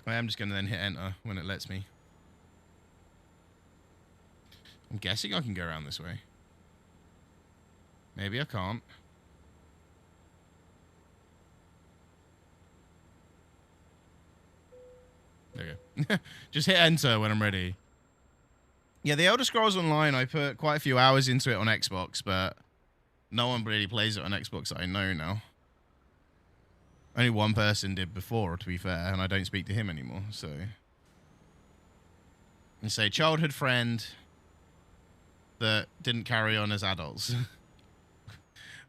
[SPEAKER 3] I am just going to then hit enter when it lets me. I'm guessing I can go around this way. Maybe I can't. There you go. Just hit enter when I'm ready. Yeah, the Elder Scrolls Online, I put quite a few hours into it on Xbox, but no one really plays it on Xbox that I know now. Only one person did before, to be fair, and I don't speak to him anymore, so... And say, childhood friend that didn't carry on as adults.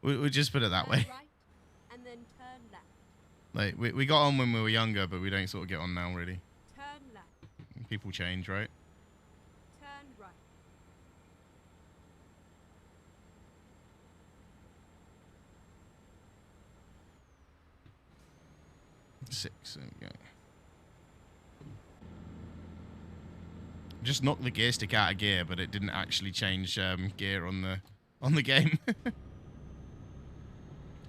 [SPEAKER 3] we'll just put it that way. Like, we got on when we were younger, but we don't sort of get on now, really. People change, right?
[SPEAKER 7] Turn right.
[SPEAKER 3] 6, there we go. Just knocked the gear stick out of gear, but it didn't actually change gear on the game.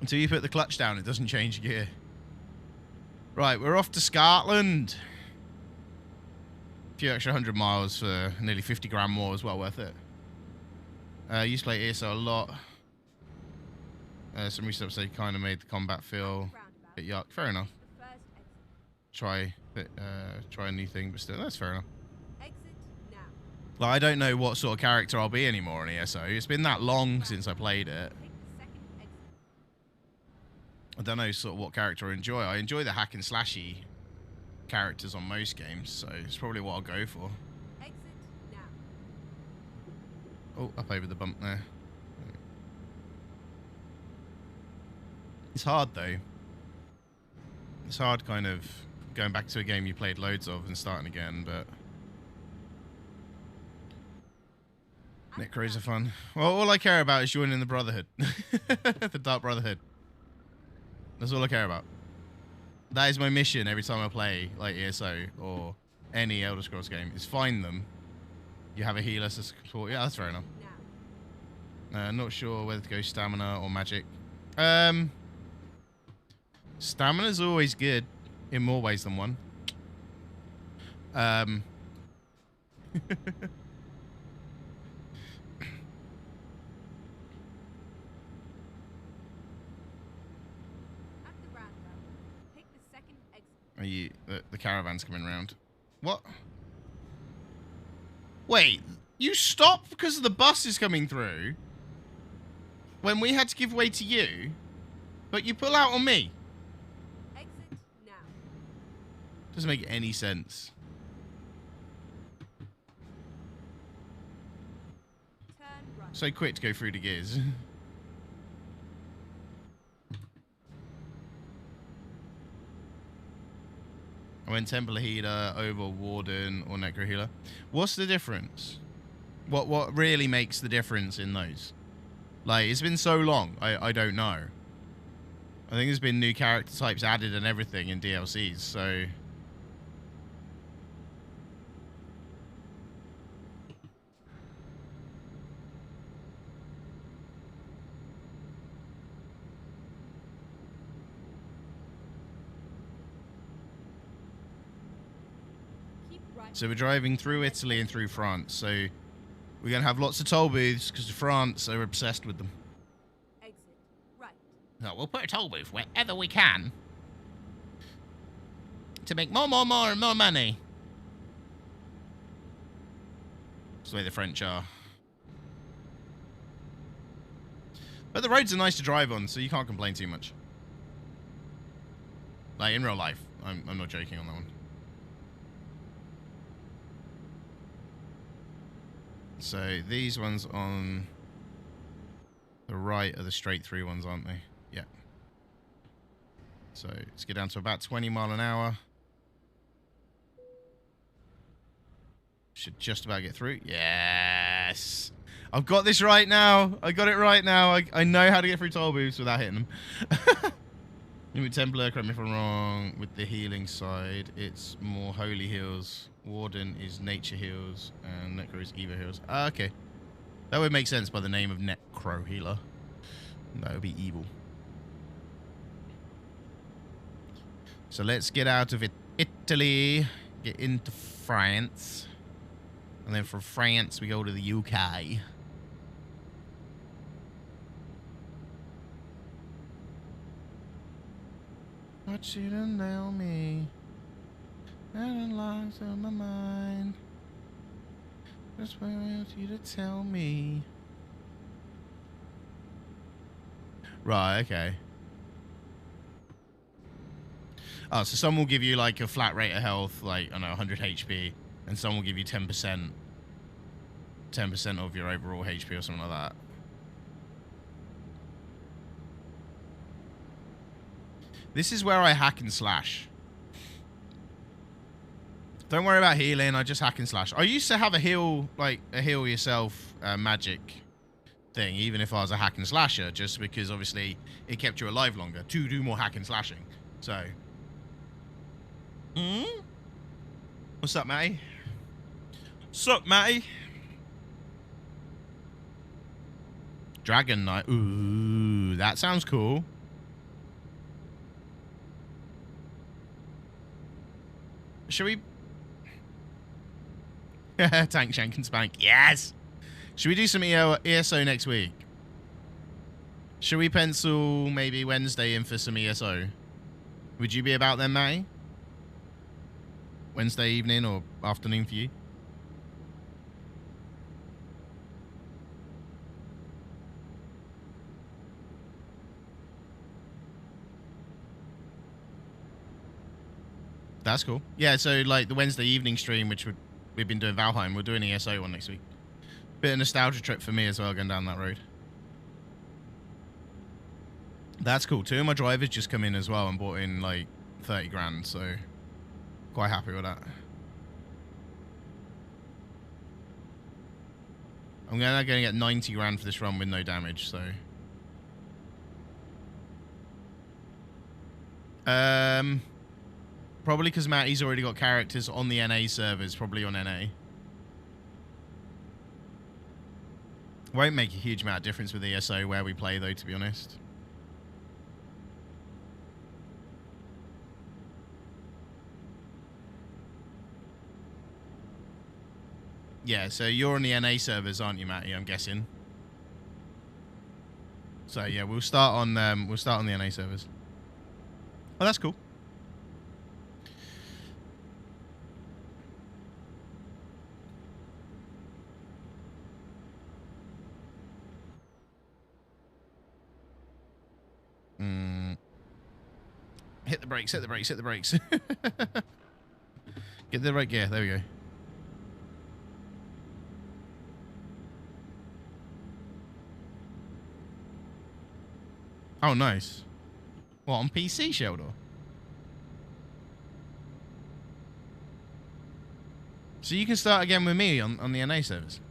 [SPEAKER 3] Until you put the clutch down, it doesn't change gear. Right, we're off to Scotland. A few extra 100 miles for nearly 50 grand more is well worth it. Used to play ESO a lot. Some research say kind of made the combat feel a bit yuck. Fair enough. try a new thing, but still, that's fair enough.
[SPEAKER 7] Exit now.
[SPEAKER 3] Like, I don't know what sort of character I'll be anymore in ESO. It's been that long since I played it.
[SPEAKER 7] Take the second exit.
[SPEAKER 3] I don't know sort of what character I enjoy. I enjoy the hack and slashy characters on most games, so it's probably what I'll go for.
[SPEAKER 7] Exit now.
[SPEAKER 3] Oh, up over the bump there. It's hard though. It's hard kind of going back to a game you played loads of and starting again, but Necros are fun. Well, all I care about is joining the Brotherhood. The Dark Brotherhood. That's all I care about. That is my mission every time I play like ESO or any Elder Scrolls game, is find them. You have a healer to support. Yeah, that's fair enough. Not sure whether to go stamina or magic. Stamina's always good in more ways than one. Are you the caravan's coming round? What? Wait, you stopped because the bus is coming through when we had to give way to you, but you pull out on me.
[SPEAKER 7] Exit now.
[SPEAKER 3] Doesn't make any sense.
[SPEAKER 7] Turn right.
[SPEAKER 3] So quick to go through the gears. I went Templar Healer over Warden or Necro Healer. What's the difference? What really makes the difference in those? Like, it's been so long, I don't know. I think there's been new character types added and everything in DLCs, so... So we're driving through Italy and through France. So we're going to have lots of toll booths because France are obsessed with them.
[SPEAKER 7] Exit right.
[SPEAKER 3] So we'll put a toll booth wherever we can to make more money. That's the way the French are. But the roads are nice to drive on, so you can't complain too much. Like in real life. I'm not joking on that one. So these ones on the right are the straight through ones, aren't they? Yeah. So let's get down to about 20 mile an hour. Should just about get through. Yes. I've got this right now. I got it right now. I know how to get through toll booths without hitting them. With Templar, correct me if I'm wrong, with the healing side, it's more holy heals. Warden is nature heals, and Necro is Evo heals. Okay. That would make sense by the name of Necro Healer. That would be evil. So let's get out of Italy, get into France, and then from France we go to the UK. What you done tell me? And lies on my mind. Just what I want you to tell me. Right, okay. Oh, so some will give you like a flat rate of health, like, I don't know, 100 HP, and some will give you 10%. 10% of your overall HP or something like that. This is where I hack and slash. Don't worry about healing, I just hack and slash. I used to have a heal, like a heal yourself magic thing, even if I was a hack and slasher, just because obviously it kept you alive longer to do more hack and slashing. So. What's up, Matty?
[SPEAKER 9] Sup, Matty?
[SPEAKER 3] Dragon Knight. Ooh, that sounds cool. Should we... Tank, shank, and spank. Yes! Should we do some ESO next week? Should we pencil maybe Wednesday in for some ESO? Would you be about then, Matty? Wednesday evening or afternoon for you? That's cool. Yeah, so like the Wednesday evening stream, which we've been doing Valheim, we're doing ESO one next week. Bit of nostalgia trip for me as well, going down that road. That's cool. 2 of my drivers just come in as well and bought in like 30 grand, so quite happy with that. I'm gonna get 90 grand for this run with no damage, so. Probably because Matty's already got characters on the NA servers, probably on NA. Won't make a huge amount of difference with ESO where we play though, to be honest. Yeah, so you're on the NA servers, aren't you, Matty? I'm guessing. So yeah, we'll start on the NA servers. Oh, that's cool. Hit the brakes, hit the brakes, hit the brakes. Get the right gear, there we go. Oh, nice. What, on PC, Sheldor? So you can start again with me on the NA servers?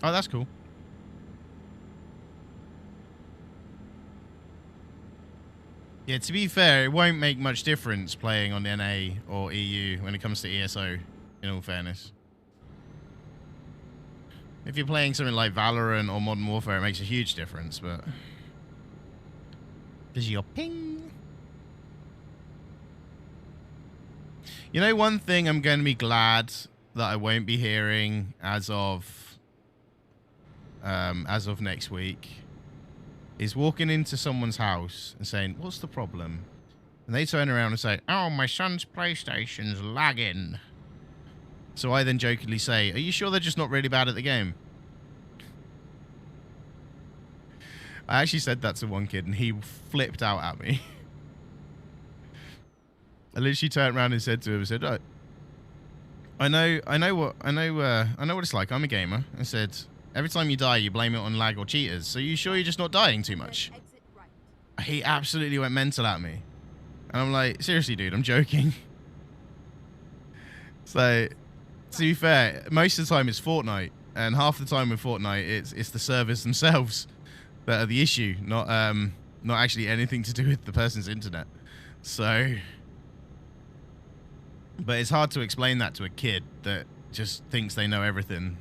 [SPEAKER 3] Oh, that's cool. Yeah, to be fair, it won't make much difference playing on the NA or EU when it comes to ESO, in all fairness. If you're playing something like Valorant or Modern Warfare, it makes a huge difference, but... Does your ping? You know, one thing I'm going to be glad that I won't be hearing as of next week is walking into someone's house and saying, what's the problem? And they turn around and say, oh, my son's PlayStation's lagging. So I then jokingly say, are you sure they're just not really bad at the game? I actually said that to one kid and he flipped out at me. I literally turned around and said to him, I said, oh, I know what it's like. I'm a gamer. I said, every time you die, you blame it on lag or cheaters. So you sure you're just not dying too much? He absolutely went mental at me. And I'm like, seriously, dude, I'm joking. So, to be fair, most of the time it's Fortnite. And half the time with Fortnite, it's the servers themselves that are the issue. Not actually anything to do with the person's internet. So... But it's hard to explain that to a kid that just thinks they know everything.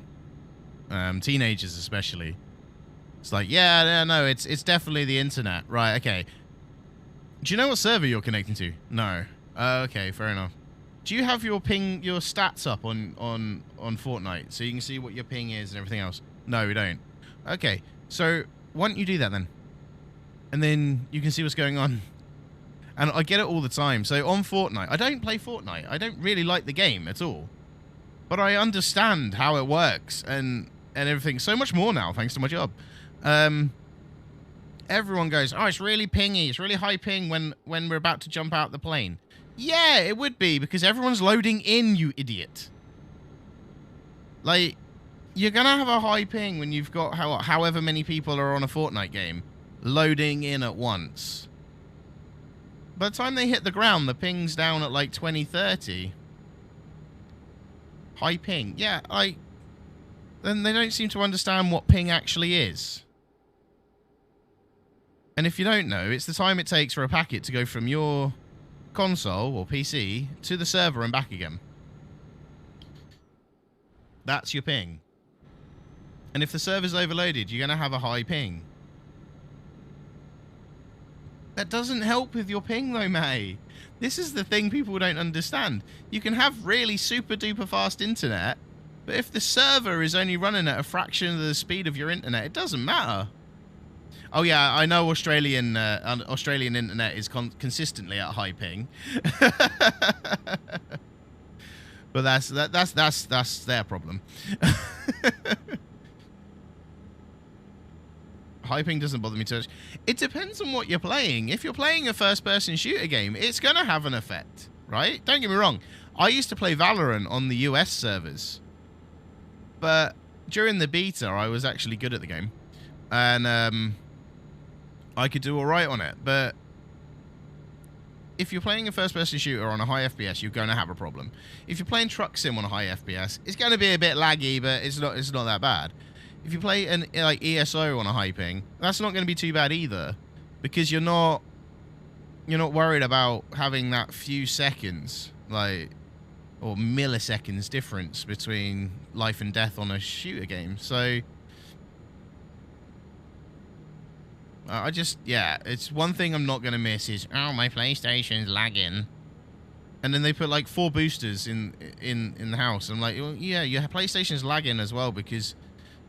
[SPEAKER 3] Teenagers especially. It's like, yeah, no, it's definitely the internet. Right, okay. Do you know what server you're connecting to? No. Okay, fair enough. Do you have your ping, your stats up on Fortnite so you can see what your ping is and everything else? No, we don't. Okay, so why don't you do that then? And then you can see what's going on. And I get it all the time. So on Fortnite, I don't play Fortnite. I don't really like the game at all. But I understand how it works and everything so much more now, thanks to my job. Everyone goes, oh, it's really pingy. It's really high ping when we're about to jump out the plane. Yeah, it would be because everyone's loading in, you idiot. Like, you're going to have a high ping when you've got however many people are on a Fortnite game loading in at once. By the time they hit the ground, the ping's down at like 20, 30. High ping. Yeah, then they don't seem to understand what ping actually is. And if you don't know, it's the time it takes for a packet to go from your console or PC to the server and back again. That's your ping. And if the server's overloaded, you're going to have a high ping. That doesn't help with your ping though, May. This is the thing people don't understand. You can have really super duper fast internet, but if the server is only running at a fraction of the speed of your internet, it doesn't matter. Oh yeah, I know Australian internet is consistently at high ping. But that's their problem. High ping doesn't bother me too much. It depends on what you're playing. If you're playing a first-person shooter game, it's going to have an effect, right? Don't get me wrong. I used to play Valorant on the US servers. But during the beta, I was actually good at the game. And I could do all right on it. But if you're playing a first-person shooter on a high FPS, you're going to have a problem. If you're playing Truck Sim on a high FPS, it's going to be a bit laggy, but it's not that bad. If you play an like ESO on a high ping, that's not going to be too bad either, because you're not worried about having that few seconds, like, or milliseconds difference between life and death on a shooter game. So it's one thing I'm not going to miss is, oh, my PlayStation's lagging. And then they put like 4 boosters in the house. I'm like, well, yeah, your PlayStation's lagging as well, because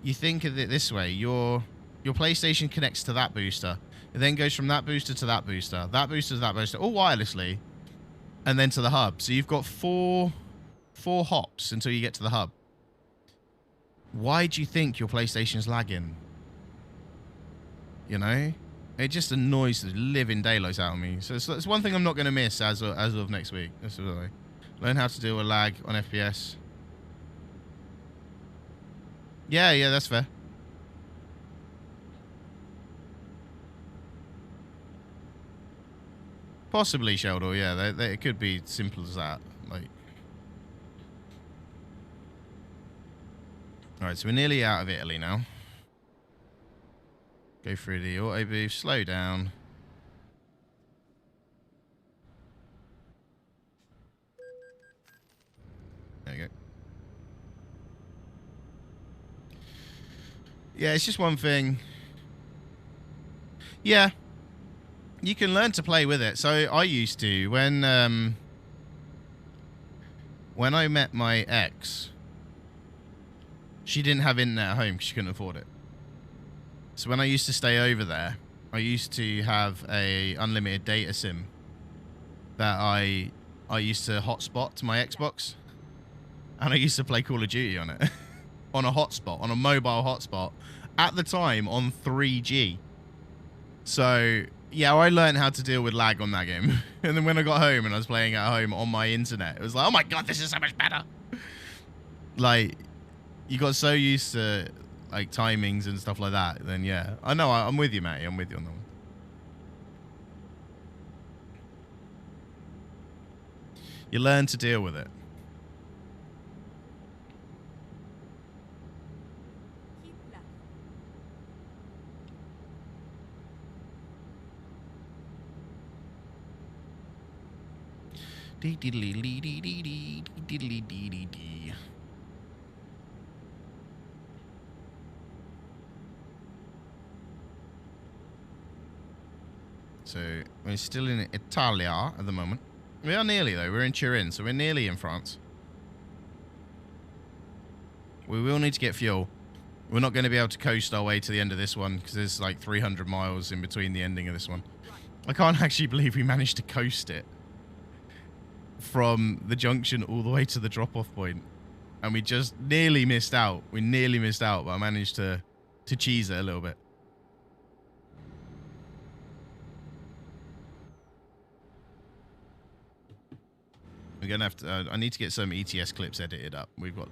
[SPEAKER 3] you think of it this way: your PlayStation connects to that booster, it then goes from that booster to that booster, that booster to that booster, all wirelessly, and then to the hub. So you've got four hops until you get to the hub. Why do you think your PlayStation's lagging? You know, it just annoys the living daylights out of me. So it's one thing I'm not going to miss as of next week. That's what I learn how to deal with lag on FPS. Yeah, that's fair. Possibly, Sheldor, yeah. It could be simple as that. Like, alright, so we're nearly out of Italy now. Go through the auto booth, slow down. There you go. Yeah, it's just one thing. Yeah. You can learn to play with it. So I used to, when I met my ex, she didn't have internet at home because she couldn't afford it. So when I used to stay over there, I used to have a unlimited data sim that I used to hotspot to my Xbox, and I used to play Call of Duty on it. On a hotspot, on a mobile hotspot, at the time on 3G. So yeah, I learned how to deal with lag on that game. And then when I got home and I was playing at home on my internet, it was like, oh my god, this is so much better. Like, you got so used to like timings and stuff like that, then yeah. I know, I'm with you, Matty. I'm with you on that one. You learn to deal with it.
[SPEAKER 7] Keep left.
[SPEAKER 3] Dee dee dee dee dee dee dee dee dee dee dee dee. So we're still in Italia at the moment. We are nearly though. We're in Turin, so we're nearly in France. We will need to get fuel. We're not going to be able to coast our way to the end of this one because there's like 300 miles in between the ending of this one. I can't actually believe we managed to coast it from the junction all the way to the drop-off point, and we just nearly missed out. We nearly missed out, but I managed to cheese it a little bit. We're gonna have to. I need to get some ETS clips edited up. We've got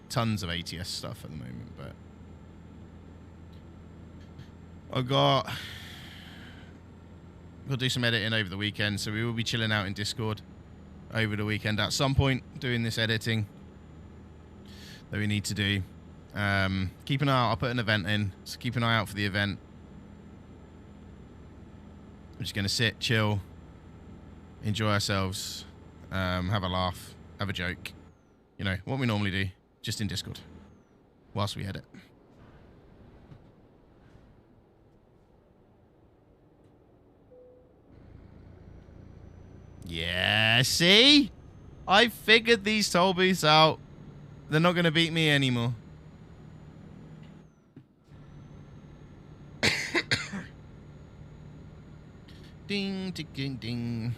[SPEAKER 3] tons of ATS stuff at the moment, but I got to do some editing over the weekend, so we will be chilling out in Discord over the weekend at some point, doing this editing that we need to do. Keep an eye out. I'll put an event in, so keep an eye out for the event. We're just gonna sit, chill, enjoy ourselves. Have a laugh, have a joke. You know, what we normally do, just in Discord, whilst we edit. Yeah, see? I figured these toll booths out. They're not going to beat me anymore. Ding, ding, ding, ding.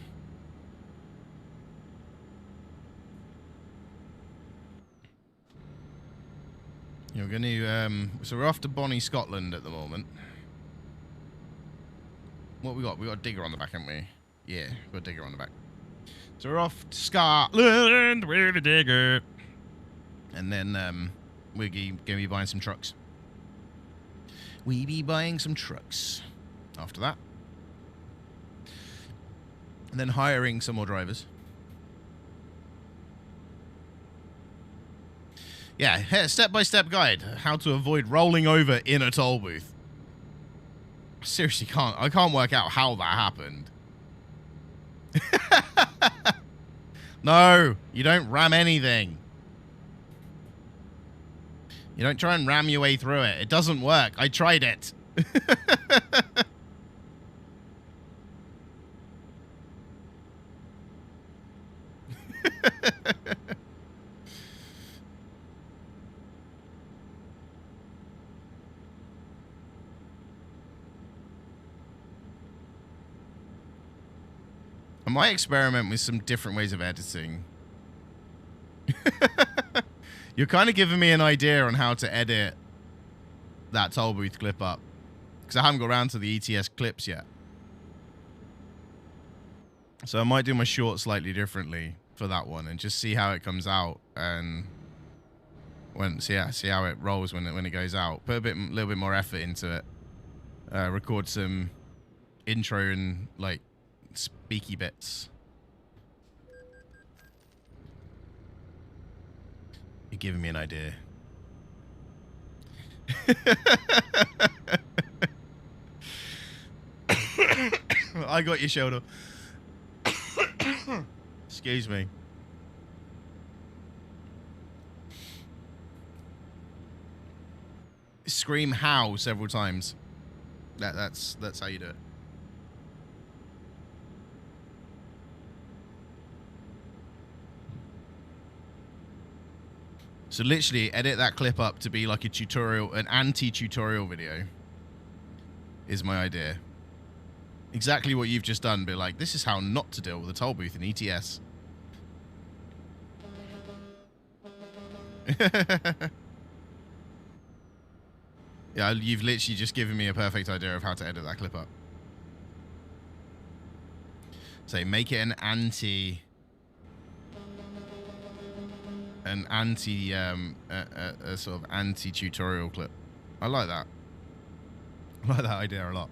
[SPEAKER 3] You're going to, so we're off to Bonnie, Scotland at the moment. What we got? We got a digger on the back, haven't we? Yeah, we've got a digger on the back. So we're off to Scotland with a digger. And then, we're going to be buying some trucks. We be buying some trucks after that. And then hiring some more drivers. Yeah, step-by-step guide. How to avoid rolling over in a toll booth. Seriously, I can't work out how that happened. No, you don't ram anything. You don't try and ram your way through it. It doesn't work. I tried it. I might experiment with some different ways of editing. You're kind of giving me an idea on how to edit that toll booth clip up. Because I haven't got around to the ETS clips yet. So I might do my short slightly differently for that one and just see how it comes out and see how it rolls when it goes out. Put a little bit more effort into it. Record some intro and like speaky bits. You're giving me an idea. I got your shoulder. Excuse me. Scream how several times. That's how you do it. So literally edit that clip up to be like a tutorial, an anti-tutorial video is my idea. Exactly what you've just done, but like, this is how not to deal with a toll booth in ETS. Yeah, you've literally just given me a perfect idea of how to edit that clip up. So make it an a sort of anti-tutorial clip. I like that. I like that idea a lot.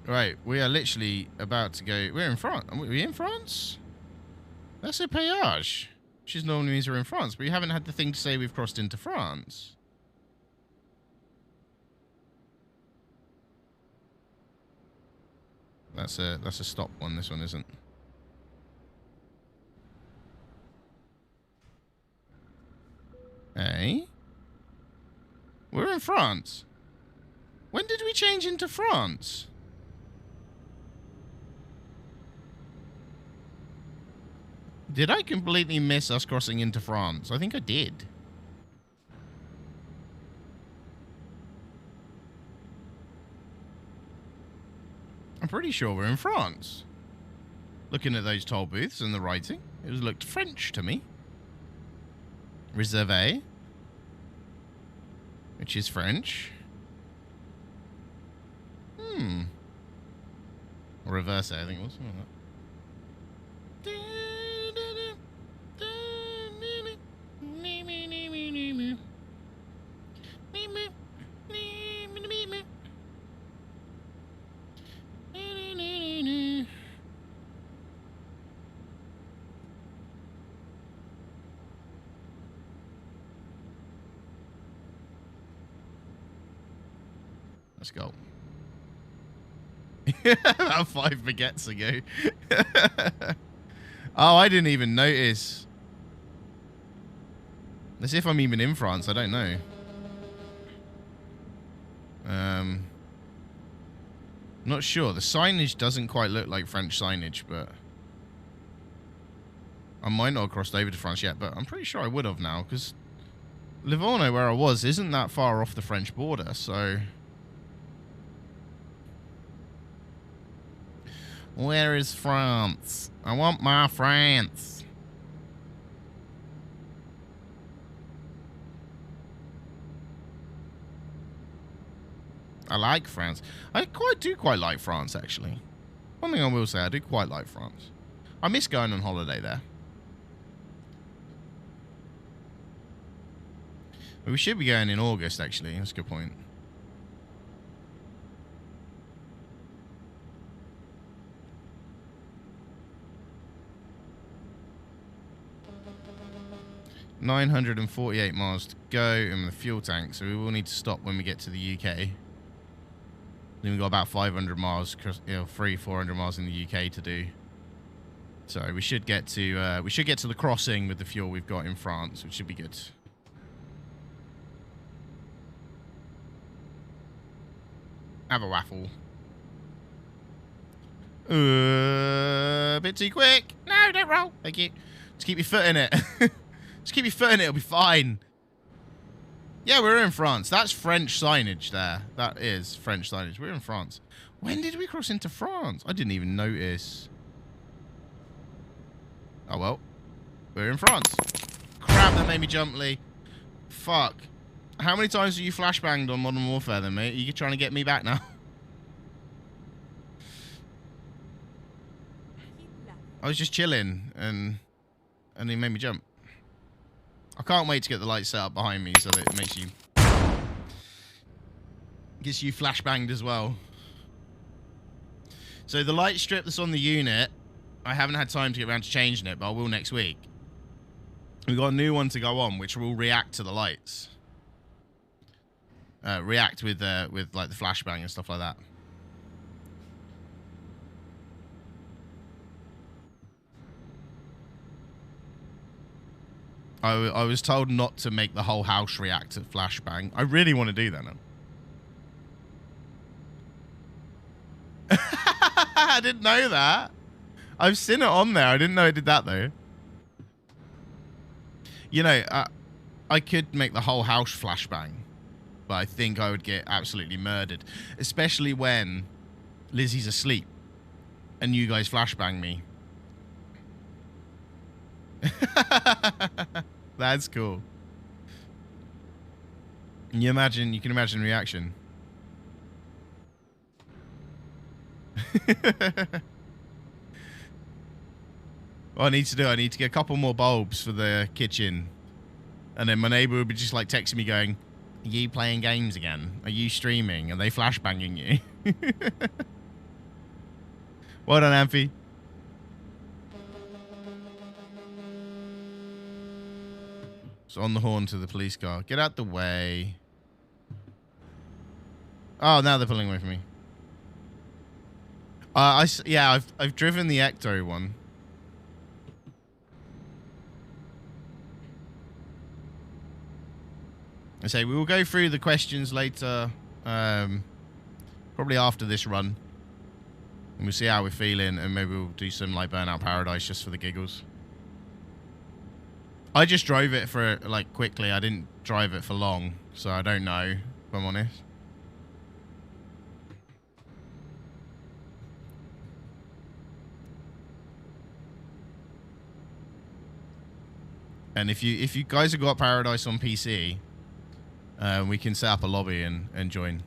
[SPEAKER 3] Right, we are literally about to go. We're in France. Are we in France? That's a péage. Which is normally means we're in France, but we haven't had the thing to say we've crossed into France. That's a stop one. This one isn't. Hey, we're in France. When did we change into France? Did I completely miss us crossing into France? I think I did. I'm pretty sure we're in France. Looking at those toll booths and the writing, it looked French to me. Reserve, which is French. Or reverse, I think it was. Something like that. Let's go. About 5 baguettes ago. Oh, I didn't even notice. Let's see if I'm even in France. I don't know. Not sure. The signage doesn't quite look like French signage, but I might not have crossed over to France yet, but I'm pretty sure I would have now, because Livorno, where I was, isn't that far off the French border, so... Where is France? I want my France. I like France. I do quite like France, actually. One thing I will say, I do quite like France. I miss going on holiday there. We should be going in August, actually. That's a good point. $948 miles to go in the fuel tank, so we will need to stop when we get to the UK. Then we've got about 500 miles, 400 miles in the UK to do. So we should get to the crossing with the fuel we've got in France, which should be good. Have a waffle. A bit too quick. No, don't roll. Thank you. Just keep your foot in it. Just keep your foot in it. It'll be fine. Yeah, we're in France. That's French signage there. That is French signage. We're in France. When did we cross into France? I didn't even notice. Oh, well. We're in France. Crap, that made me jump, Lee. Fuck. How many times have you flashbanged on Modern Warfare then, mate? Are you trying to get me back now? I was just chilling, and he made me jump. I can't wait to get the lights set up behind me so that it makes you... gets you flashbanged as well. So the light strip that's on the unit, I haven't had time to get around to changing it, but I will next week. We've got a new one to go on, which will react to the lights. React with like the flashbang and stuff like that. I was told not to make the whole house react to flashbang. I really want to do that now. I didn't know that. I've seen it on there. I didn't know it did that though. You know, I could make the whole house flashbang, but I think I would get absolutely murdered, especially when Lizzie's asleep and you guys flashbang me. That's cool. You can imagine reaction. What I need to get a couple more bulbs for the kitchen. And then my neighbor would be just like texting me going, "Are you playing games again? Are you streaming? Are they flashbanging you?" Well done, Amphi. So on the horn to the police car. Get out the way. Oh, now they're pulling away from me. Yeah, I've driven the Ecto one. I say we will go through the questions later, probably after this run, and we'll see how we're feeling, and maybe we'll do some like Burnout Paradise just for the giggles. I just drove it for like quickly. I didn't drive it for long, so I don't know if I'm honest. And if you guys have got Paradise on PC, we can set up a lobby and join.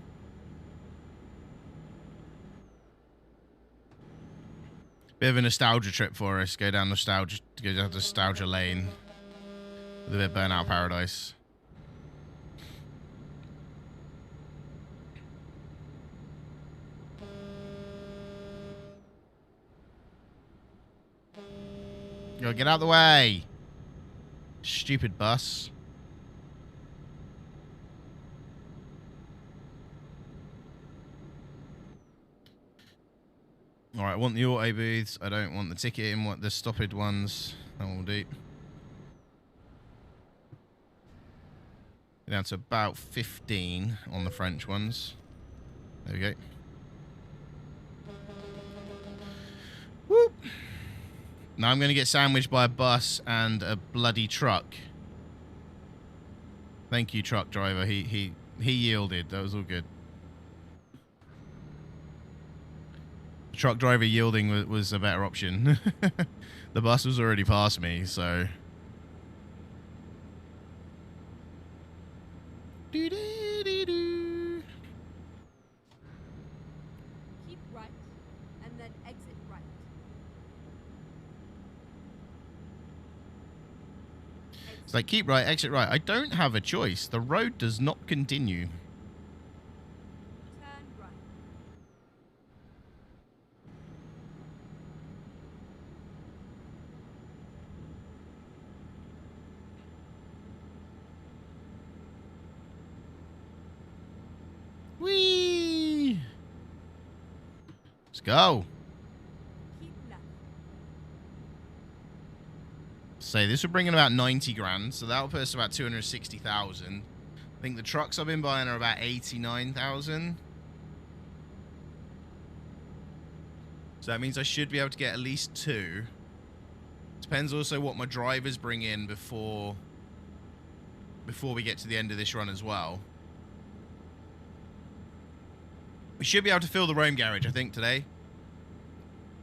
[SPEAKER 3] Bit of a nostalgia trip for us. Go down nostalgia lane with a bit of Burnout Paradise. Go get out of the way. Stupid bus. All right, I want the auto booths. I don't want the ticketing. Want the stoppage ones. That will do. Down to about 15 on the French ones. There we go. Whoop. Now I'm going to get sandwiched by a bus and a bloody truck. Thank you, truck driver. He yielded. That was all good. The truck driver yielding was a better option. The bus was already past me, so. Doo-doo-doo-doo.
[SPEAKER 7] Keep right, and then exit right.
[SPEAKER 3] It's like, keep right, exit right. I don't have a choice. The road does not continue.
[SPEAKER 7] Turn right.
[SPEAKER 3] Whee! Let's go.
[SPEAKER 7] Keep left.
[SPEAKER 3] Say this will bring in about 90 grand, so that'll put us about 260,000. I think the trucks I've been buying are about 89,000. So that means I should be able to get at least 2. Depends also what my drivers bring in before we get to the end of this run as well. We should be able to fill the Rome garage, I think, today.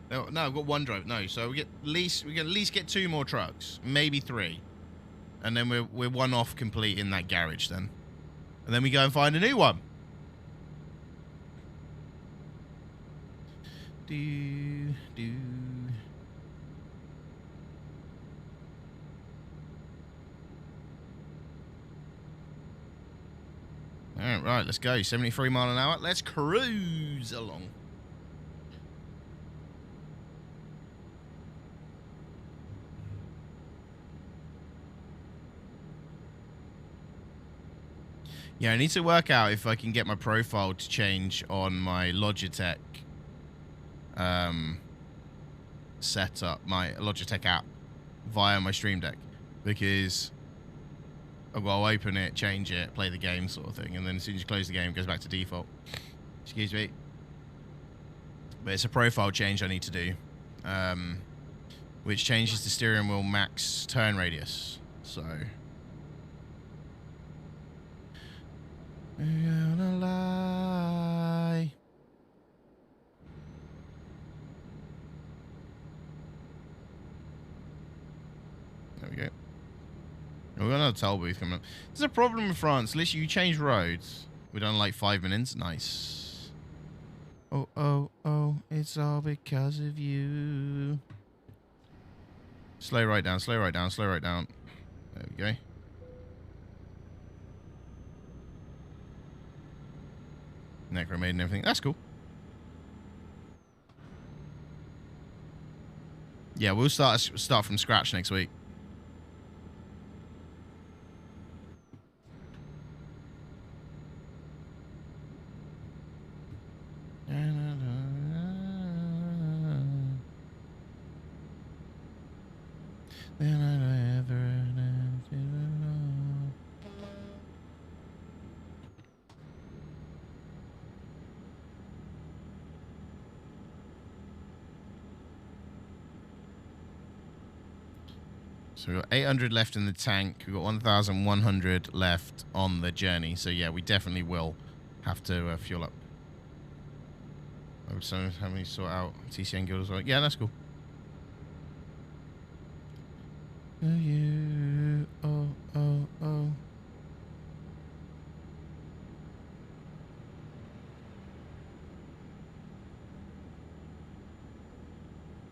[SPEAKER 3] No, I've got 1 driver. No, so we can at least get 2 more trucks, maybe 3, and then we're 1 off complete in that garage then, and then we go and find a new one. Do. All right, let's go. 73 mile an hour. Let's cruise along. Yeah, I need to work out if I can get my profile to change on my Logitech setup, my Logitech app, via my Stream Deck, because I've got to open it, change it, play the game sort of thing, and then as soon as you close the game, it goes back to default. Excuse me. But it's a profile change I need to do, which changes the steering wheel max turn radius, so... I'm gonna lie. There we go. We've got another toll booth coming up. There's a problem in France. Literally, you change roads. We're done in like 5 minutes. Nice. Oh, oh, oh. It's all because of you. Slow right down, slow right down, slow right down. There we go. Necro made and everything. That's cool. Yeah, we'll start from scratch next week. So we've got 800 left in the tank. We've got 1,100 left on the journey. So yeah, we definitely will have to fuel up. I would say how many sort out TCN guild as well. Yeah, that's cool. Oh, you. Oh, oh, oh.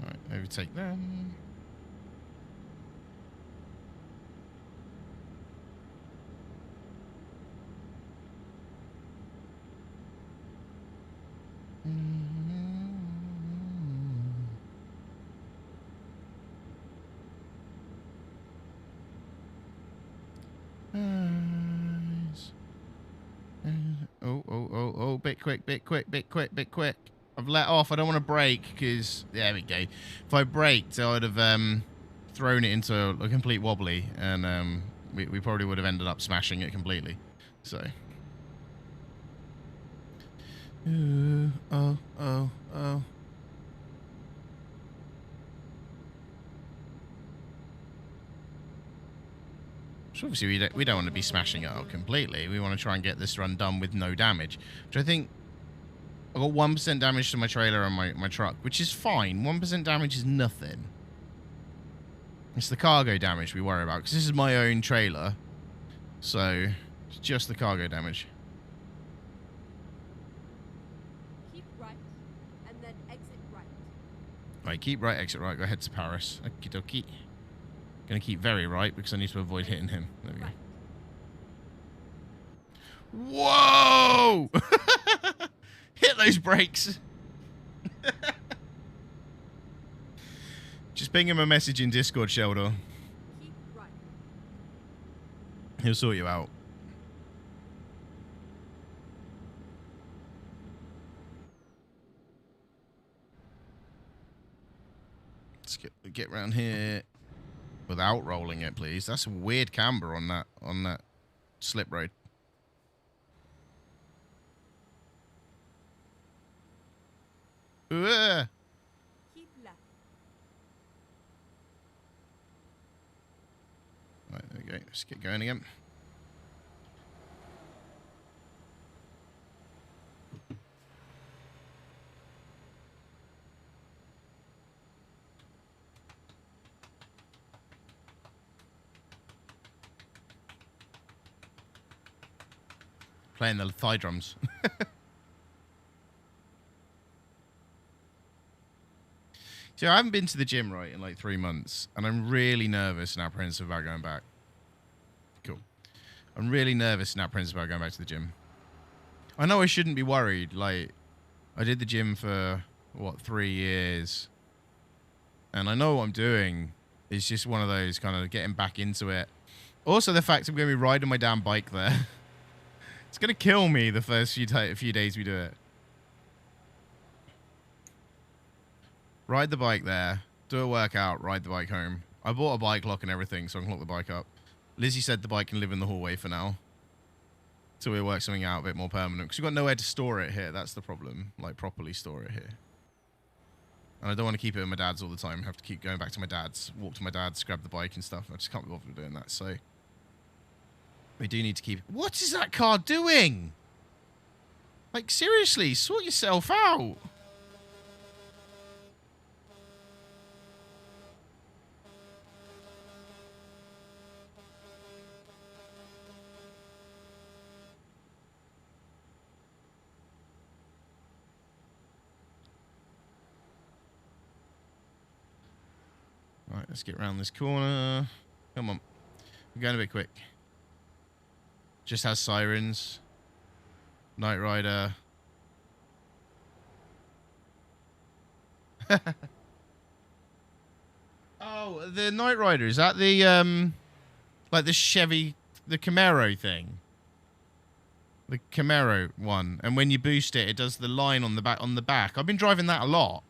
[SPEAKER 3] Alright, overtake them. Nice. Oh, oh, oh, oh, bit quick, bit quick, bit quick, bit quick. I've let off. I don't want to brake because there we go. If I braked, I would have thrown it into a complete wobbly, and we probably would have ended up smashing it completely. So. Ooh, oh. So obviously we don't want to be smashing it out completely. We want to try and get this run done with no damage, which I think I got 1% damage to my trailer and my truck, which is fine. 1% damage is nothing. It's the cargo damage we worry about, because this is my own trailer. So, it's just the cargo damage.
[SPEAKER 7] Keep right, and then exit right.
[SPEAKER 3] Right, keep right, exit right, go ahead to Paris. Okie dokie. Gonna keep very right, because I need to avoid hitting him. There we go. Whoa! Hit those brakes. Just ping him a message in Discord, Sheldon.
[SPEAKER 7] Keep right.
[SPEAKER 3] He'll sort you out. Let's get around here without rolling it, please. That's a weird camber on that slip road. Ugh.
[SPEAKER 7] Keep left.
[SPEAKER 3] Right, there we go. Let's get going again. Playing the thigh drums. So I haven't been to the gym, right, in like 3 months, and I'm really nervous and apprehensive about going back. Cool. I'm really nervous and apprehensive about going back to the gym. I know I shouldn't be worried. Like, I did the gym for, what, 3 years, and I know what I'm doing. It's just one of those kind of getting back into it. Also, the fact I'm going to be riding my damn bike there. It's going to kill me the first few days we do it. Ride the bike there, do a workout, ride the bike home. I bought a bike lock and everything, so I can lock the bike up. Lizzie said the bike can live in the hallway for now. Till we work something out a bit more permanent. Because we've got nowhere to store it here, that's the problem. Like, properly store it here. And I don't want to keep it at my dad's all the time. I have to keep going back to my dad's, walk to my dad's, grab the bike and stuff. I just can't be bothered doing that, so... We do need to keep... What is that car doing? Like, seriously, sort yourself out. Right, let's get around this corner. Come on. We're going a bit quick. Just has sirens. Knight Rider. Oh, the Knight Rider. Is that the, like the Chevy, the Camaro thing? The Camaro one. And when you boost it, it does the line on the back. I've been driving that a lot.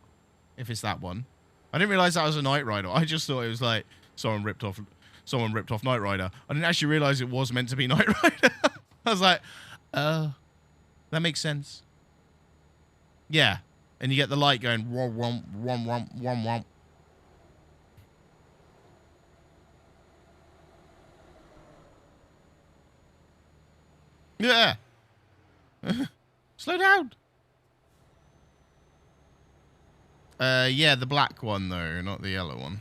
[SPEAKER 3] If it's that one. I didn't realize that was a Knight Rider. I just thought it was like someone ripped off Knight Rider. I didn't actually realize it was meant to be Knight Rider. I was like, that makes sense. Yeah. And you get the light going womp womp womp womp womp womp. Yeah. Slow down. Yeah, the black one though, not the yellow one.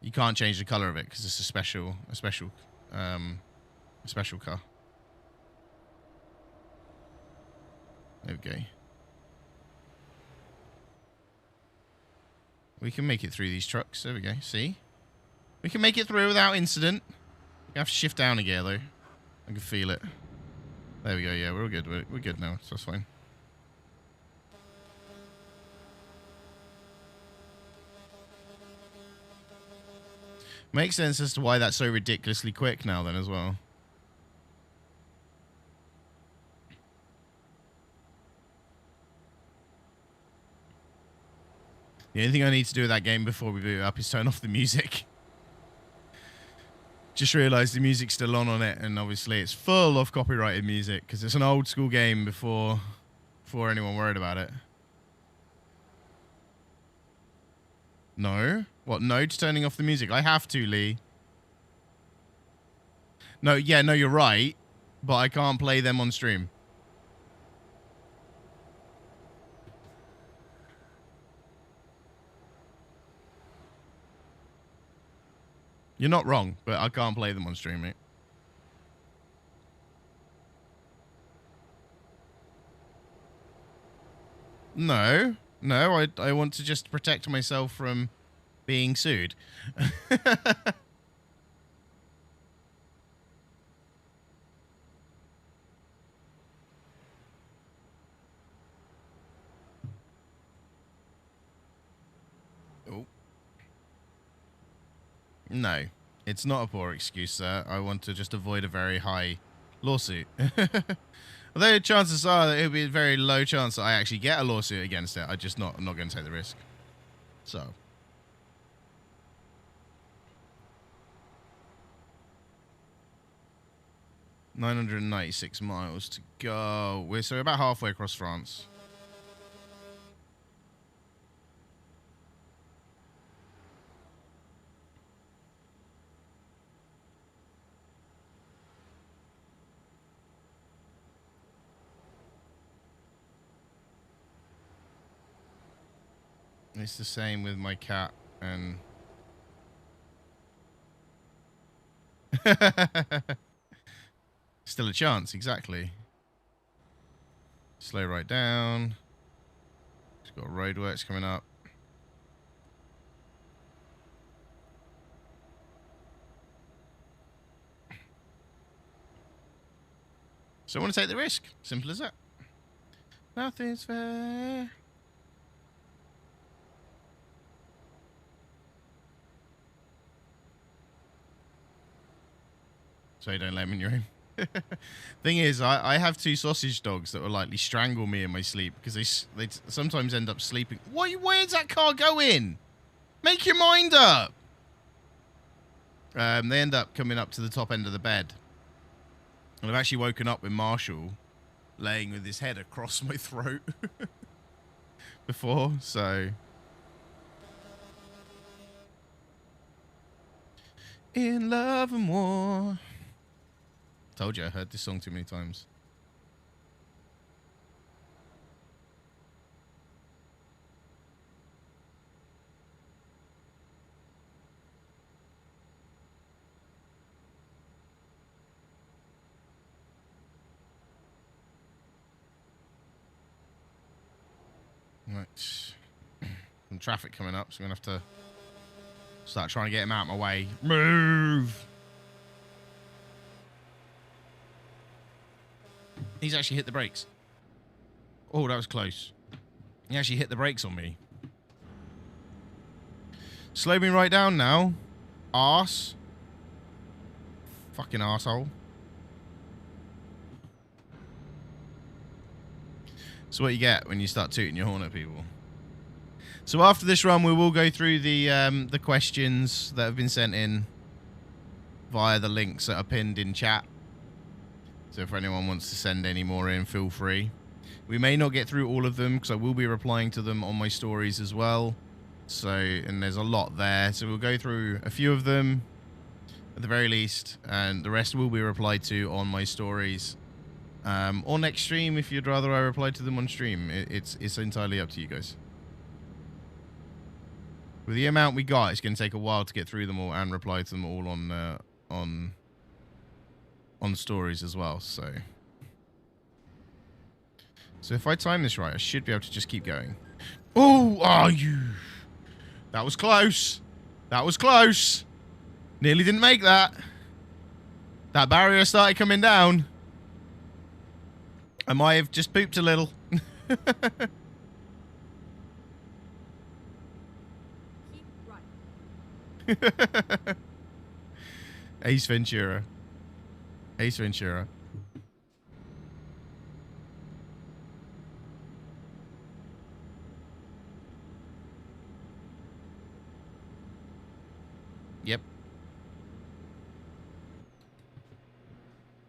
[SPEAKER 3] You can't change the color of it because it's a special car. There we go. We can make it through these trucks. There we go. See? We can make it through without incident. We have to shift down a gear though. I can feel it. There we go. Yeah, we're all good. We're good now, so that's fine. Makes sense as to why that's so ridiculously quick now then as well. The only thing I need to do with that game before we boot it up is turn off the music. Just realised the music's still on it, and obviously it's full of copyrighted music because it's an old school game before anyone worried about it. No? What, no to turning off the music? I have to, Lee. No, yeah, no, you're right, but I can't play them on stream. You're not wrong, but I can't play them on stream, mate. No, no, I want to just protect myself from being sued. Oh. No, it's not a poor excuse, sir. I want to just avoid a very high lawsuit. Although chances are that it would be a very low chance that I actually get a lawsuit against it. I'm not going to take the risk. So. $996 miles to go. We're about halfway across France. It's the same with my cat and... Still a chance, exactly. Slow right down. It's got roadworks coming up. So I want to take the risk. Simple as that. Nothing's fair. So you don't let them in your room. Thing is, I have two sausage dogs that will likely strangle me in my sleep because they sometimes end up sleeping. Where's that car going? Make your mind up. They end up coming up to the top end of the bed. And I've actually woken up with Marshall laying with his head across my throat before, so... In love and war. Told you I heard this song too many times. Right. Some traffic coming up, so I'm going to have to start trying to get him out of my way. Move! He's actually hit the brakes. Oh, that was close. He actually hit the brakes on me. Slow me right down now. Arse. Fucking arsehole. So what you get when you start tooting your horn at people. So after this run, we will go through the questions that have been sent in via the links that are pinned in chat. So if anyone wants to send any more in, feel free. We may not get through all of them because I will be replying to them on my stories as well. So, and there's a lot there. So we'll go through a few of them at the very least, and the rest will be replied to on my stories. Or next stream if you'd rather I reply to them on stream. It's entirely up to you guys. With the amount we got, it's going to take a while to get through them all and reply to them all on stories as well, so if I time this right, I should be able to just keep going. Oh, are you? That was close. That was close. Nearly didn't make that. That barrier started coming down. I might have just pooped a little.
[SPEAKER 7] Keep right.
[SPEAKER 3] Ace Ventura. Ace Ventura.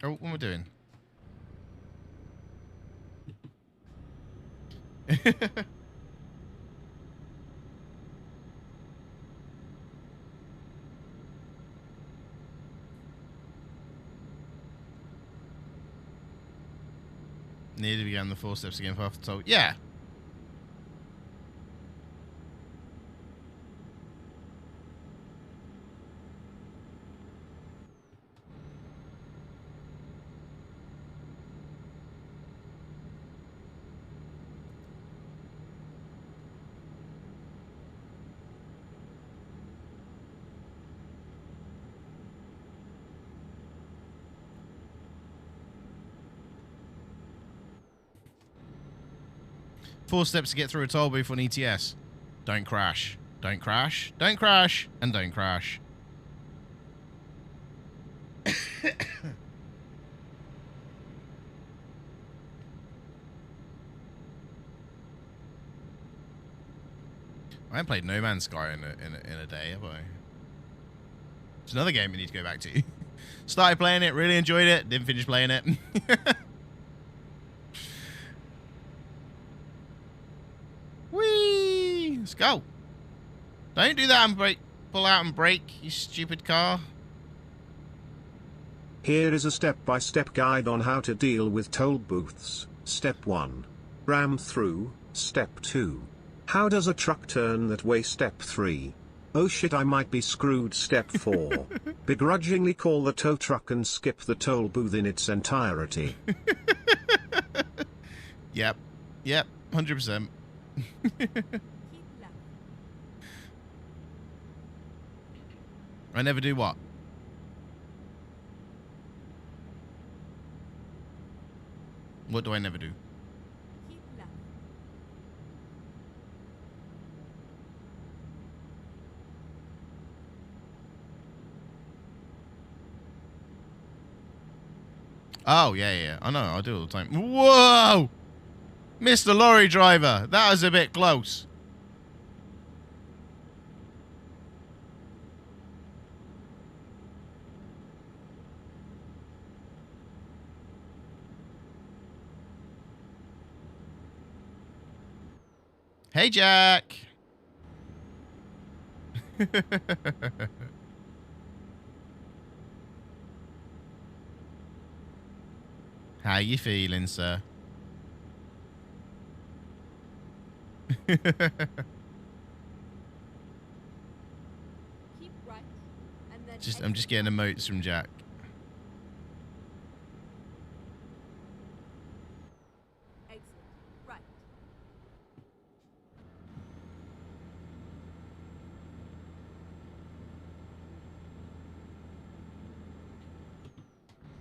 [SPEAKER 3] Oh, what am I doing? Nearly began the 4 steps again for after toll. Yeah. Four steps to get through a toll booth on ETS. Don't crash. Don't crash. Don't crash. And don't crash. I haven't played No Man's Sky in a day, have I? It's another game we need to go back to. Started playing it, really enjoyed it, didn't finish playing it. Whee! Let's go. Don't do that and break. Pull out and brake, you stupid car.
[SPEAKER 2] Here is a step-by-step guide on how to deal with toll booths. Step 1. Ram through. Step 2. How does a truck turn that way? Step 3. Oh shit, I might be screwed. Step 4. Begrudgingly call the tow truck and skip the toll booth in its entirety.
[SPEAKER 3] Yep. Yep. 100%. I never do what? What do I never do? Oh, yeah. I know. I do all the time. Whoa! Mr. Lorry Driver, that was a bit close. Hey, Jack. How you feeling, sir?
[SPEAKER 7] Keep right, and then
[SPEAKER 3] I'm just getting emotes from Jack.
[SPEAKER 7] exit right.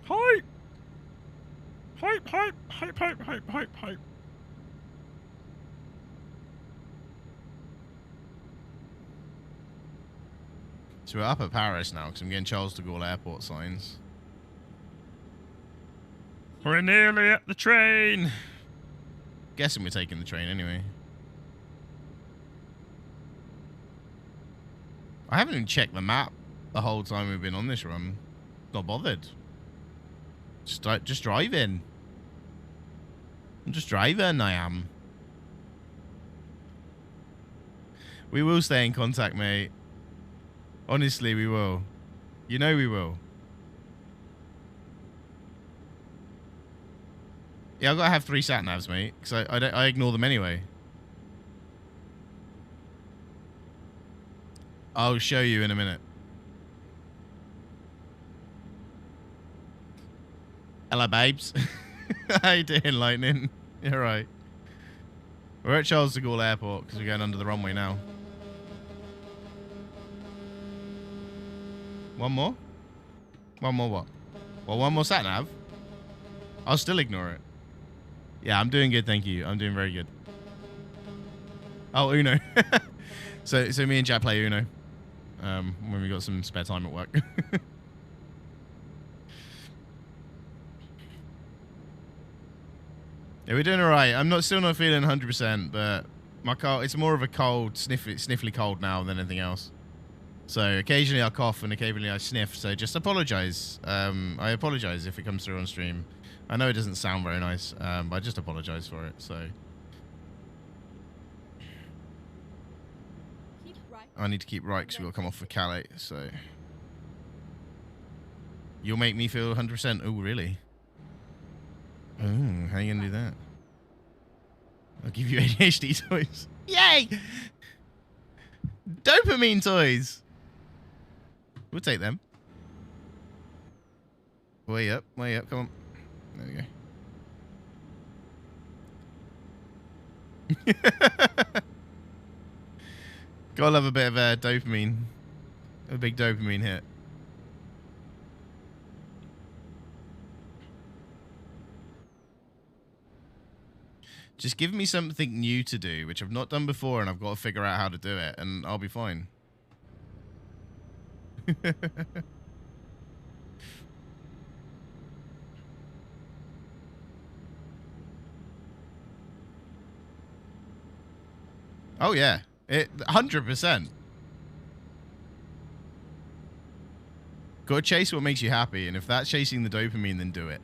[SPEAKER 9] Hype! Hype, hype, hype, hype, hype, hype, hype.
[SPEAKER 3] So we're up at Paris now because I'm getting Charles de Gaulle airport signs.
[SPEAKER 9] We're nearly at the train.
[SPEAKER 3] Guessing we're taking the train anyway. I haven't even checked the map the whole time we've been on this run. Not bothered. Just driving. I'm just driving, I am. We will stay in contact, mate. Honestly, we will. You know we will. Yeah, I've got to have 3 sat-navs, mate, because I ignore them anyway. I'll show you in a minute. Hello, babes. How you doing, Lightning? You're right. We're at Charles de Gaulle Airport because we're going under the runway now. One more? One more what? Well, one more sat-nav? I'll still ignore it. Yeah, I'm doing good, thank you. I'm doing very good. Oh, Uno. so me and Jack play Uno. When we got some spare time at work. Yeah, we're doing alright. I'm still not feeling 100%, but my cold, it's more of a cold, sniffly cold now than anything else. So occasionally I cough and occasionally I sniff. So just apologize. I apologize if it comes through on stream. I know it doesn't sound very nice, but I just apologize for it. So
[SPEAKER 7] Keep right.
[SPEAKER 3] I need to keep right because we've got to come off for Calais. So you'll make me feel 100%. Oh, really? Oh, how are you gonna do that? I'll give you ADHD toys. Yay! Dopamine toys. We'll take them. Way up, come on. There we go. Gotta love a bit of dopamine. A big dopamine hit. Just give me something new to do, which I've not done before, and I've got to figure out how to do it, and I'll be fine. Oh yeah, 100%. Go chase what makes you happy, and if that's chasing the dopamine, then do it.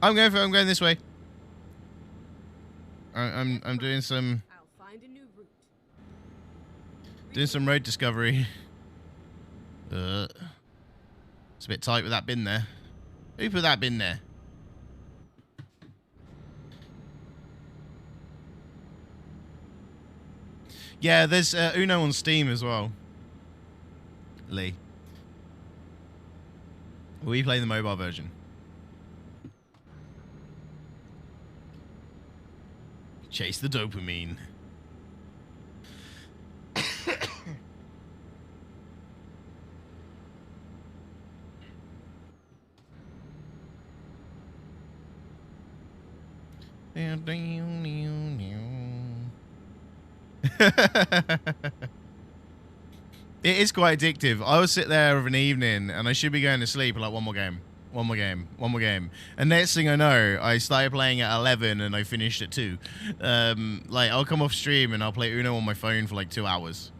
[SPEAKER 3] I'm going this way. I'm doing some
[SPEAKER 7] I'll find a new route.
[SPEAKER 3] doing some road discovery. It's a bit tight with that bin there. Who put that bin there? Yeah, there's Uno on Steam as well. Lee. We play the mobile version. Chase the dopamine. It is quite addictive. I will sit there of an evening and I should be going to sleep like one more game. And next thing I know, I started playing at 11 and I finished at 2. Like, I'll come off stream and I'll play Uno on my phone for like 2 hours.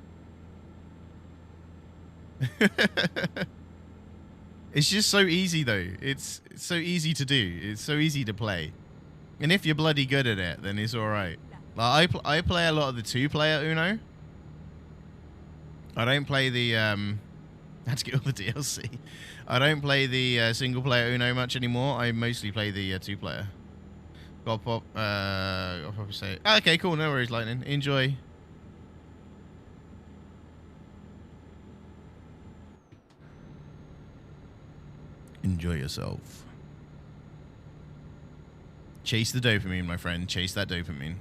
[SPEAKER 3] It's just so easy though. It's so easy to do. It's so easy to play. And if you're bloody good at it, then it's alright. Like, I play a lot of the 2-player Uno. I don't play the, I had to get all the DLC. I don't play the single-player Uno much anymore. I mostly play the 2-player. I'll probably say, okay, cool, no worries, Lightning. Enjoy. Enjoy yourself. Chase the dopamine, my friend. Chase that dopamine.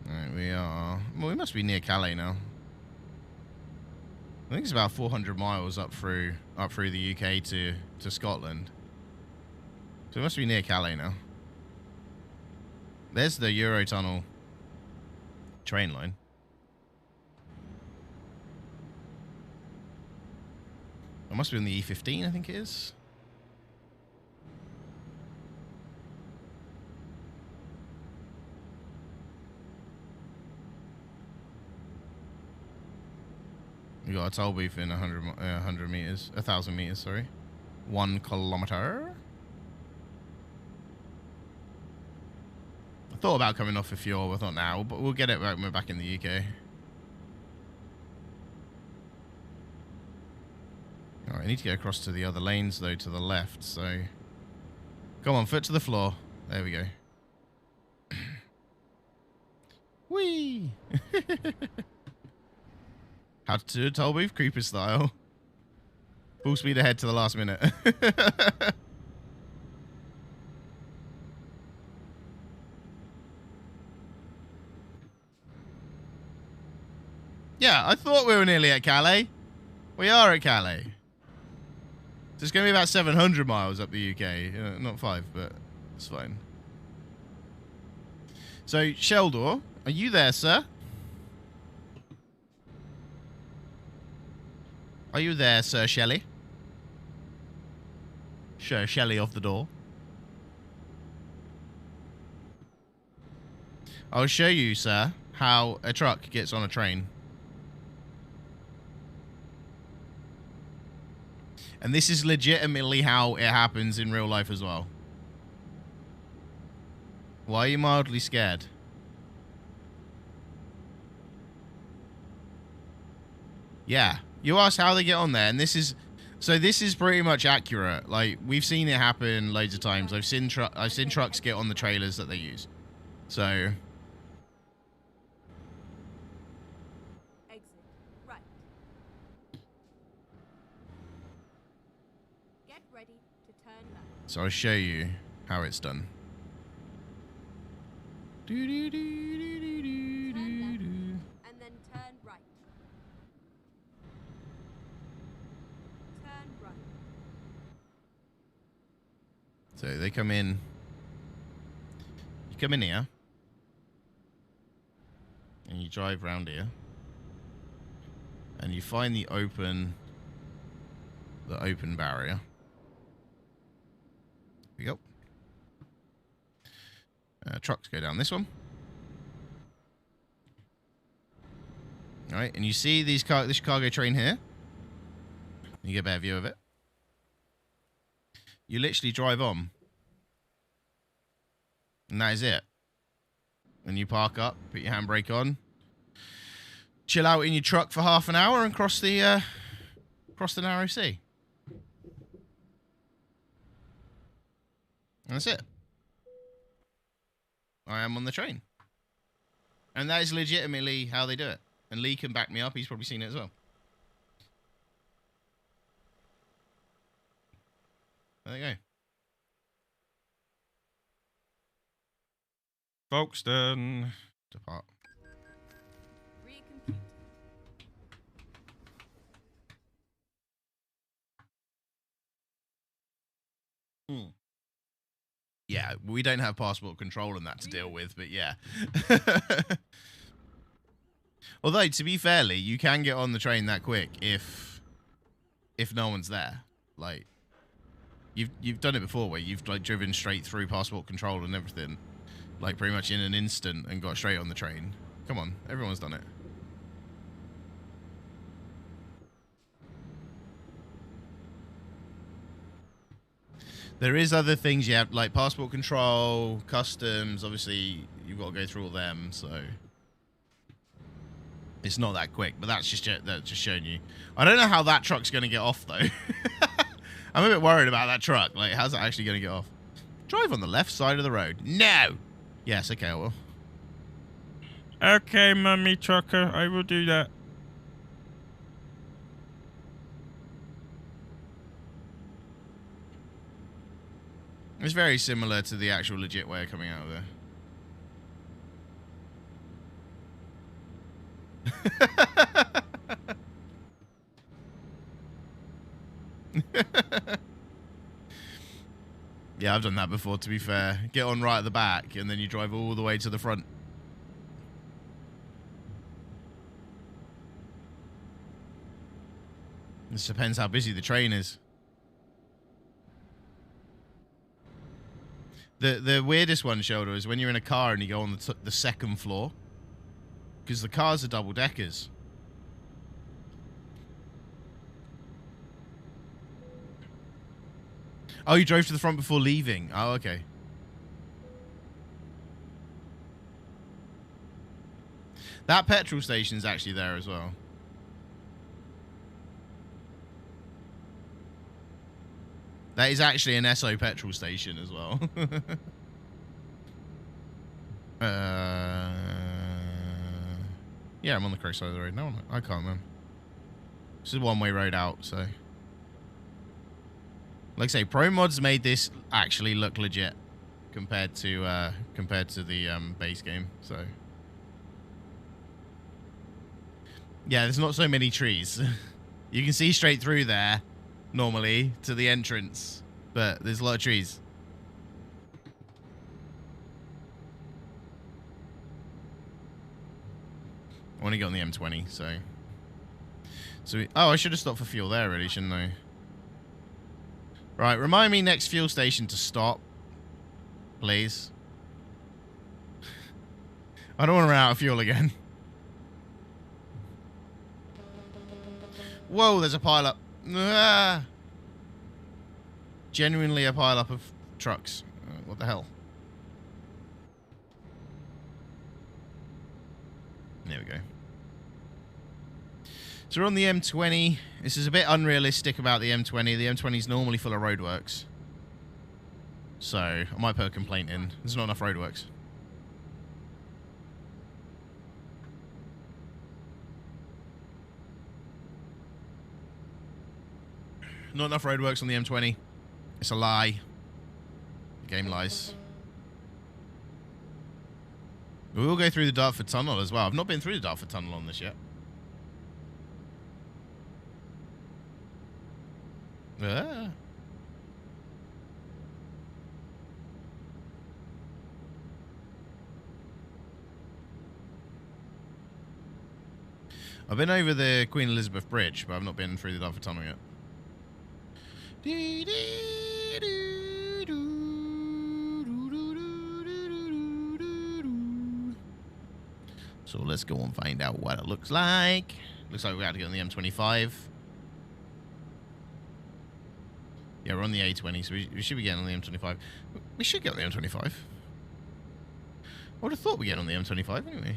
[SPEAKER 3] Alright, we are... Well, we must be near Calais now. I think it's about 400 miles up through the UK to Scotland. So it must be near Calais now. There's the Eurotunnel train line. It must be on the E15, I think it is. We got a toll booth in 100 meters, 1,000 meters, sorry. 1 kilometer. I thought about coming off for fuel, I thought now, but we'll get it back when we're back in the UK. Alright, I need to get across to the other lanes though, to the left, so... Come on, foot to the floor. There we go. Whee! How to do a toll booth? Creeper style. Full speed ahead to the last minute. Yeah, I thought we were nearly at Calais. We are at Calais. So it's going to be about 700 miles up the UK. Not 5, but it's fine. So, Sheldor, are you there, sir? Are you there, Sir Shelley? Sir Shelley of the door. I'll show you, sir, how a truck gets on a train. And this is legitimately how it happens in real life as well. Why are you mildly scared? Yeah. You asked how they get on there, and this is... So this is pretty much accurate. Like, we've seen it happen loads of times. I've seen trucks get on the trailers that they use. So... So I'll show you how it's done.
[SPEAKER 7] And then turn right. Turn right.
[SPEAKER 3] So they come in. You come in here. And you drive round here. And you find the open barrier. Here we go. Trucks go down this one. All right, and you see this cargo train here. You get a better view of it. You literally drive on. And that is it. And you park up, put your handbrake on, chill out in your truck for half an hour and cross the narrow sea. And that's it. I am on the train. And that is legitimately how they do it. And Lee can back me up. He's probably seen it as well. There you go. Folkestone. Depart.
[SPEAKER 7] Recompute.
[SPEAKER 3] Yeah, we don't have passport control and that to deal with, but yeah. Although, to be fair, Lee, you can get on the train that quick if no one's there. Like, you've done it before where you've like driven straight through passport control and everything, like pretty much in an instant and got straight on the train. Come on, everyone's done it. There is other things you have, like passport control, customs. Obviously, you've got to go through all them, so it's not that quick. But that's just showing you. I don't know how that truck's going to get off though. I'm a bit worried about that truck. Like, how's it actually going to get off? Drive on the left side of the road. No. Yes. Okay. I will.
[SPEAKER 9] Okay, mummy trucker, I will do that.
[SPEAKER 3] It's very similar to the actual legit way of coming out of there. Yeah, I've done that before, to be fair. Get on right at the back, and then you drive all the way to the front. This depends how busy the train is. The weirdest one, Shoulder, is when you're in a car and you go on the second floor. Because the cars are double-deckers. Oh, you drove to the front before leaving. Oh, okay. That petrol station's actually there as well. That is actually an SO petrol station as well. Yeah, I'm on the correct side of the road. No, I can't remember. This is a one-way road out, so. Like I say, Pro Mods made this actually look legit compared to the base game. So. Yeah, there's not so many trees. You can see straight through there. normally to the entrance, but there's a lot of trees. I want to get on the M20, so oh, I should have stopped for fuel there, really, shouldn't I? Right, remind me next fuel station to stop, please. I don't want to run out of fuel again. Whoa, there's a pile-up. Ah! Genuinely a pile-up of trucks. What the hell? There we go. So we're on the M20. This is a bit unrealistic about the M20. The M20 is normally full of roadworks. So I might put a complaint in. There's not enough roadworks. Not enough roadworks on the M20. It's a lie. The game lies. We will go through the Dartford Tunnel as well. I've not been through the Dartford Tunnel on this yet. Ah. I've been over the Queen Elizabeth Bridge, but I've not been through the Dartford Tunnel yet. So let's go and find out what it looks like. Looks like we have to get on the M25. Yeah, we're on the A20, so we should be getting on the M25. We should get on the M25. I would have thought we'd get on the M25 anyway.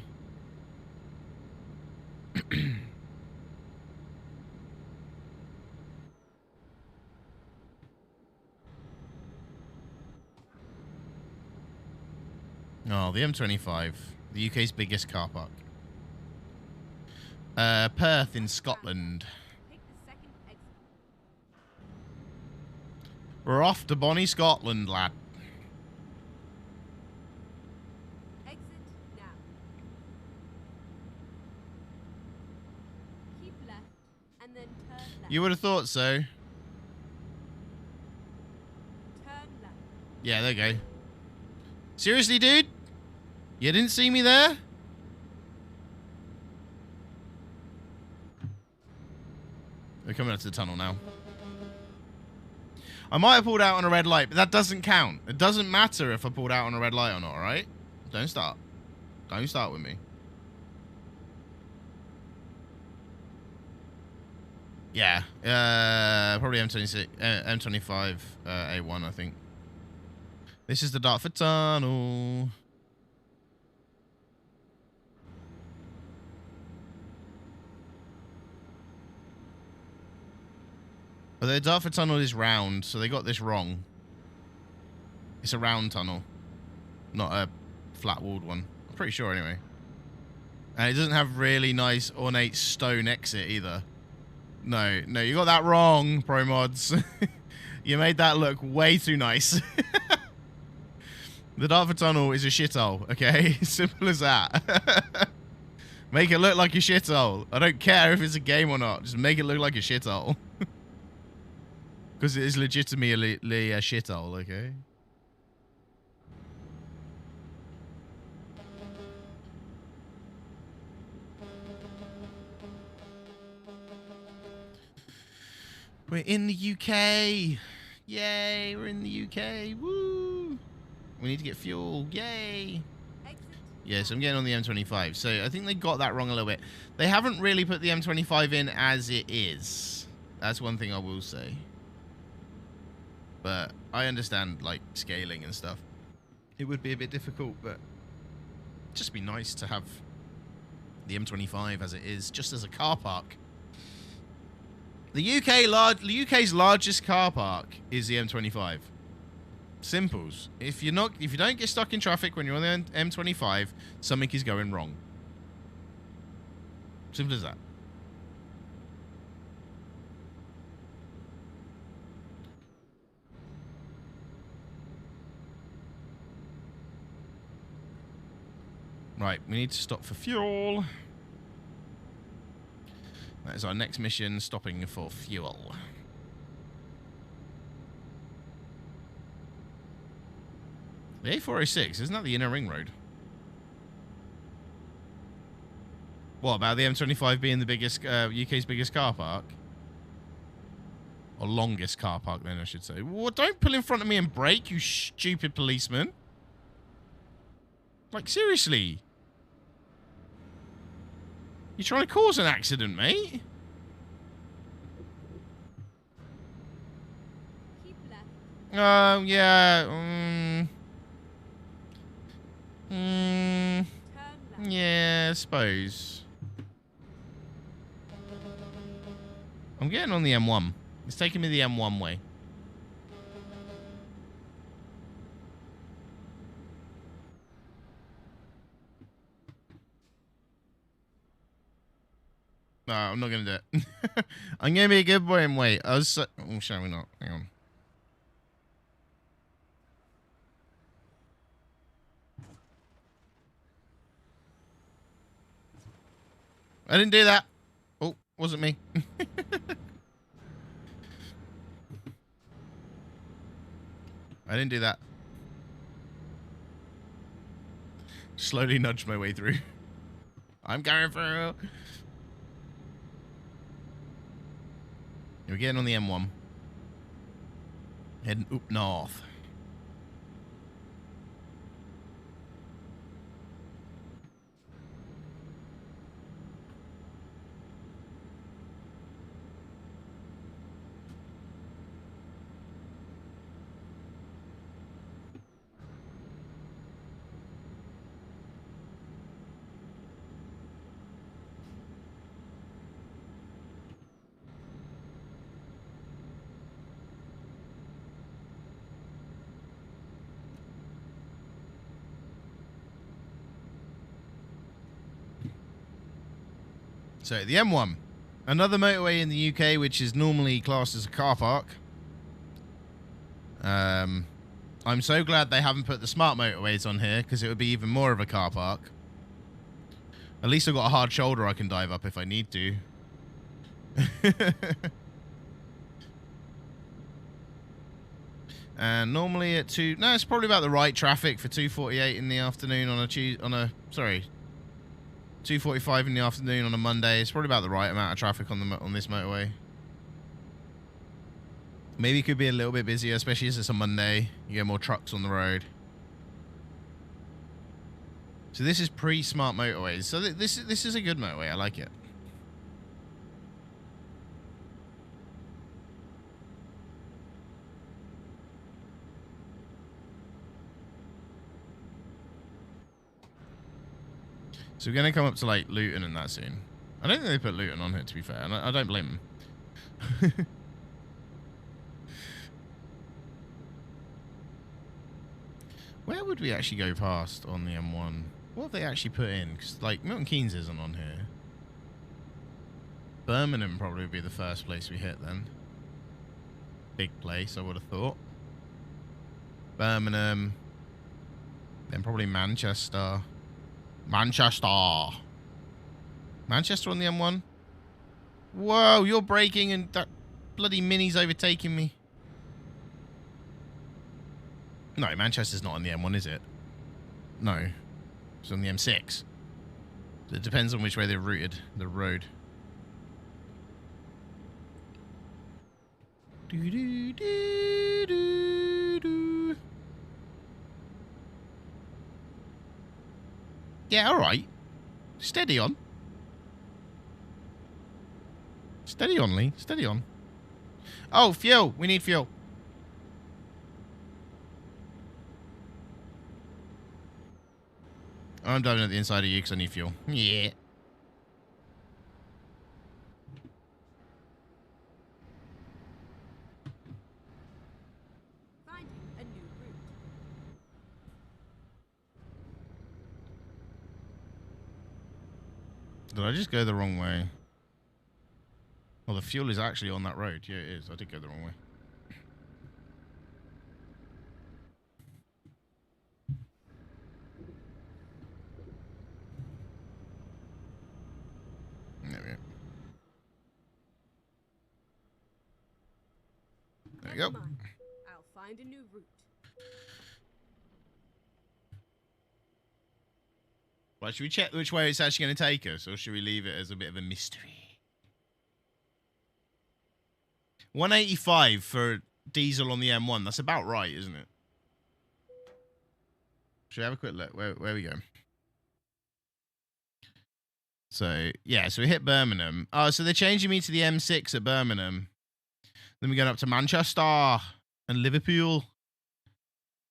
[SPEAKER 3] Oh, the M25. The UK's biggest car park. Perth in Scotland. We're off to Bonnie, Scotland, lad.
[SPEAKER 7] Exit now. Keep left and then turn left.
[SPEAKER 3] You would have thought so.
[SPEAKER 7] Turn left.
[SPEAKER 3] Yeah, there you go. Seriously, dude? You didn't see me there? We're coming up to the tunnel now. I might have pulled out on a red light, but that doesn't count. It doesn't matter if I pulled out on a red light or not, alright? Don't start. Don't start with me. Yeah. Probably M26, M25, A1, I think. This is the Dartford Tunnel. But the Dartford Tunnel is round, so they got this wrong. It's a round tunnel, not a flat-walled one. I'm pretty sure, anyway. And it doesn't have really nice, ornate stone exit, either. No, you got that wrong, Pro Mods. You made that look way too nice. The Dartford Tunnel is a shithole, okay? Simple as that. Make it look like a shithole. I don't care if it's a game or not. Just make it look like a shithole. Because it is legitimately a shithole, okay? We're in the UK! Yay, we're in the UK! Woo! We need to get fuel. Yay! Yeah, so I'm getting on the M25. So I think they got that wrong a little bit. They haven't really put the M25 in as it is. That's one thing I will say. But I understand, like, scaling and stuff. It would be a bit difficult, but it'd just be nice to have the M25 as it is, just as a car park. The UK's largest car park is the M25. Simples. If you don't get stuck in traffic when you're on the M25, something is going wrong. Simple as that. Right, we need to stop for fuel. That is our next mission, stopping for fuel. The A406, isn't that the inner ring road? What about the M25 being the biggest, UK's biggest car park? Or longest car park, then I should say. Well, don't pull in front of me and brake, you stupid policeman. Like, seriously. You're trying to cause an accident, mate.
[SPEAKER 7] Keep left.
[SPEAKER 3] Yeah.
[SPEAKER 7] Turn left.
[SPEAKER 3] Yeah, I suppose. I'm getting on the M1. It's taking me the M1 way. No, I'm not going to do it. I'm going to be a good boy and wait. I was so oh, shall we not? Hang on. I didn't do that. Oh, wasn't me. I didn't do that. Slowly nudged my way through. I'm going through. We're getting on the M1. Heading up north. So, the M1. Another motorway in the UK which is normally classed as a car park. I'm so glad they haven't put the smart motorways on here, because it would be even more of a car park. At least I've got a hard shoulder I can dive up if I need to. And normally at 2... No, it's probably about the right traffic for 2:48 in the afternoon on a 2:45 in the afternoon on a Monday. It's probably about the right amount of traffic on this motorway. Maybe it could be a little bit busier, especially as it's a Monday. You get more trucks on the road. So this is pre-smart motorways. So this is a good motorway. I like it. So we're going to come up to, like, Luton and that soon. I don't think they put Luton on here, to be fair. And I don't blame them. Where would we actually go past on the M1? What have they actually put in? Because, like, Milton Keynes isn't on here. Birmingham probably would be the first place we hit then. Big place, I would have thought. Birmingham. Then probably Manchester. Manchester on the M1. Whoa, you're braking and that bloody Mini's overtaking me. No, Manchester's not on the M1, is it? No. It's on the M6. It depends on which way they've routed the road. Yeah, alright. Steady on. Steady on, Lee. Steady on. Oh, fuel. We need fuel. I'm diving at the inside of you because I need fuel. Yeah.
[SPEAKER 7] Finding a new route.
[SPEAKER 3] Did I just go the wrong way? Well, the fuel is actually on that road. Yeah, it is. I did go the wrong way. There we go. There we go.
[SPEAKER 7] Never mind. I'll find a new route.
[SPEAKER 3] Well, should we check which way it's actually going to take us, or should we leave it as a bit of a mystery? 185 for diesel on the M1. That's about right, isn't it? Should we have a quick look? Where we go? So, yeah, so we hit Birmingham. Oh, so they're changing me to the M6 at Birmingham. Then we're going up to Manchester and Liverpool.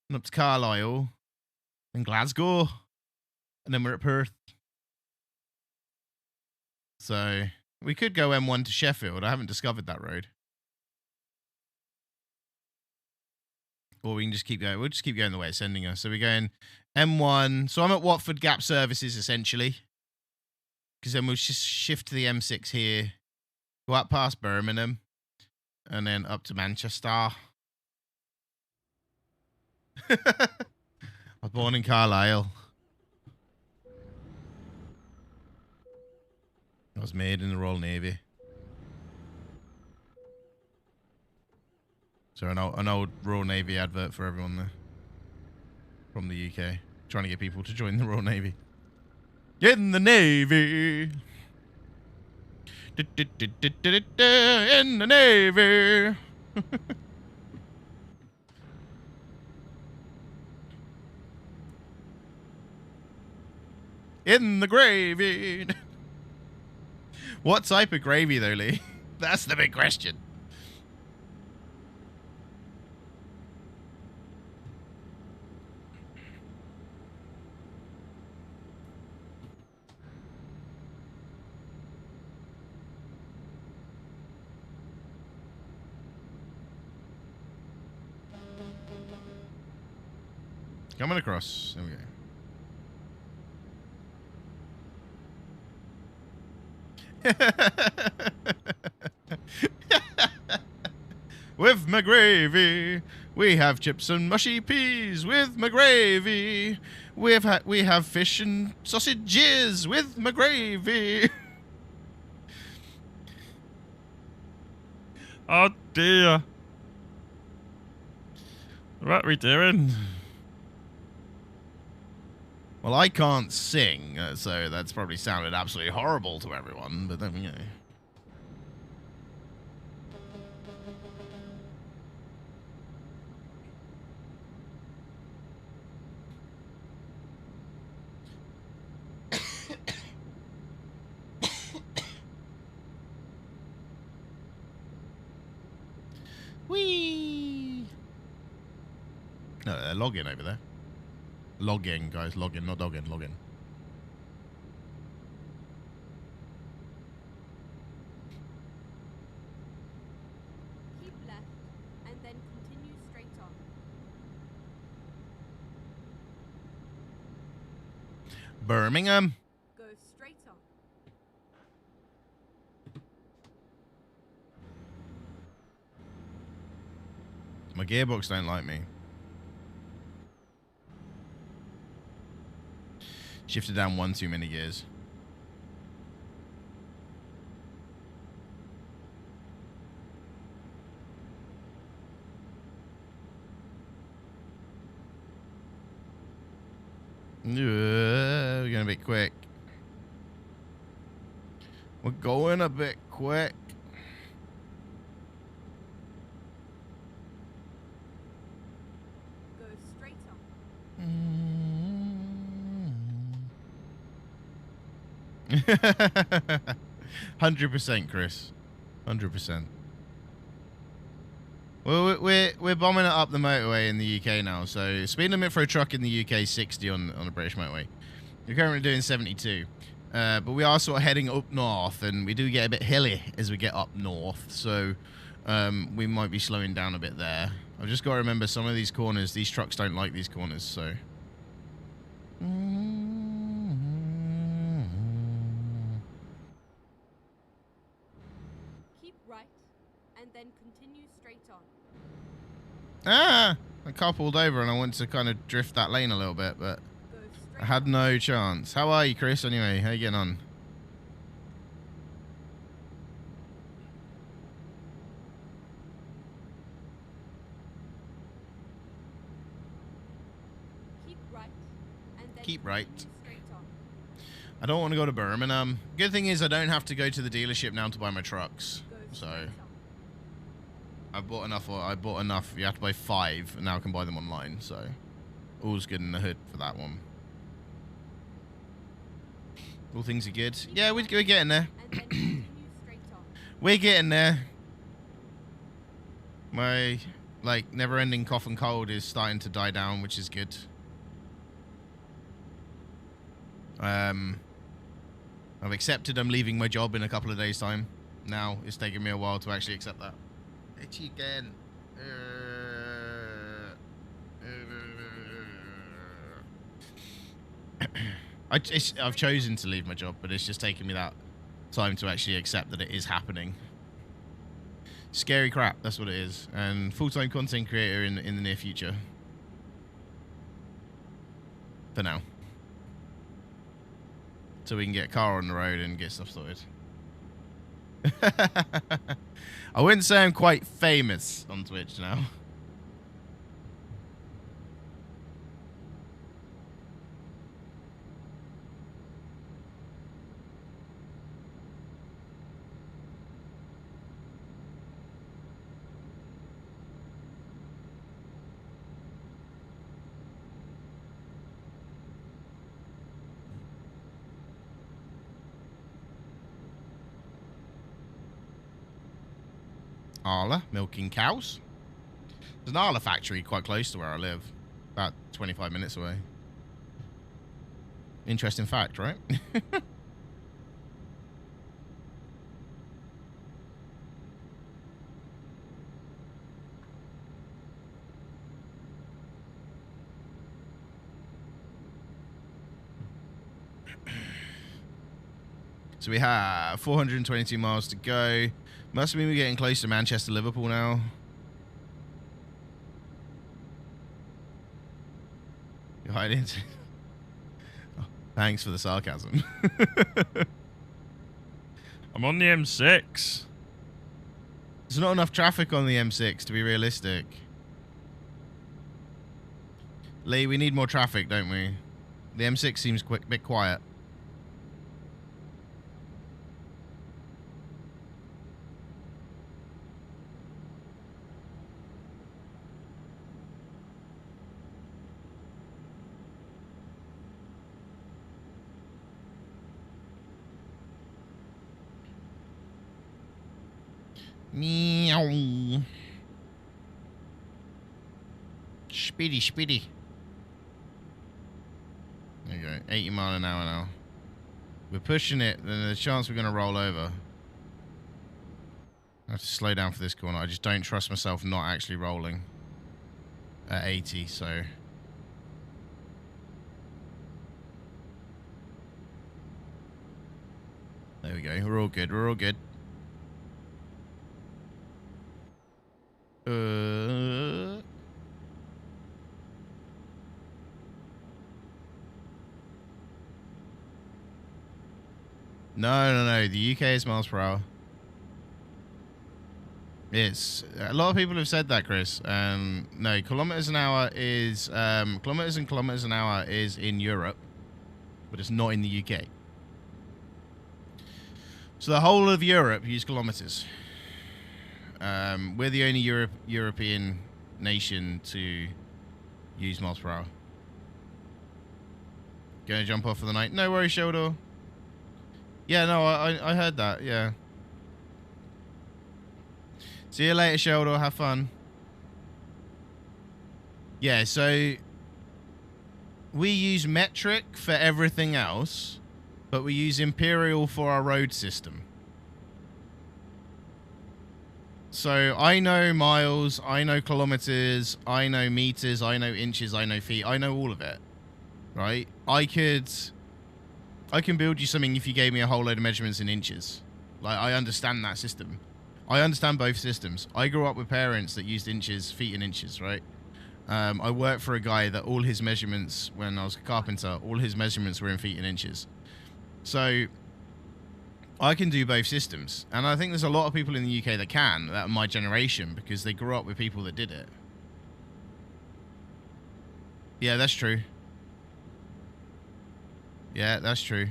[SPEAKER 3] And up to Carlisle. And Glasgow. And then we're at Perth. So, we could go M1 to Sheffield. I haven't discovered that road. Or we can just keep going. We'll just keep going the way it's sending us. So we're going M1. So I'm at Watford Gap Services, essentially. Because then we'll just shift to the M6 here. Go up past Birmingham. And then up to Manchester. I was born in Carlisle. I was made in the Royal Navy. So an old Royal Navy advert for everyone there. From the UK. Trying to get people to join the Royal Navy. In the Navy. In the Navy. In the gravy. What type of gravy, though, Lee? That's the big question. Coming across. There we go. With my gravy, we have chips and mushy peas. With my gravy, we have fish and sausages. With my gravy.
[SPEAKER 9] Oh dear. What are we doing?
[SPEAKER 3] Well, I can't sing, so that's probably sounded absolutely horrible to everyone, but then, you know. Whee! No, they're logging over there. Logging, guys. Logging, not dogging. Logging.
[SPEAKER 7] Keep left and then continue straight on.
[SPEAKER 3] Birmingham.
[SPEAKER 7] Go straight on.
[SPEAKER 3] My gearbox don't like me. Shifted down one too many gears. We're going a bit quick. We're going a bit quick.
[SPEAKER 7] Go straight on.
[SPEAKER 3] 100%, Chris. 100%. Well, we're bombing it up the motorway in the UK now. So speed limit for a truck in the UK is 60 on the British motorway. We're currently doing 72. But we are sort of heading up north, and we do get a bit hilly as we get up north. So we might be slowing down a bit there. I've just got to remember some of these corners. These trucks don't like these corners, so.
[SPEAKER 7] Keep right and then continue straight on.
[SPEAKER 3] Ah! I car pulled over and I wanted to kind of drift that lane a little bit, but
[SPEAKER 7] Go straight
[SPEAKER 3] I had
[SPEAKER 7] on.
[SPEAKER 3] no chance. How are you, Chris, anyway? How you getting on?
[SPEAKER 7] Keep right and then
[SPEAKER 3] Keep right.
[SPEAKER 7] continue straight on.
[SPEAKER 3] I don't want to go to Birmingham. Good thing is I don't have to go to the dealership now to buy my trucks. So I bought enough. You have to buy 5, and now I can buy them online. So all's good in the hood for that one. All things are good. Yeah, we're getting there. We're getting there. My never-ending cough and cold is starting to die down, which is good. I've accepted I'm leaving my job in a couple of days' time. Now it's taken me a while to actually accept that. Itchy again. I've chosen to leave my job, but it's just taken me that time to actually accept that it is happening. Scary crap, that's what it is. And full-time content creator in the near future. For now. So we can get a car on the road and get stuff sorted. I wouldn't say I'm quite famous on Twitch now. Arla, milking cows. There's an Arla factory quite close to where I live. About 25 minutes away. Interesting fact, right? So we have 422 miles to go. Must mean we're getting close to Manchester, Liverpool now. You're hiding. Oh, thanks for the sarcasm.
[SPEAKER 9] I'm on the M6.
[SPEAKER 3] There's not enough traffic on the M6 to be realistic. Lee, we need more traffic, don't we? The M6 seems a bit quiet. Meow. Speedy, speedy. There you go. 80 mile an hour now. We're pushing it, then there's a chance we're going to roll over. I have to slow down for this corner. I just don't trust myself not actually rolling at 80, so... There we go. We're all good. We're all good. No. The UK is miles per hour. It's a lot of people have said that, Chris. No, kilometers an hour is kilometers and kilometers an hour is in Europe, but it's not in the UK. So the whole of Europe use kilometers. We're the only European nation to use miles per hour. Gonna jump off for the night? No worries, Sheldor. Yeah, no, I heard that, yeah. See you later, Sheldor. Have fun. Yeah, so we use metric for everything else, but we use imperial for our road system. So I know miles, I know kilometers, I know meters, I know inches, I know feet, I know all of it, right? I can build you something if you gave me a whole load of measurements in inches. Like, I understand that system. I understand both systems. I grew up with parents that used inches, feet and inches, right? I worked for a guy that all his measurements, when I was a carpenter, all his measurements were in feet and inches. So I can do both systems. And I think there's a lot of people in the UK that are my generation, because they grew up with people that did it. Yeah, that's true. Yeah, that's true.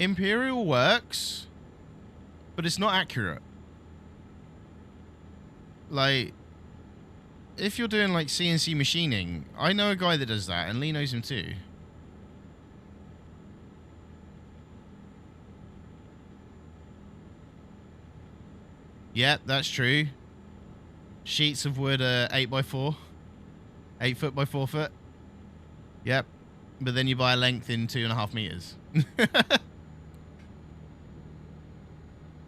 [SPEAKER 3] Imperial works, but it's not accurate. Like, if you're doing like CNC machining, I know a guy that does that, and Lee knows him too. Yep, that's true. Sheets of wood are 8x4. 8 foot by 4 foot. Yep. But then you buy a length in 2.5 meters.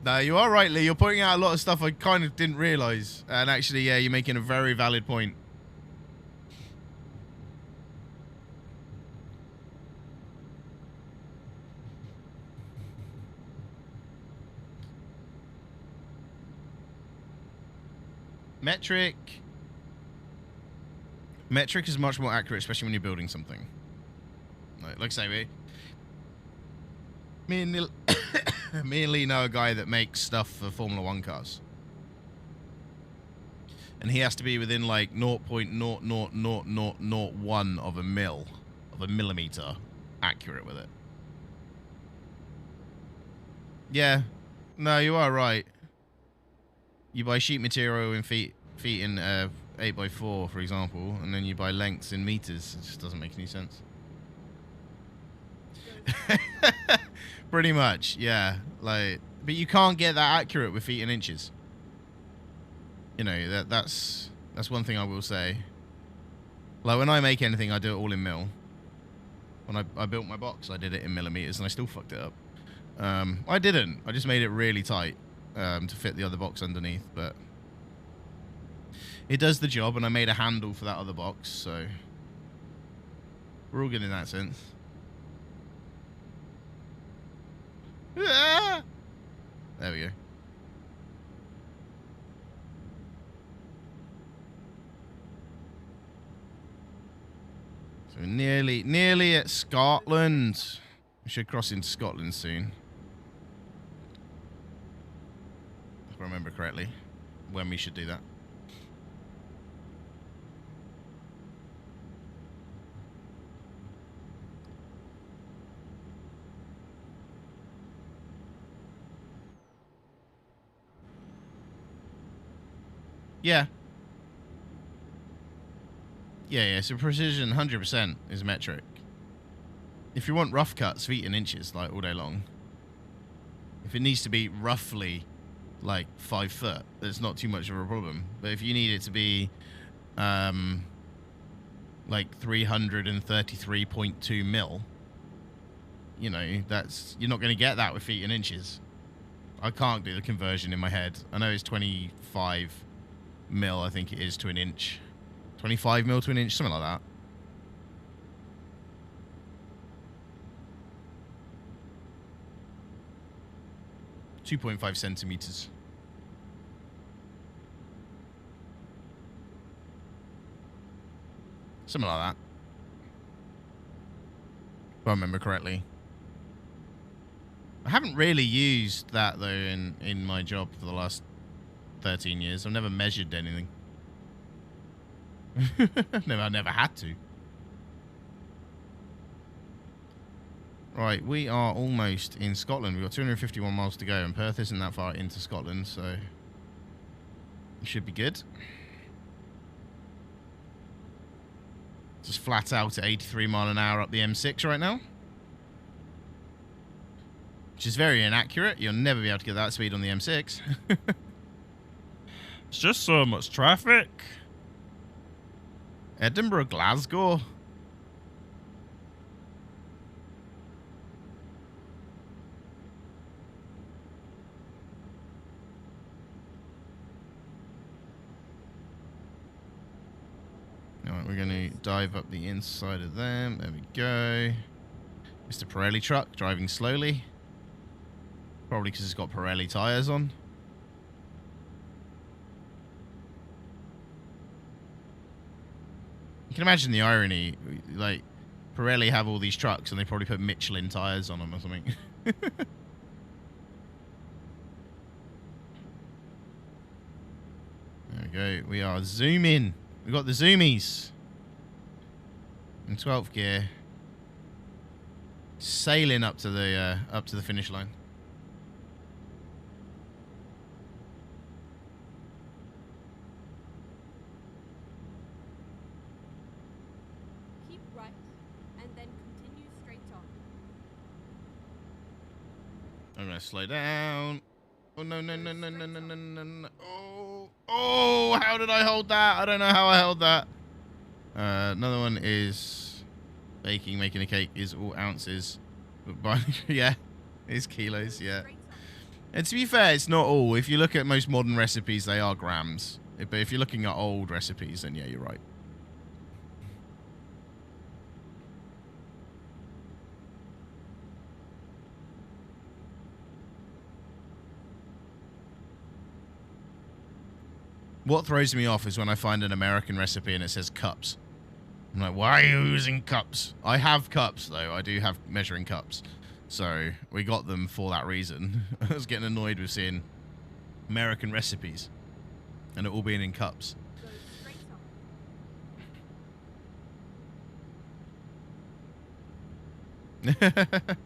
[SPEAKER 3] No, you are right, Lee. You're pointing out a lot of stuff I kind of didn't realise. And actually, yeah, you're making a very valid point. Metric is much more accurate, especially when you're building something. Like I say, me and Lee know a guy that makes stuff for Formula 1 cars. And he has to be within like 0.00001 of a millimeter accurate with it. Yeah. No, you are right. You buy sheet material in feet in 8x4, for example, and then you buy lengths in meters. It just doesn't make any sense. Pretty much, yeah. Like, but you can't get that accurate with feet and inches. You know, that's one thing I will say. Like, when I make anything, I do it all in mil. When I built my box, I did it in millimeters, and I still fucked it up. I didn't. I just made it really tight. To fit the other box underneath, but it does the job, and I made a handle for that other box, so we're all good in that sense. Ah! There we go. So nearly at Scotland. We should cross into Scotland soon. If I remember correctly, when we should do that. Yeah. Yeah, so precision 100% is metric. If you want rough cuts, feet and inches, like all day long. If it needs to be roughly like 5 foot, it's not too much of a problem. But if you need it to be like 333.2 mil, you know, you're not going to get that with feet and inches. I can't do the conversion in my head. I know it's 25 mil, I think it is, to an inch. 25 mil to an inch, something like that. .5 centimeters. Something like that. If I remember correctly. I haven't really used that, though, in my job for the last 13 years. I've never measured anything. I never had to. Right, we are almost in Scotland. We've got 251 miles to go, and Perth isn't that far into Scotland, so it should be good. Just flat out at 83 mile an hour up the M6 right now. Which is very inaccurate. You'll never be able to get that speed on the M6.
[SPEAKER 9] It's just so much traffic.
[SPEAKER 3] Edinburgh, Glasgow. Alright, we're going to dive up the inside of them. There we go. Mr. Pirelli truck driving slowly. Probably because it's got Pirelli tyres on. You can imagine the irony. Like, Pirelli have all these trucks and they probably put Michelin tyres on them or something. There we go. We are zooming. We got the zoomies. In 12th gear. Sailing up to the finish line.
[SPEAKER 7] Keep right, and then continue straight on.
[SPEAKER 3] I'm gonna slow down. Oh no no no no no no no no no! Oh! How did I hold that? I don't know how I held that. Another one is baking, making a cake is all ounces, but yeah, it's kilos. Yeah. And to be fair, it's not all. If you look at most modern recipes, they are grams. But if you're looking at old recipes, then yeah, you're right. What throws me off is when I find an American recipe and it says cups. I'm like, why are you using cups? I have cups, though. I do have measuring cups. So we got them for that reason. I was getting annoyed with seeing American recipes and it all being in cups.
[SPEAKER 7] Go straight on.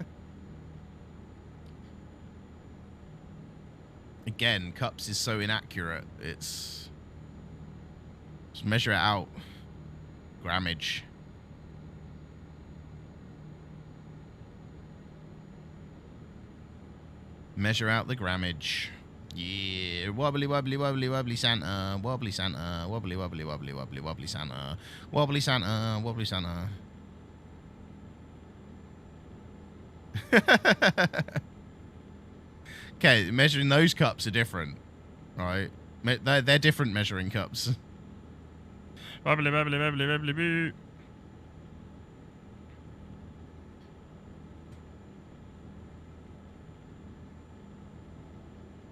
[SPEAKER 3] Again, cups is so inaccurate. It's just measure it out. Grammage. Measure out the grammage. Yeah, wobbly wobbly wobbly wobbly Santa, wobbly Santa, wobbly wobbly wobbly wobbly wobbly Santa, wobbly Santa, wobbly Santa. Okay, measuring those cups are different, right? They're different measuring cups.
[SPEAKER 9] Wobbly, wobbly, wobbly, wobbly, boo.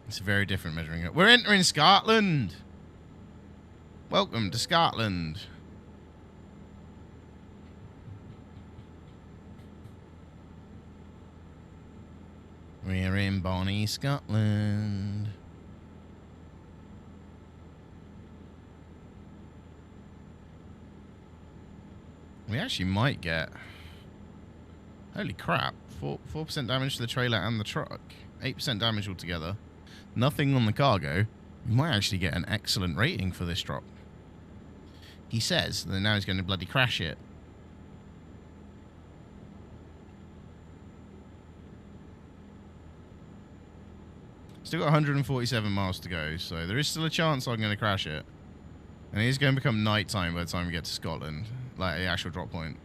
[SPEAKER 3] It's a very different measuring cup. We're entering Scotland. Welcome to Scotland. We're in Bonnie, Scotland. We actually might get... Holy crap. 4% damage to the trailer and the truck. 8% damage altogether. Nothing on the cargo. We might actually get an excellent rating for this drop. He says that now he's going to bloody crash it. Still got 147 miles to go, so there is still a chance I'm going to crash it. And it is going to become night time by the time we get to Scotland, like the actual drop point.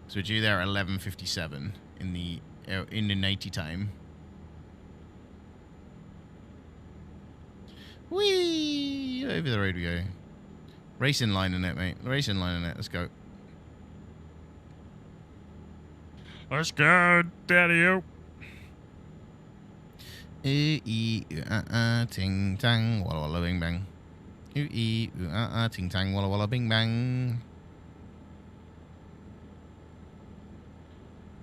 [SPEAKER 3] So we're due there at 11:57 in the nighty time. Whee! Over the road we go. Racing line in it, mate. Racing line in it. Let's go.
[SPEAKER 9] Let's go, Daddy-o.
[SPEAKER 3] Ting tang, walla walla bing bang. Ting tang, walla walla bing bang.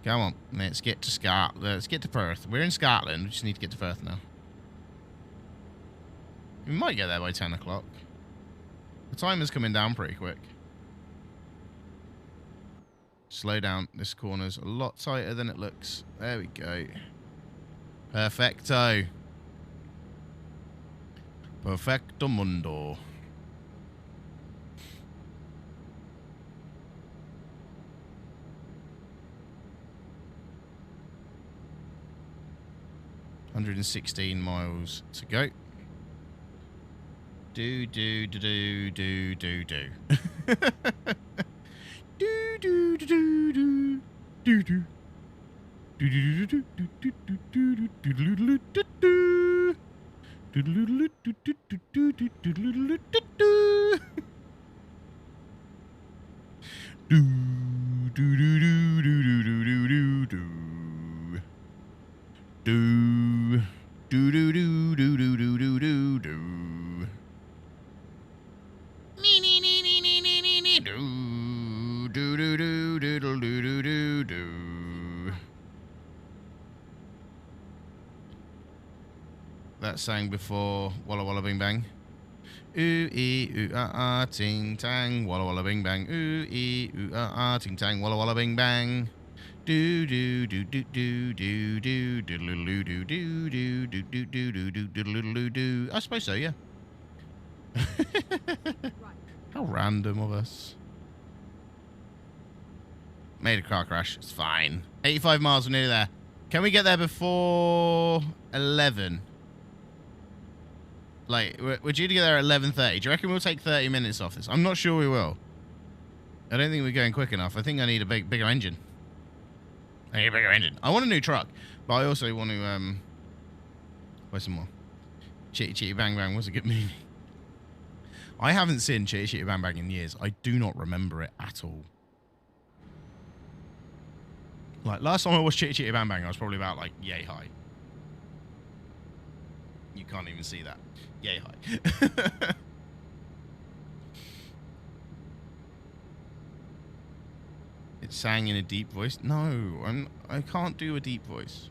[SPEAKER 3] Come on, let's get to Scotland. Let's get to Perth. We're in Scotland. We just need to get to Perth now. We might get there by 10 o'clock. The timer's coming down pretty quick. Slow down. This corner's a lot tighter than it looks. There we go. Perfecto. Perfecto mundo. $116 miles to go. Do. Do. Do. Do. Do. Do. That sang before Walla Walla Bing Bang. Ooh ee ooh ah ting tang Walla Walla Bing Bang. Ooh ee ooh ah ting tang Walla Walla Bing Bang. Do do do do do do do do do do do do do do do do do do. I suppose so, yeah. How random of us. Made a car crash. It's fine. 85 miles, we're nearly there. Can we get there before 11? Like, we're due to get there at 11:30. Do you reckon we'll take 30 minutes off this? I'm not sure we will. I don't think we're going quick enough. I think I need a bigger engine. I need a bigger engine. I want a new truck, but I also want to, where's some more? Chitty Chitty Bang Bang was a good movie. I haven't seen Chitty Chitty Bang Bang in years. I do not remember it at all. Like, last time I watched Chitty Chitty Bang Bang, I was probably about, like, yay high. You can't even see that. Yay high. It sang in a deep voice. No, I can't do a deep voice.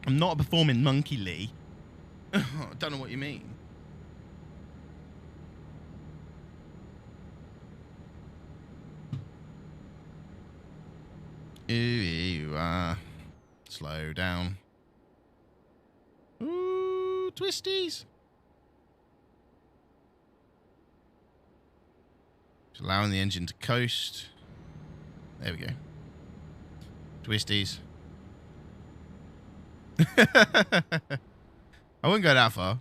[SPEAKER 3] I'm not a performing monkey, Lee. I don't know what you mean. Ooh, slow down. Ooh, twisties. Just allowing the engine to coast. There we go. Twisties. I wouldn't go that far.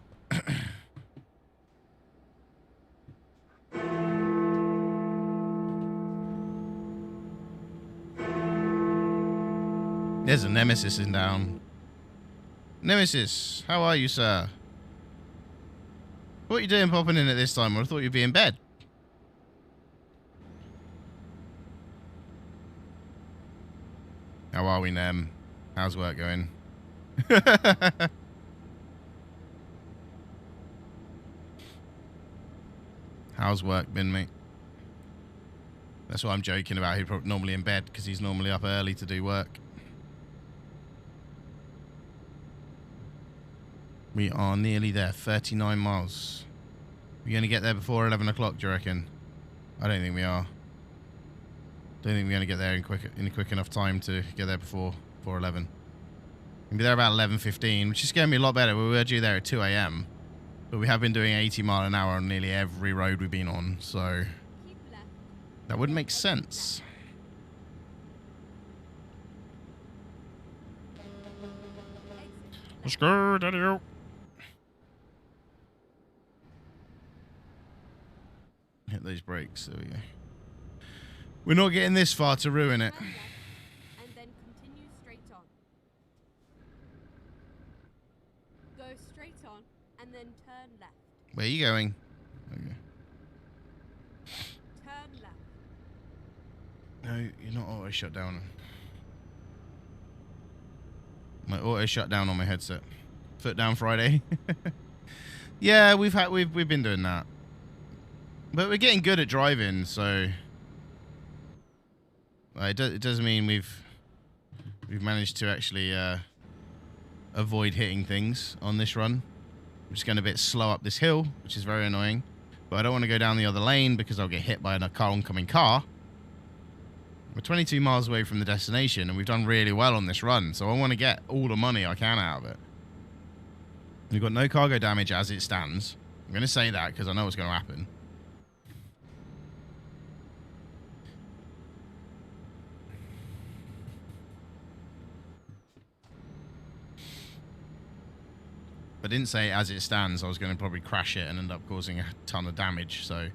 [SPEAKER 3] There's a Nemesis in down. Nemesis, how are you, sir? What are you doing popping in at this time? I thought you'd be in bed. How are we, Nem? How's work going? How's work been, mate? That's what I'm joking about. He's probably normally in bed because he's normally up early to do work. We are nearly there. 39 miles. We're going to get there before 11 o'clock, do you reckon? I don't think we are. Don't think we're going to get there in quick enough time to get there before 11. We'll be there about 11:15, which is going to be a lot better. We were due there at 2 a.m. But we have been doing 80 mile an hour on nearly every road we've been on, so that would make sense.
[SPEAKER 9] Let's go, Daddy-o.
[SPEAKER 3] Hit those brakes. There we go. We're not getting this far to ruin it.
[SPEAKER 7] Turn left, and then continue straight on. Go straight on, and then turn left.
[SPEAKER 3] Where are you going? Okay.
[SPEAKER 7] Turn left.
[SPEAKER 3] No, you're not auto shut down. My auto shut down on my headset. Foot down Friday. Yeah, we've been doing that. But we're getting good at driving, so it doesn't mean we've managed to actually avoid hitting things on this run. We're just going a bit slow up this hill, which is very annoying. But I don't want to go down the other lane because I'll get hit by an oncoming car. We're 22 miles away from the destination, and we've done really well on this run, so I want to get all the money I can out of it. We've got no cargo damage as it stands. I'm going to say that because I know what's going to happen. If I didn't say as it stands, I was going to probably crash it and end up causing a ton of damage, so...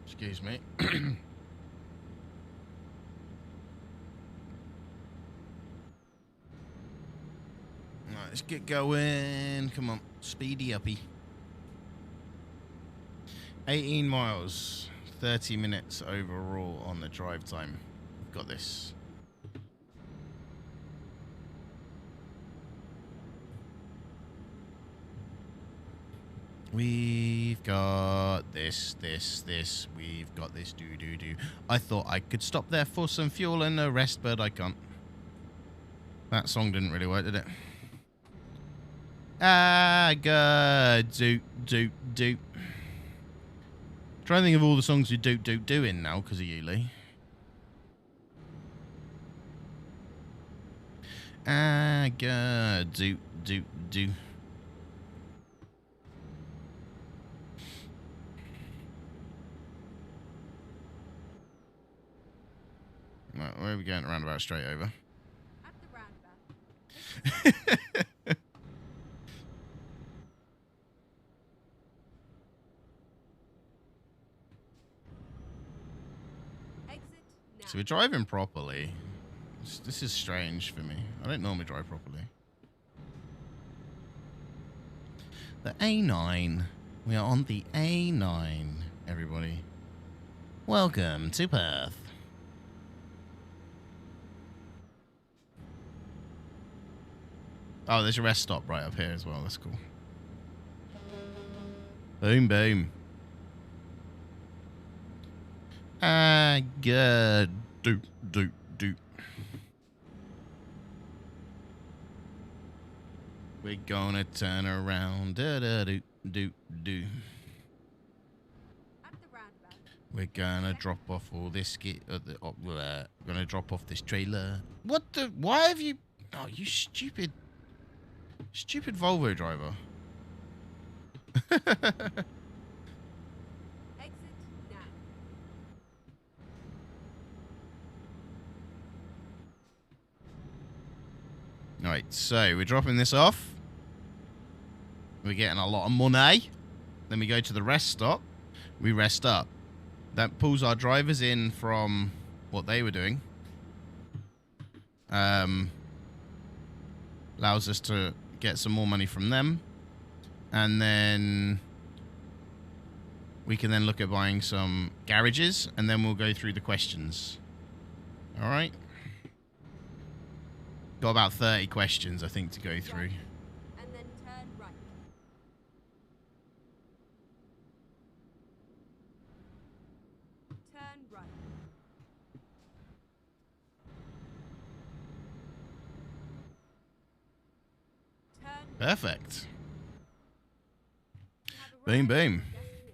[SPEAKER 3] Excuse me. Right, let's get going. Come on, speedy uppy. 18 miles, 30 minutes overall on the drive time. Got this. We've got this. We've got this. Do. I thought I could stop there for some fuel and a rest, but I can't. That song didn't really work, did it? Ah, good. Doop. Trying to think of all the songs we doing now because of you, Lee. Ah, God. Do. Right, where are we going? Roundabout straight over.
[SPEAKER 7] At the roundabout. Exit now.
[SPEAKER 3] So we're driving properly. This is strange for me. I don't normally drive properly. The A9. We are on the A9, everybody. Welcome to Perth. Oh, there's a rest stop right up here as well. That's cool. Boom, boom. Ah, good. Do. We're gonna turn around. Do.
[SPEAKER 7] At the roundabout.
[SPEAKER 3] We're gonna drop off all this gonna drop off this trailer. What the? Why have you? Oh, you stupid Volvo driver.
[SPEAKER 7] Exit now.
[SPEAKER 3] Right, so we're dropping this off. We're getting a lot of money. Then we go to the rest stop. We rest up. That pulls our drivers in from what they were doing. Allows us to get some more money from them. And then we can then look at buying some garages. And then we'll go through the questions. All right. Got about 30 questions, I think, to go through.
[SPEAKER 7] And then turn right. Turn right. Turn
[SPEAKER 3] Perfect.
[SPEAKER 7] have a
[SPEAKER 3] Boom,
[SPEAKER 7] right
[SPEAKER 3] boom.
[SPEAKER 7] destination.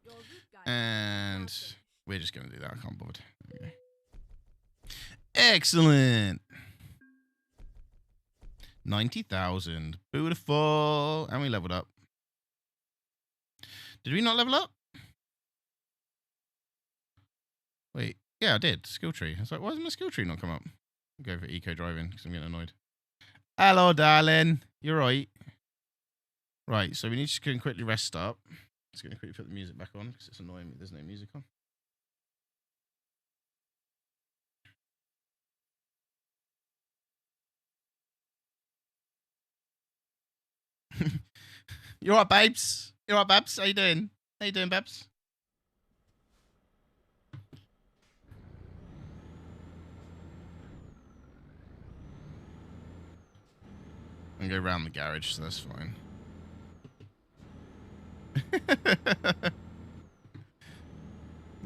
[SPEAKER 7] Your route guide
[SPEAKER 3] And
[SPEAKER 7] is now finished.
[SPEAKER 3] we're just going to do that. I can't bother. There we go. Excellent. 90,000. Beautiful. And we leveled up. Did we not level up? Wait. Yeah, I did. Skill tree. I was like, why doesn't my skill tree not come up? I'll go for eco driving because I'm getting annoyed. Hello, darling. You're right. Right, so we need to go and quickly rest up. Just going to quickly put the music back on because it's annoying me. There's no music on. You alright, babes? You alright, babes? How you doing? How you doing, babes? I'm gonna go around the garage, so that's fine.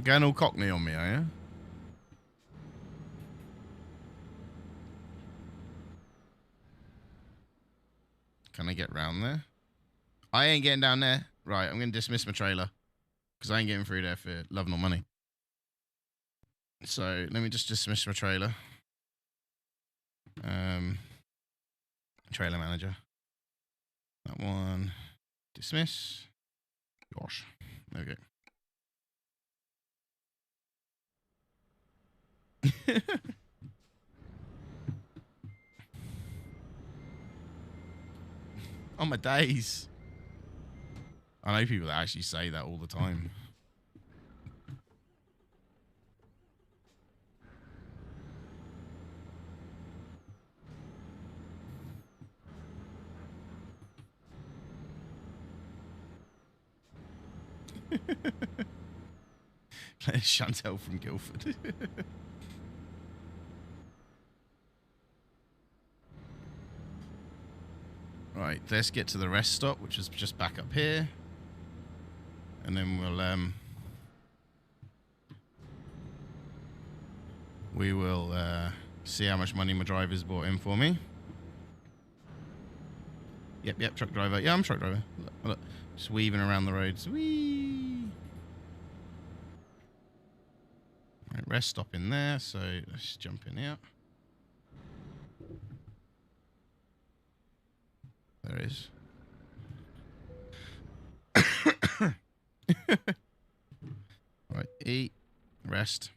[SPEAKER 3] Going all cockney on me, are you? Can I get round there? I ain't getting down there. Right, I'm going to dismiss my trailer. Because I ain't getting through there for love nor money. So, let me just dismiss my trailer. Trailer manager. That one. Dismiss. Gosh. There we go. Oh my days. I know people that actually say that all the time. Chantel from Guildford. Right, let's get to the rest stop, which is just back up here. And then we will see how much money my driver's brought in for me. Yep, truck driver. Yeah, I'm truck driver. Look, just weaving around the roads. Whee! Right, rest stop in there, so let's jump in here. There it is. Right, eat, rest.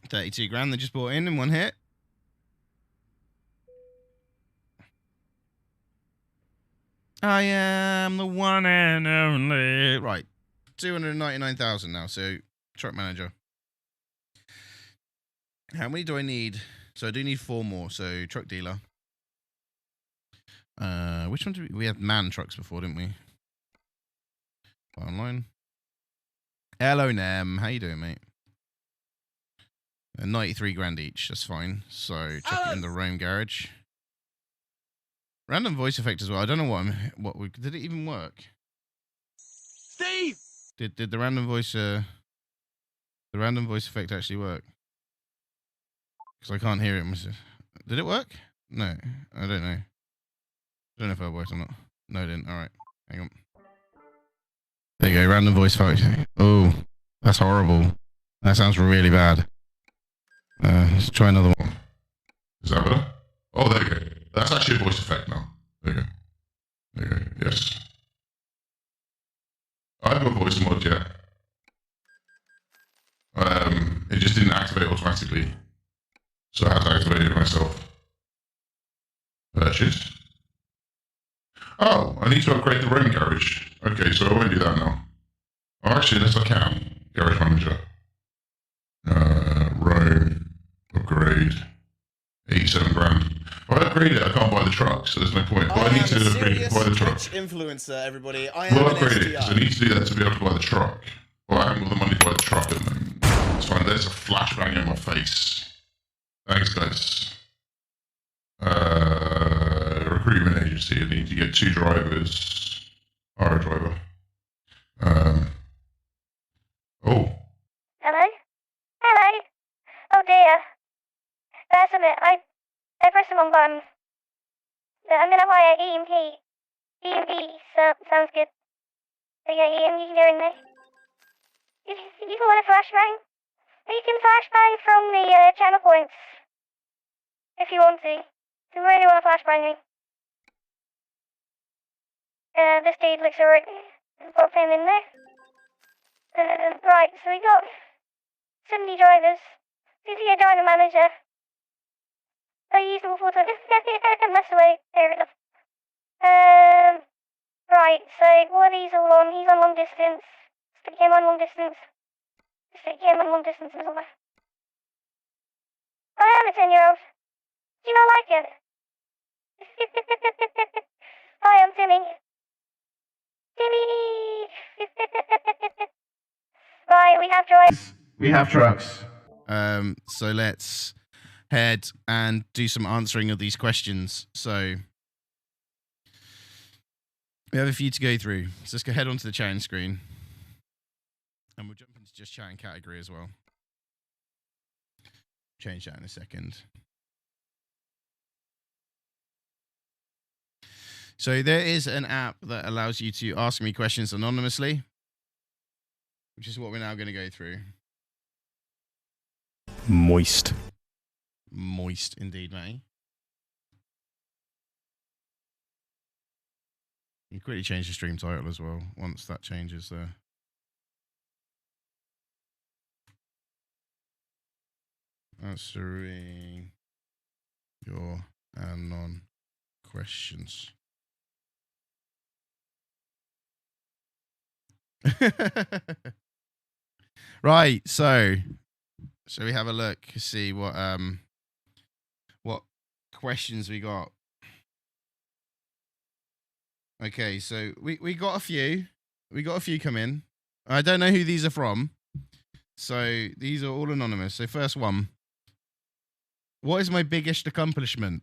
[SPEAKER 3] 32 grand they just bought in one hit. I am the one and only. Right, 299,000 now. So, truck manager. How many do I need? So I do need 4 more. So truck dealer. Which one did we had man trucks before, didn't we? Buy online. Hello, Nem. How you doing, mate? 93 grand each. That's fine. So chuck it in the Rome garage. Random voice effect as well. I don't know did it even work?
[SPEAKER 6] Steve!
[SPEAKER 3] Did the random voice effect actually work? Because I can't hear it. Did it work? No, I don't know. I don't know if it worked or not. No, it didn't. All right, hang on. There you go. Random voice effect. Oh, that's horrible. That sounds really bad. Let's try another one.
[SPEAKER 11] Is that better? Oh, there you go. That's actually a voice effect now. There you go. There you go. Yes. I have a voice mod yet. It just didn't activate automatically. So I had to activate it myself. Purchase. Oh, I need to upgrade the Rome garage. Okay, so I won't do that now. Oh, actually, yes, I can. Garage manager. Rome. Upgrade. 87 grand. If I upgrade it, I can't buy the truck, so there's no point. But I need to upgrade to buy the truck.
[SPEAKER 1] Influencer, everybody.
[SPEAKER 11] We'll upgrade it, because I need to do that to be able to buy the truck. Well, I haven't got the money to buy the truck at the moment. It's fine, there's a flashbang in my face. Thanks, guys. Recruitment agency, I need to get 2 drivers. Hire a driver. Oh.
[SPEAKER 5] Hello? Hello? Oh dear. That's a bit. I pressed the wrong button. I'm gonna hire EMP. EMP, sounds good. Okay, EMP, you can go in there. You want a flashbang? You can flashbang from the channel points. If you want to. If you really want to flashbang me. This dude looks alright. Pop him in there. Right, so we got 70 drivers. Who's your driver manager? I use them for that's the way. Fair enough. Right, so what are these all on? He's on long distance. Stick him on long distance. Stick him on long distance as well. I am a 10-year-old. Do you not like it? Hi, I'm Timmy. Timmy! Right, we have drivers.
[SPEAKER 3] We have trucks. So let's head and do some answering of these questions. So we have a few to go through. So let's go head onto the chatting screen. And we'll jump into just chatting category as well. Change that in a second. So there is an app that allows you to ask me questions anonymously, which is what we're now going to go through.
[SPEAKER 9] Moist.
[SPEAKER 3] Moist indeed, mate. You quickly change the stream title as well once that changes there. Answering your anon questions. Right, so shall we have a look to see what questions we got? Okay, so we got a few. We got a few come in. I don't know who these are from. So these are all anonymous. So first one. What is my biggest accomplishment?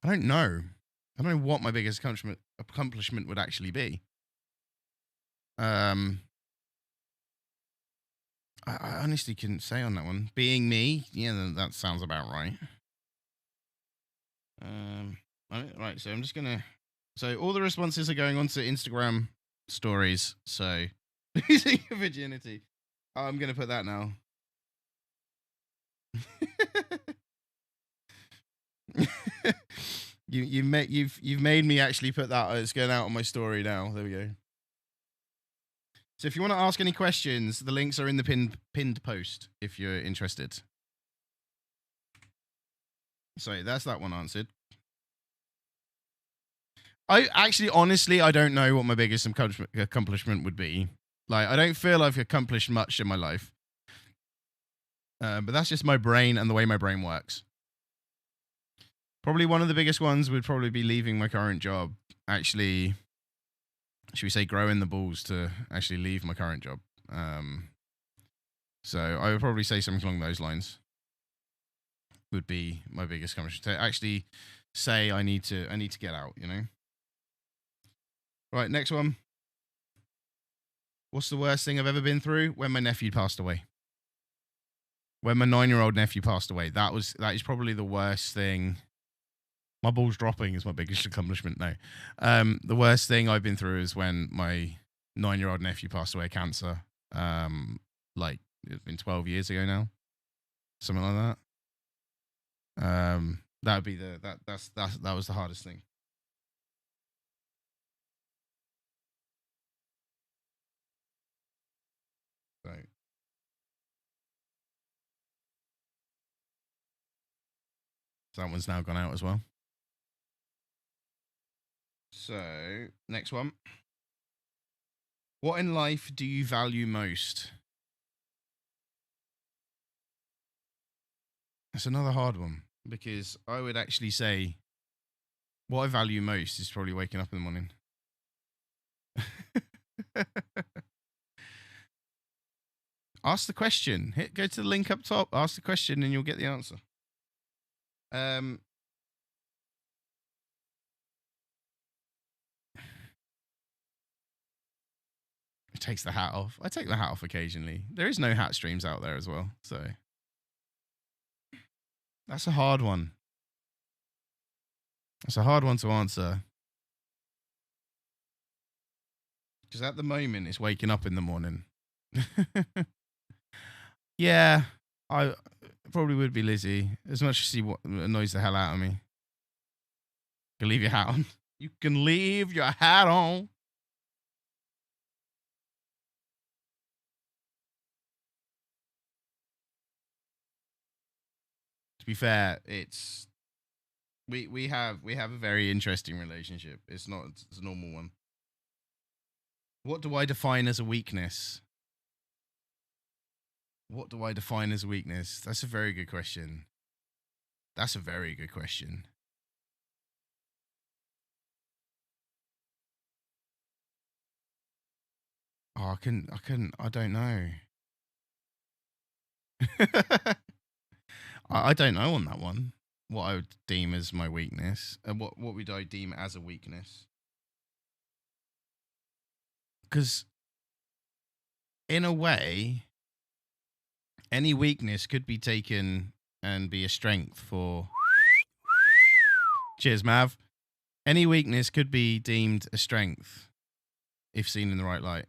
[SPEAKER 3] I don't know. I don't know what my biggest accomplishment would actually be. I honestly couldn't say on that one. Being me, yeah, that sounds about right. Right, so I'm just gonna. So all the responses are going onto Instagram stories. So losing your virginity. Oh, I'm gonna put that now. you've made me actually put that. It's going out on my story now. There we go. So if you want to ask any questions, the links are in the pinned post if you're interested. So that's that one answered. I actually, honestly, I don't know what my biggest accomplishment would be. Like, I don't feel I've accomplished much in my life. But that's just my brain and the way my brain works. Probably one of the biggest ones would probably be leaving my current job. Actually, should we say growing the balls to actually leave my current job. So I would probably say something along those lines. Would be my biggest accomplishment. To actually say I need to get out, you know? Right, next one. What's the worst thing I've ever been through? When my nephew passed away. When my 9-year-old nephew passed away. That is probably the worst thing. My balls dropping is my biggest accomplishment now. The worst thing I've been through is when my 9-year-old nephew passed away of cancer. Like, it's been 12 years ago now. Something like that. That would be that was the hardest thing. So that one's now gone out as well. So, next one. What in life do you value most? That's another hard one, because I would actually say what I value most is probably waking up in the morning. Ask the question. Go to the link up top, ask the question, and you'll get the answer. It takes the hat off. I take the hat off occasionally. There is no hat streams out there as well, so that's a hard one. That's a hard one to answer. Because at the moment, it's waking up in the morning. Yeah, I probably would be Lizzie. As much as she annoys the hell out of me. You can leave your hat on. You can leave your hat on. To be fair, it's we have a very interesting relationship. It's not it's a normal one. What do I define as a weakness? What do I define as a weakness? That's a very good question. That's a very good question. Oh, I don't know. I don't know on that one. What I would deem as my weakness. And what would I deem as a weakness? Because in a way, any weakness could be taken and be a strength for... Cheers, Mav. Any weakness could be deemed a strength if seen in the right light.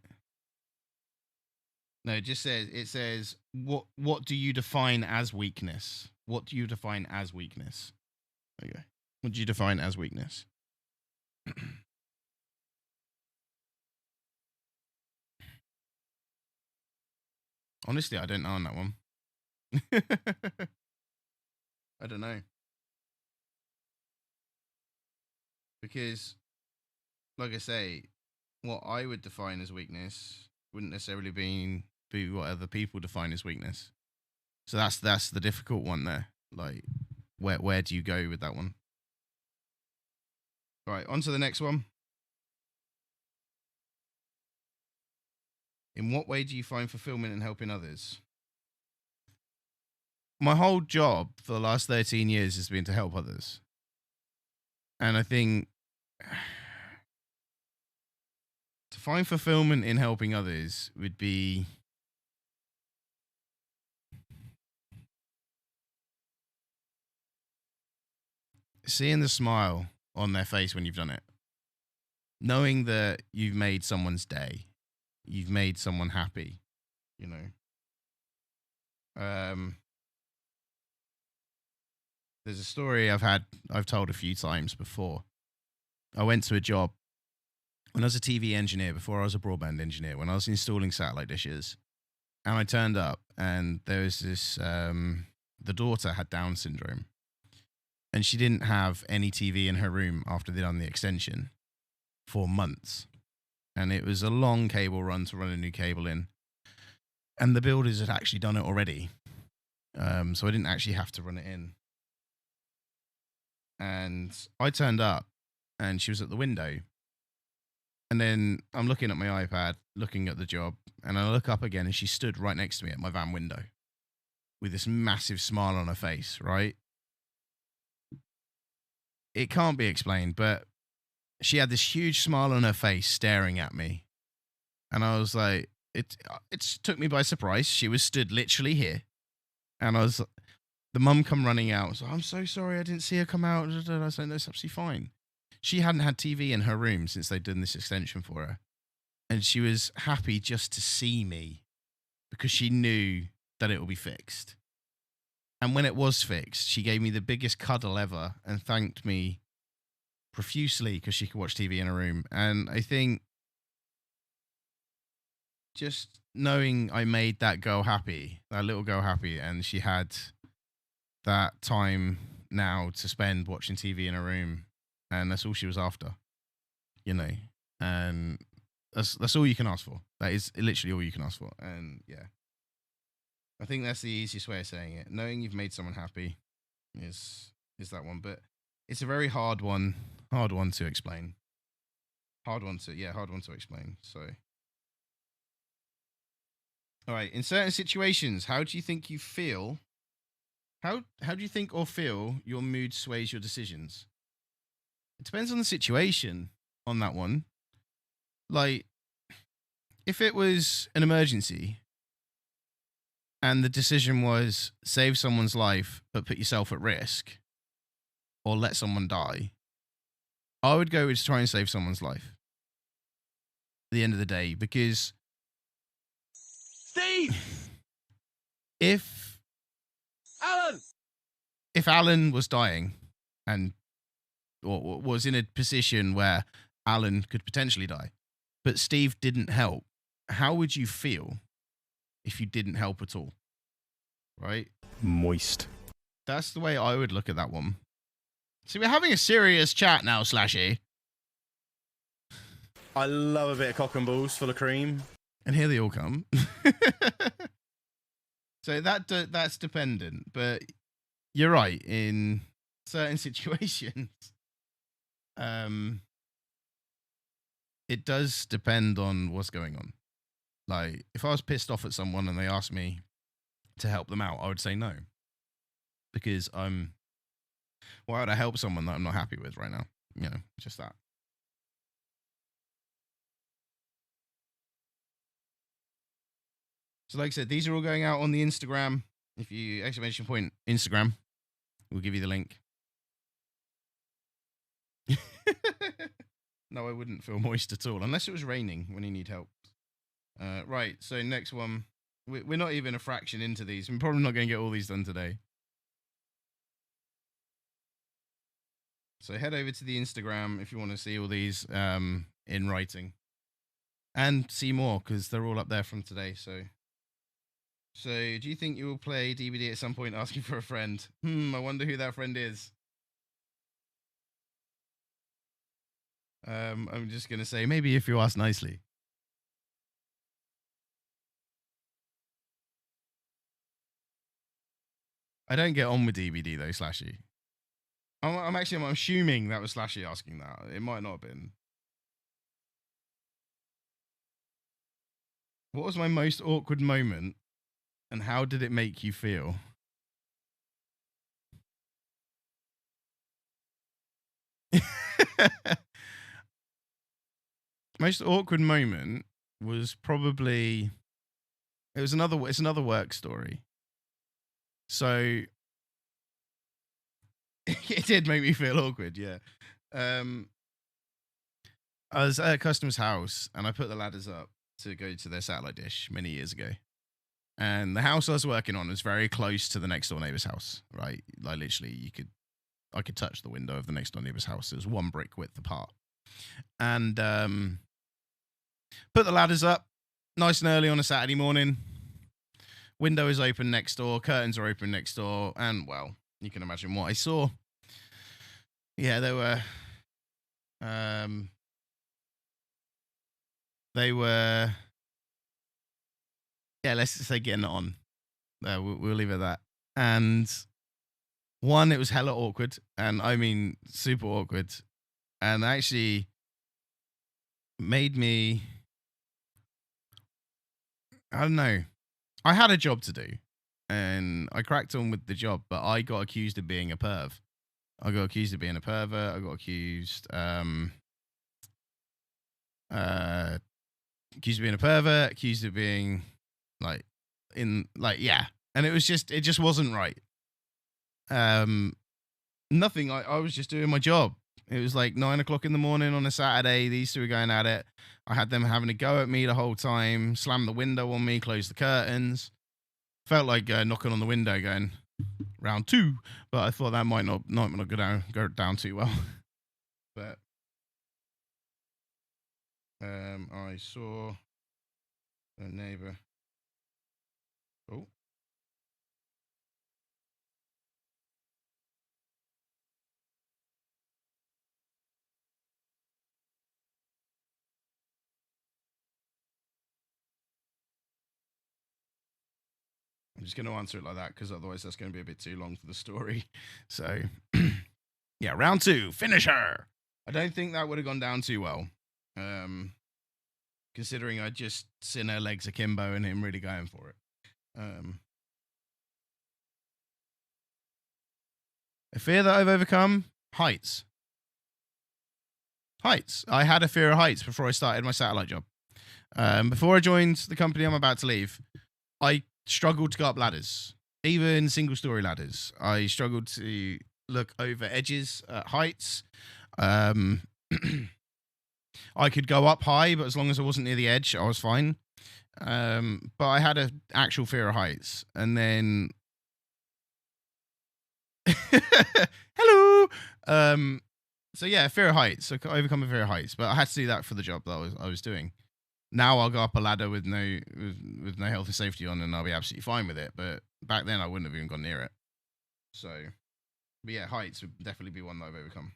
[SPEAKER 3] No, it says, what do you define as weakness? What do you define as weakness? Okay. What do you define as weakness? Honestly, I don't know on that one. I don't know. Because, like I say, what I would define as weakness wouldn't necessarily be what other people define as weakness. So that's the difficult one there. Like, where do you go with that one? Right, on to the next one. In what way do you find fulfillment in helping others? My whole job for the last 13 years has been to help others. And I think to find fulfillment in helping others would be seeing the smile on their face when you've done it. knowing that you've made someone's day, you've made someone happy, you know. There's a story I've told a few times before. I went to a job when I was a TV engineer, before I was a broadband engineer, when I was installing satellite dishes, and I turned up and there was this, the daughter had Down syndrome, and she didn't have any TV in her room after they'd done the extension for months. And it was a long cable run to run a new cable in. And the builders had actually done it already. So I didn't actually have to run it in. And I turned up and she was at the window. And then I'm looking at my iPad, looking at the job, and I look up again and she stood right next to me at my van window with this massive smile on her face, right? It can't be explained, but she had this huge smile on her face staring at me. And I was like, it took me by surprise. She was stood literally here. And the mum come running out. I was like, I'm so sorry, I didn't see her come out. I was like, no, it's absolutely fine. She hadn't had TV in her room since they'd done this extension for her. And she was happy just to see me because she knew that it would be fixed. And when it was fixed, she gave me the biggest cuddle ever and thanked me profusely because she could watch TV in her room. And I think just knowing I made that girl happy, that little girl happy, and she had that time now to spend watching TV in her room, and that's all she was after, you know. And that's all you can ask for. That is literally all you can ask for. And yeah, I think that's the easiest way of saying it. Knowing you've made someone happy is that one, but it's a very hard one to explain. Hard one to explain. So, all right, in certain situations, how do you think you feel? How do you think or feel your mood sways your decisions? It depends on the situation on that one. Like, if it was an emergency and the decision was save someone's life but put yourself at risk or let someone die, I would go with try and save someone's life at the end of the day, because
[SPEAKER 8] Steve!
[SPEAKER 3] If Alan was dying and or was in a position where Alan could potentially die, but Steve didn't help, how would you feel if you didn't help at all? Right?
[SPEAKER 9] Moist.
[SPEAKER 3] That's the way I would look at that one. See, we're having a serious chat now, Slashy.
[SPEAKER 1] I love a bit of cock and balls full of cream.
[SPEAKER 3] And here they all come. So that's dependent, but you're right. In certain situations, it does depend on what's going on. Like, if I was pissed off at someone and they asked me to help them out, I would say no. Because why would I help someone that I'm not happy with right now? You know, just that. So like I said, these are all going out on the Instagram. If you !point Instagram, we'll give you the link. No, I wouldn't feel moist at all, unless it was raining when you need help. Right, so next one. We're not even a fraction into these. We're probably not going to get all these done today. So head over to the Instagram if you want to see all these in writing. And see more, because they're all up there from today, so do you think you will play DBD at some point asking for a friend? I wonder who that friend is. I'm just going to say, maybe if you ask nicely. I don't get on with DBD though, Slashy. I'm assuming that was Slashy asking that. It might not have been. What was my most awkward moment? And how did it make you feel? Most awkward moment was probably it's another work story. So it did make me feel awkward, yeah. I was at a customer's house and I put the ladders up to go to their satellite dish many years ago. And the house I was working on was very close to the next door neighbor's house, right? Like literally I could touch the window of the next door neighbor's house. It was one brick width apart. And put the ladders up nice and early on a Saturday morning. Window is open next door, curtains are open next door, and well, you can imagine what I saw. Yeah, they were yeah, let's just say getting it on. We'll leave it at that. And one, it was hella awkward, and I mean super awkward, and actually made me, I don't know. I had a job to do, and I cracked on with the job, but I got accused of being a perv. I got accused of being a pervert. I got accused accused of being a pervert, accused of being yeah. And it just wasn't right. Nothing. I was just doing my job. It was like 9 o'clock in the morning on a Saturday. These two were going at it. I had them having a go at me the whole time, slammed the window on me, closed the curtains. Felt like knocking on the window going, round 2. But I thought that might not go down too well. But I saw a neighbor. Oh. I'm just going to answer it like that because otherwise that's going to be a bit too long for the story. So, yeah, round 2, finish her. I don't think that would have gone down too well, considering I just seen her legs akimbo and him really going for it. A fear that I've overcome? Heights. Heights. I had a fear of heights before I started my satellite job. Before I joined the company I'm about to leave, I struggled to go up ladders, even single-story ladders. I struggled to look over edges at heights. I could go up high, but as long as I wasn't near the edge, I was fine. But I had an actual fear of heights. And then... Hello! So yeah, fear of heights. I overcome a fear of heights, but I had to do that for the job that I was doing. Now I'll go up a ladder with no health and safety on, and I'll be absolutely fine with it. But back then, I wouldn't have even gone near it. So, but yeah, heights would definitely be one that I've overcome.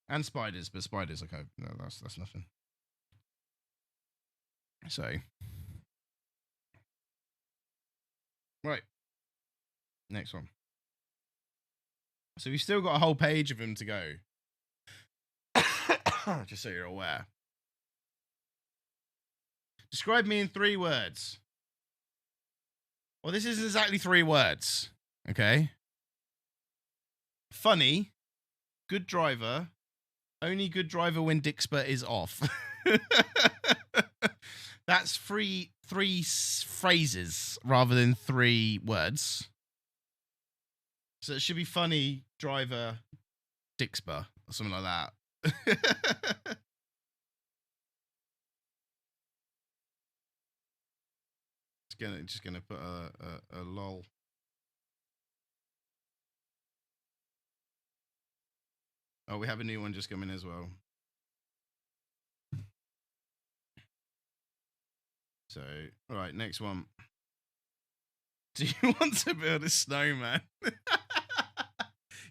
[SPEAKER 3] And spiders, but spiders, okay, no, that's nothing. So, right, next one. So we've still got a whole page of them to go. Just so you're aware. Describe me in 3 words. Well, this isn't exactly 3 words. Okay. Funny. Good driver. Only good driver when dixper is off. That's three phrases rather than 3 words. So it should be funny, driver, dixper, or something like that. Just gonna put a lol. Oh, we have a new one just coming as well. So, all right, next one. Do you want to build a snowman?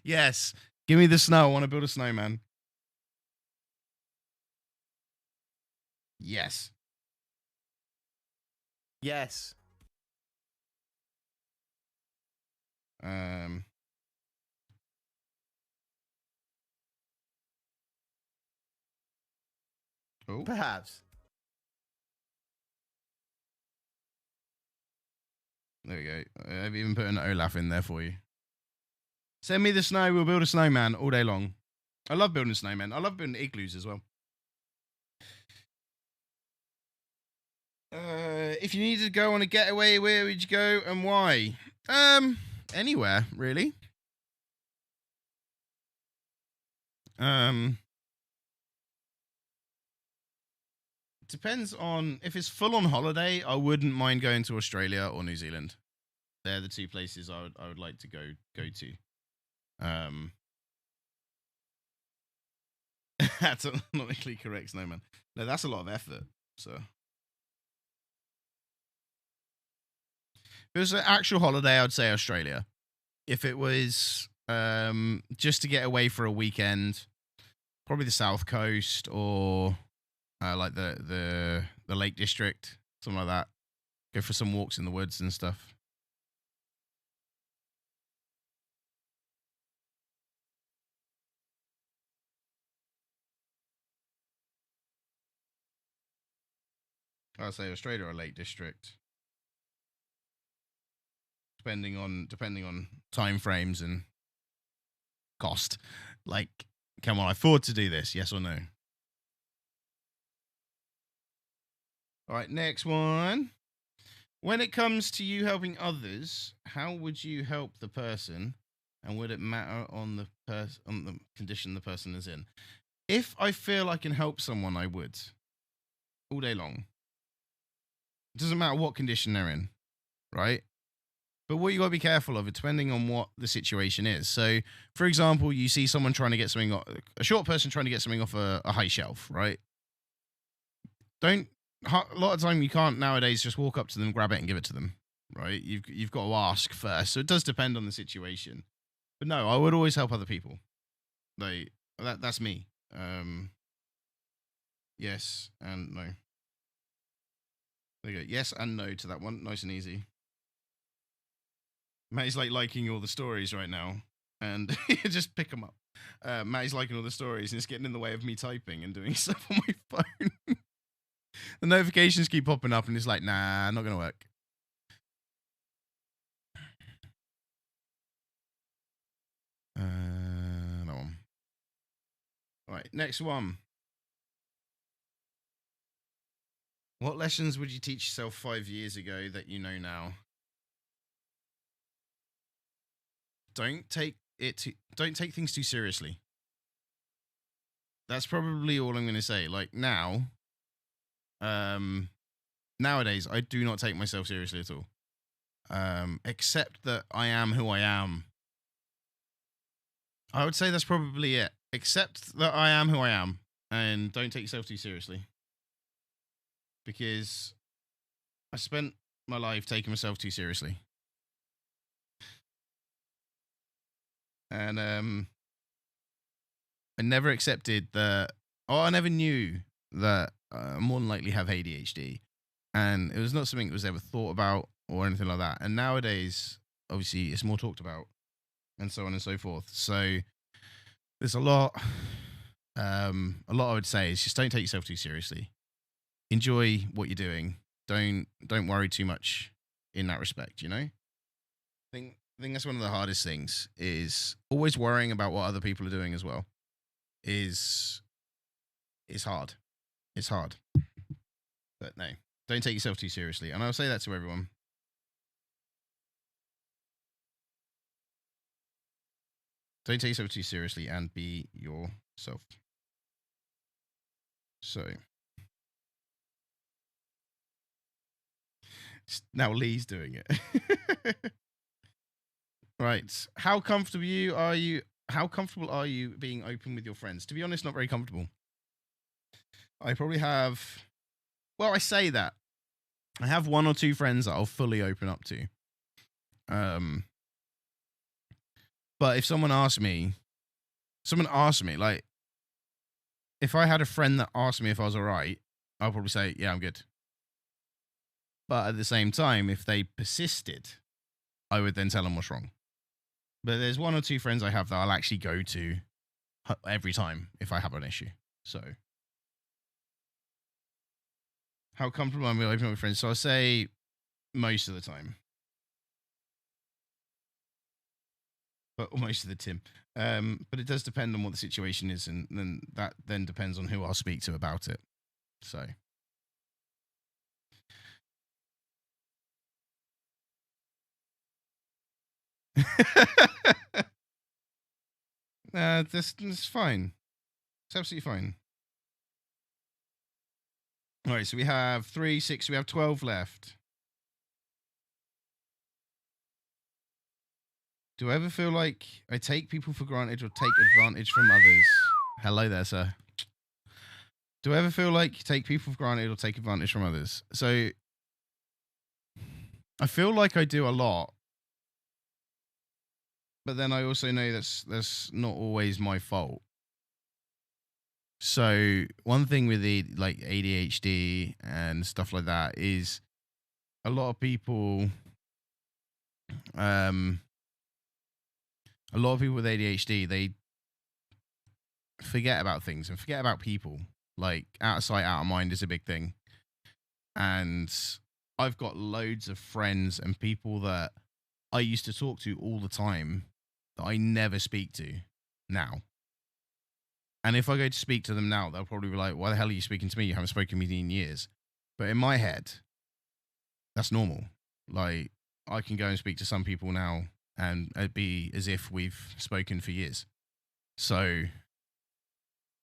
[SPEAKER 3] Yes. Give me the snow. I want to build a snowman. Yes.
[SPEAKER 1] Yes.
[SPEAKER 3] Oh.
[SPEAKER 1] Perhaps.
[SPEAKER 3] There we go. I've even put an Olaf in there for you. Send me the snow. We'll build a snowman all day long. I love building snowmen. I love building igloos as well. If you needed to go on a getaway, where would you go and why? Anywhere, really. depends on if it's full on holiday. I wouldn't mind going to Australia or New Zealand. They're the two places I would like to go to. That's not actually correct, Snowman. No, that's a lot of effort. So if it was an actual holiday, I'd say Australia. If it was just to get away for a weekend, probably the South Coast or like the Lake District, something like that. Go for some walks in the woods and stuff. I'd say Australia or Lake District, depending on time frames and cost. Like, can I afford to do this? Yes or no? All right, next one. When it comes to you helping others, how would you help the person, and would it matter on the condition the person is in? If I feel I can help someone, I would, all day long. It doesn't matter what condition they're in, right? But what you got to be careful of, depending on what the situation is. So, for example, you see someone trying to get something, a short person trying to get something off a high shelf, right? A lot of time you can't nowadays just walk up to them, grab it, and give it to them, right? You've got to ask first. So it does depend on the situation. But no, I would always help other people. Like that's me. Yes and no. There you go. Yes and no to that one. Nice and easy. Matty's like liking all the stories right now, and just pick them up. Matty's liking all the stories, and it's getting in the way of me typing and doing stuff on my phone. The notifications keep popping up, and it's like, nah, not gonna work. That one. All right, next one. What lessons would you teach yourself 5 years ago that you know now? Don't take things too seriously. That's probably all I'm going to say. Like now, nowadays, I do not take myself seriously at all. Except that I am who I am. I would say that's probably it. Except that I am who I am, and don't take yourself too seriously. Because I spent my life taking myself too seriously. And I never accepted that, or I never knew that I more than likely have ADHD. And it was not something that was ever thought about or anything like that. And nowadays, obviously, it's more talked about and so on and so forth. So there's a lot I would say is just don't take yourself too seriously. Enjoy what you're doing. Don't worry too much in that respect, you know? I think that's one of the hardest things is always worrying about what other people are doing as well. Is hard. It's hard. But no, don't take yourself too seriously. And I'll say that to everyone. Don't take yourself too seriously and be yourself. So now Lee's doing it. Right. How comfortable are you being open with your friends? To be honest, not very comfortable. I probably have, well, I say that. I have one or two friends that I'll fully open up to. But if someone asks me, like, if I had a friend that asked me if I was all right, I'll probably say, yeah, I'm good. But at the same time, if they persisted, I would then tell them what's wrong. But there's one or two friends I have that I'll actually go to every time if I have an issue. So, how comfortable am I opening up with friends? So I say most of the time. But most of the time. But it does depend on what the situation is, and then that then depends on who I'll speak to about it. So. This is fine. It's absolutely fine. All right, so we have 3, 6, we have 12 left. Do I ever feel like I take people for granted or take advantage from others? Hello there, sir. Do I ever feel like you take people for granted or take advantage from others? So I feel like I do a lot, but then I also know that's not always my fault. So one thing with the like ADHD and stuff like that is a lot of people with ADHD, they forget about things and forget about people. Like out of sight, out of mind is a big thing. And I've got loads of friends and people that I used to talk to all the time that I never speak to now. And if I go to speak to them now, they'll probably be like, why the hell are you speaking to me? You haven't spoken to me in years. But in my head, that's normal. Like, I can go and speak to some people now and it'd be as if we've spoken for years. So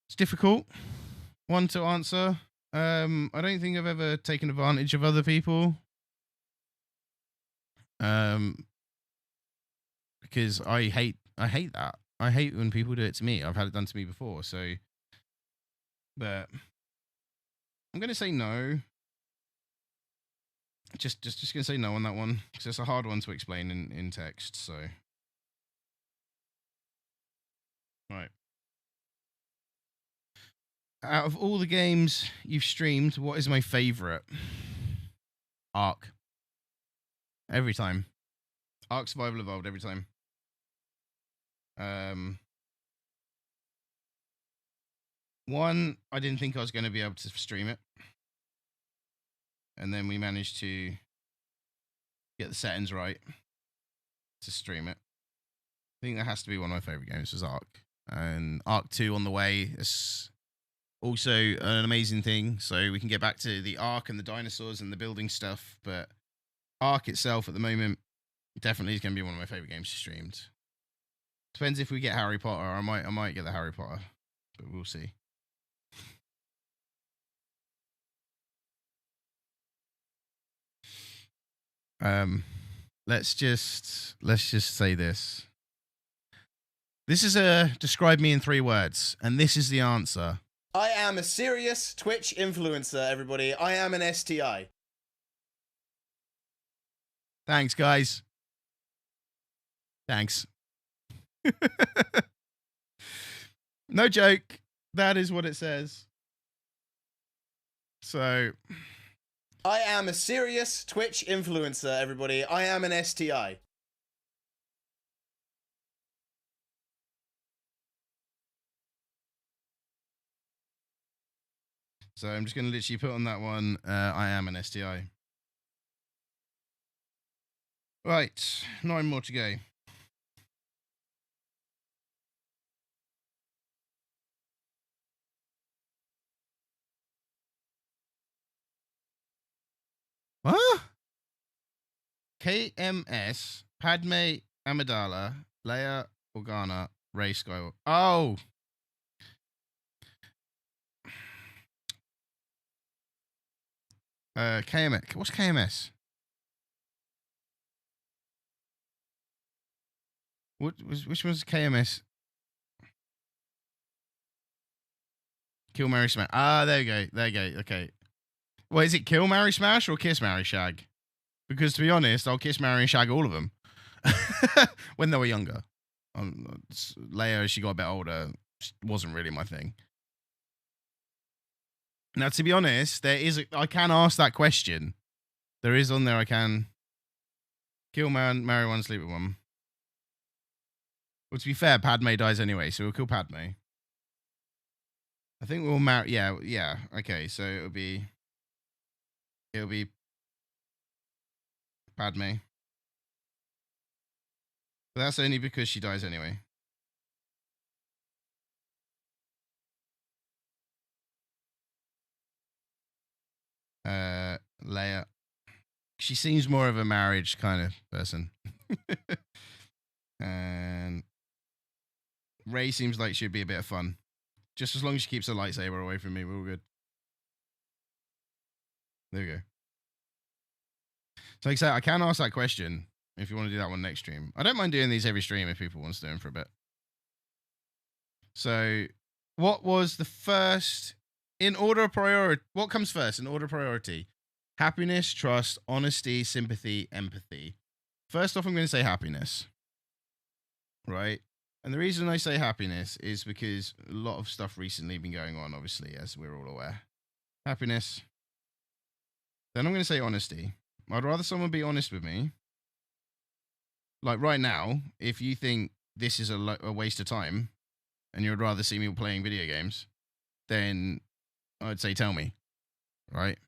[SPEAKER 3] it's difficult one to answer. I don't think I've ever taken advantage of other people. Because I hate that. I hate when people do it to me. I've had it done to me before, so but I'm gonna say no. Just gonna say no on that one because it's a hard one to explain in text. So, right. Out of all the games you've streamed, what is my favorite? Ark. Every time. Ark Survival Evolved every time. One, I didn't think I was going to be able to stream it. And then we managed to get the settings right to stream it. I think that has to be one of my favorite games was Ark. And Ark 2 on the way is also an amazing thing. So we can get back to the Ark and the dinosaurs and the building stuff. But Ark itself at the moment definitely is going to be one of my favorite games streamed. Depends if we get Harry Potter. I might get the Harry Potter, but we'll see. Let's just say this. This is a describe me in 3 words, and this is the answer.
[SPEAKER 1] I am a serious Twitch influencer, everybody. I am an STI.
[SPEAKER 3] Thanks, guys. Thanks. No joke. That is what it says. So
[SPEAKER 1] I am a serious Twitch influencer, everybody. I am an STI.
[SPEAKER 3] So I'm just going to literally put on that one, I am an STI. Right, 9 more to go. What? KMS, Padme Amidala, Leia Organa, Rey Skywalker. Oh! KMS. What's KMS? Which one's KMS? Kill, Marry, Smash. Ah, there you go. There you go. Okay. Well, is it Kill, Marry, Smash or Kiss, Marry, Shag? Because to be honest, I'll kiss, marry, and shag all of them when they were younger. Leia, as she got a bit older, wasn't really my thing. Now, to be honest, I can ask that question. There is on there. I can kill man, marry one, sleep with one. Well, to be fair, Padme dies anyway, so we'll kill Padme. I think we'll marry. Yeah. Okay, so it'll be Padme. But that's only because she dies anyway. Leia. She seems more of a marriage kind of person. And Rey seems like she'd be a bit of fun. Just as long as she keeps her lightsaber away from me, we're all good. There we go. So like I say, I can ask that question if you want to do that one next stream. I don't mind doing these every stream if people want to do them for a bit. So, what was the first in order of priority? What comes first in order of priority? Happiness, trust, honesty, sympathy, empathy. First off, I'm going to say happiness. Right? And the reason I say happiness is because a lot of stuff recently been going on, obviously, as we're all aware. Happiness. Then I'm going to say honesty. I'd rather someone be honest with me. Like right now, if you think this is a waste of time and you'd rather see me playing video games, then I'd say tell me. Right?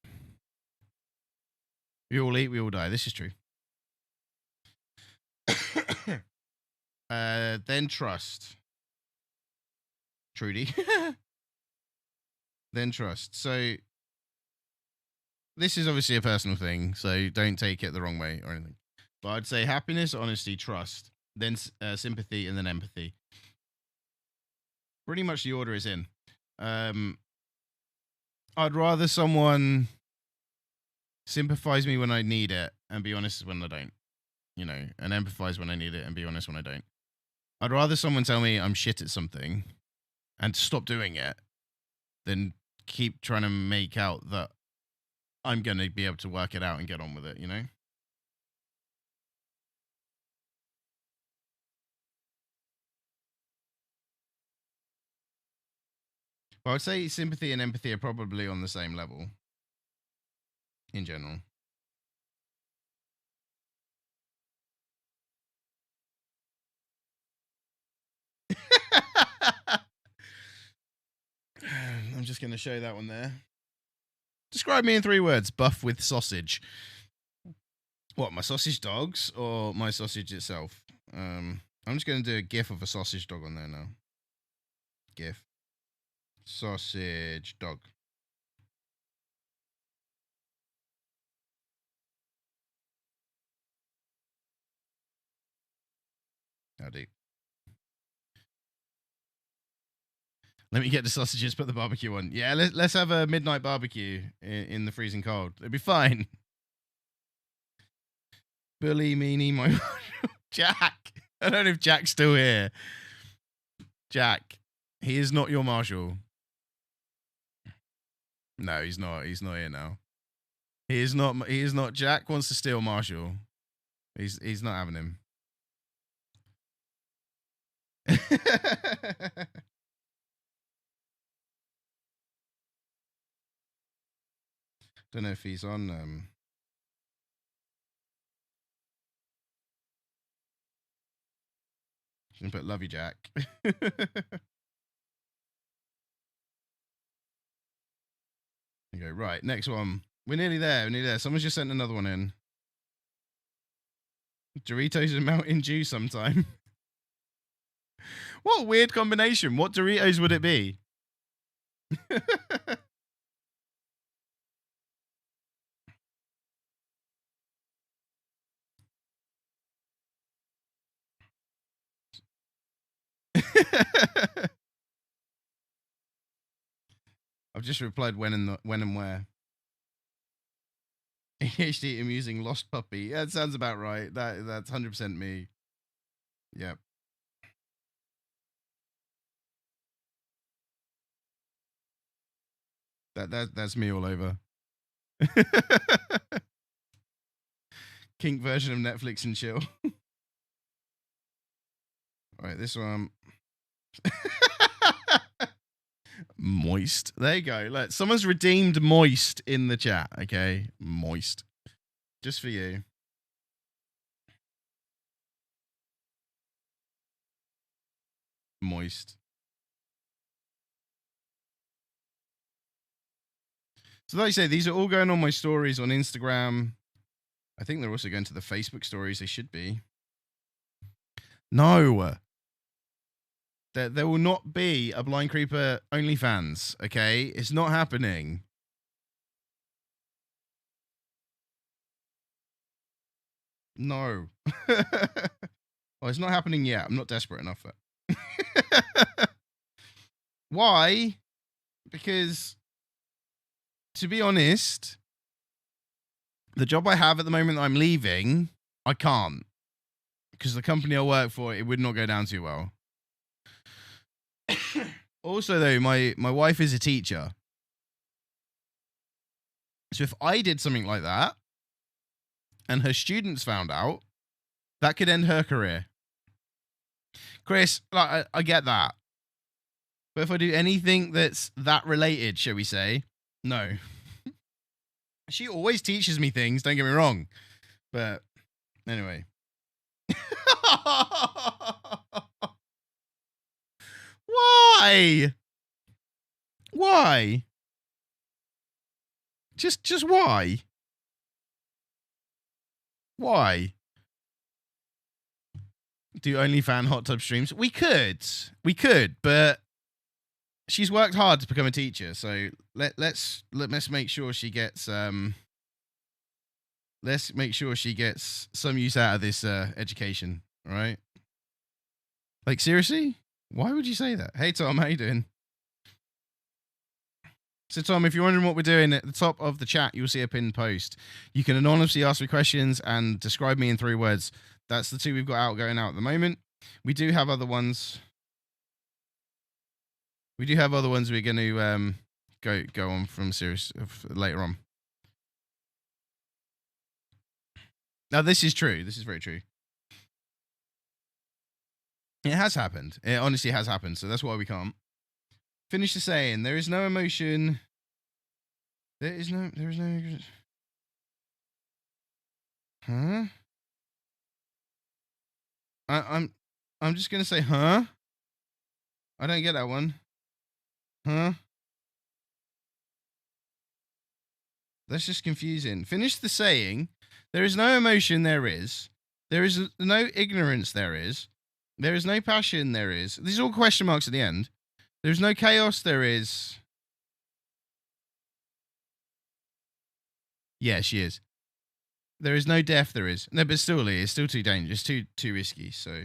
[SPEAKER 3] We all eat, we all die. This is true. Then trust. Trudy. Then trust. So this is obviously a personal thing, so don't take it the wrong way or anything. But I'd say happiness, honesty, trust, then sympathy, and then empathy. Pretty much the order is in. I'd rather someone sympathize me when I need it and be honest when I don't. You know, and empathize when I need it and be honest when I don't. I'd rather someone tell me I'm shit at something and stop doing it than keep trying to make out that I'm going to be able to work it out and get on with it, you know? Well, I'd say sympathy and empathy are probably on the same level in general. I'm just going to show that one there. Describe me in 3 words. Buff with sausage. What, my sausage dogs or my sausage itself? I'm just going to do a gif of a sausage dog on there now. GIF. Sausage dog. Howdy. Let me get the sausages, put the barbecue on. Yeah, let's have a midnight barbecue in the freezing cold. It'll be fine. Bully, meanie, my Jack. I don't know if Jack's still here. Jack, he is not your marshal. No, he's not. He's not here now. He is not. He is not. Jack wants to steal Marshall. He's not having him. Don't know if he's on. Shouldn't put love you, Jack. Okay, right. Next one. We're nearly there. We're nearly there. Someone's just sent another one in. Doritos and Mountain Dew sometime. What a weird combination. What Doritos would it be? I've just replied when and where. ADHD amusing lost puppy. Yeah, it sounds about right. That's 100% me. Yep. That's me all over. Kink version of Netflix and chill. All right, this one. Moist. There you go. Look, someone's redeemed moist in the chat. Okay, moist. Just for you. Moist. So like I say, these are all going on my stories on Instagram. I think they're also going to the Facebook stories. They should be. No. There will not be a Blind Creeper OnlyFans, okay? It's not happening. No. Well, it's not happening yet. I'm not desperate enough for it. Why? Because, to be honest, The job I have at the moment that I'm leaving, I can't. Because the company I work for, it would not go down too well. Also, though, my wife is a teacher. So if I did something like that, and her students found out, that could end her career. Chris, like, I get that. But if I do anything that's that related, shall we say, no. She always teaches me things, don't get me wrong. But anyway. Why? Why? Just why? Why? Do OnlyFans hot tub streams? We could, but she's worked hard to become a teacher, so let's make sure she gets let's make sure she gets some use out of this education, all right? Like, seriously? Why would you say that? Hey Tom, how you doing? So Tom, if you're wondering what we're doing, at the top of the chat, you'll see a pinned post. You can anonymously ask me questions and describe me in 3 words. That's the 2 we've got going out at the moment. We do have other ones. We're going to go on from series later on. Now, this is true. This is very true. It has happened. It honestly has happened. So that's why we can't. Finish the saying. There is no emotion. There is no. Huh? I'm just gonna say, huh? I don't get that one. Huh? That's just confusing. Finish the saying. There is no emotion, there is. There is no ignorance, there is. There is no passion, there is. These are all question marks at the end. There's no chaos, there is. Yeah, she is. There is no death, there is. No, but still, it's still too dangerous, too risky. So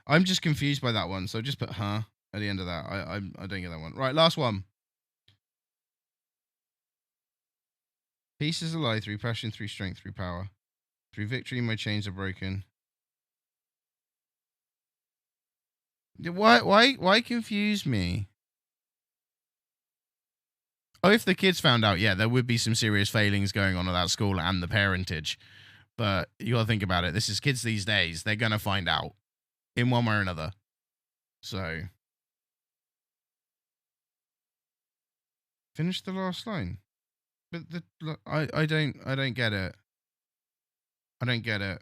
[SPEAKER 3] I'm just confused by that one. So just put huh at the end of that. I don't get that one. Right, last one. Peace is a lie, through passion, through strength, through power. Through victory, my chains are broken. Why confuse me? Oh, if the kids found out, yeah, there would be some serious failings going on at that school and the parentage. But you gotta think about it. This is kids these days. They're gonna find out in one way or another. So finish the last line. But I don't get it. I don't get it.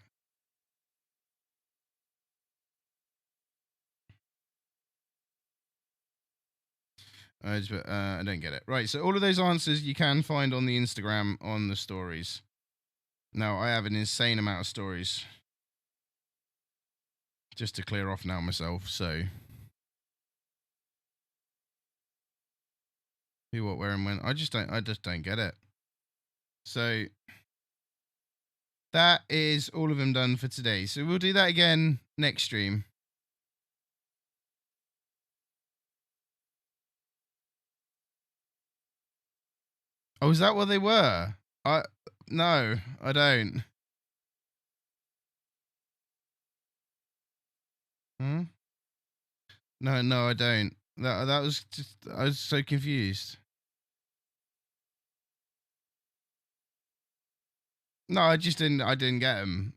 [SPEAKER 3] I don't get it. Right, so all of those answers you can find on the Instagram on the stories. Now, I have an insane amount of stories. Just to clear off now myself, so. Who, what, where, and when. I just don't get it. So that is all of them done for today. So we'll do that again next stream. Oh, is that what they were? No, I don't. Hmm? No, I don't. That was just, I was so confused. No, I didn't get them.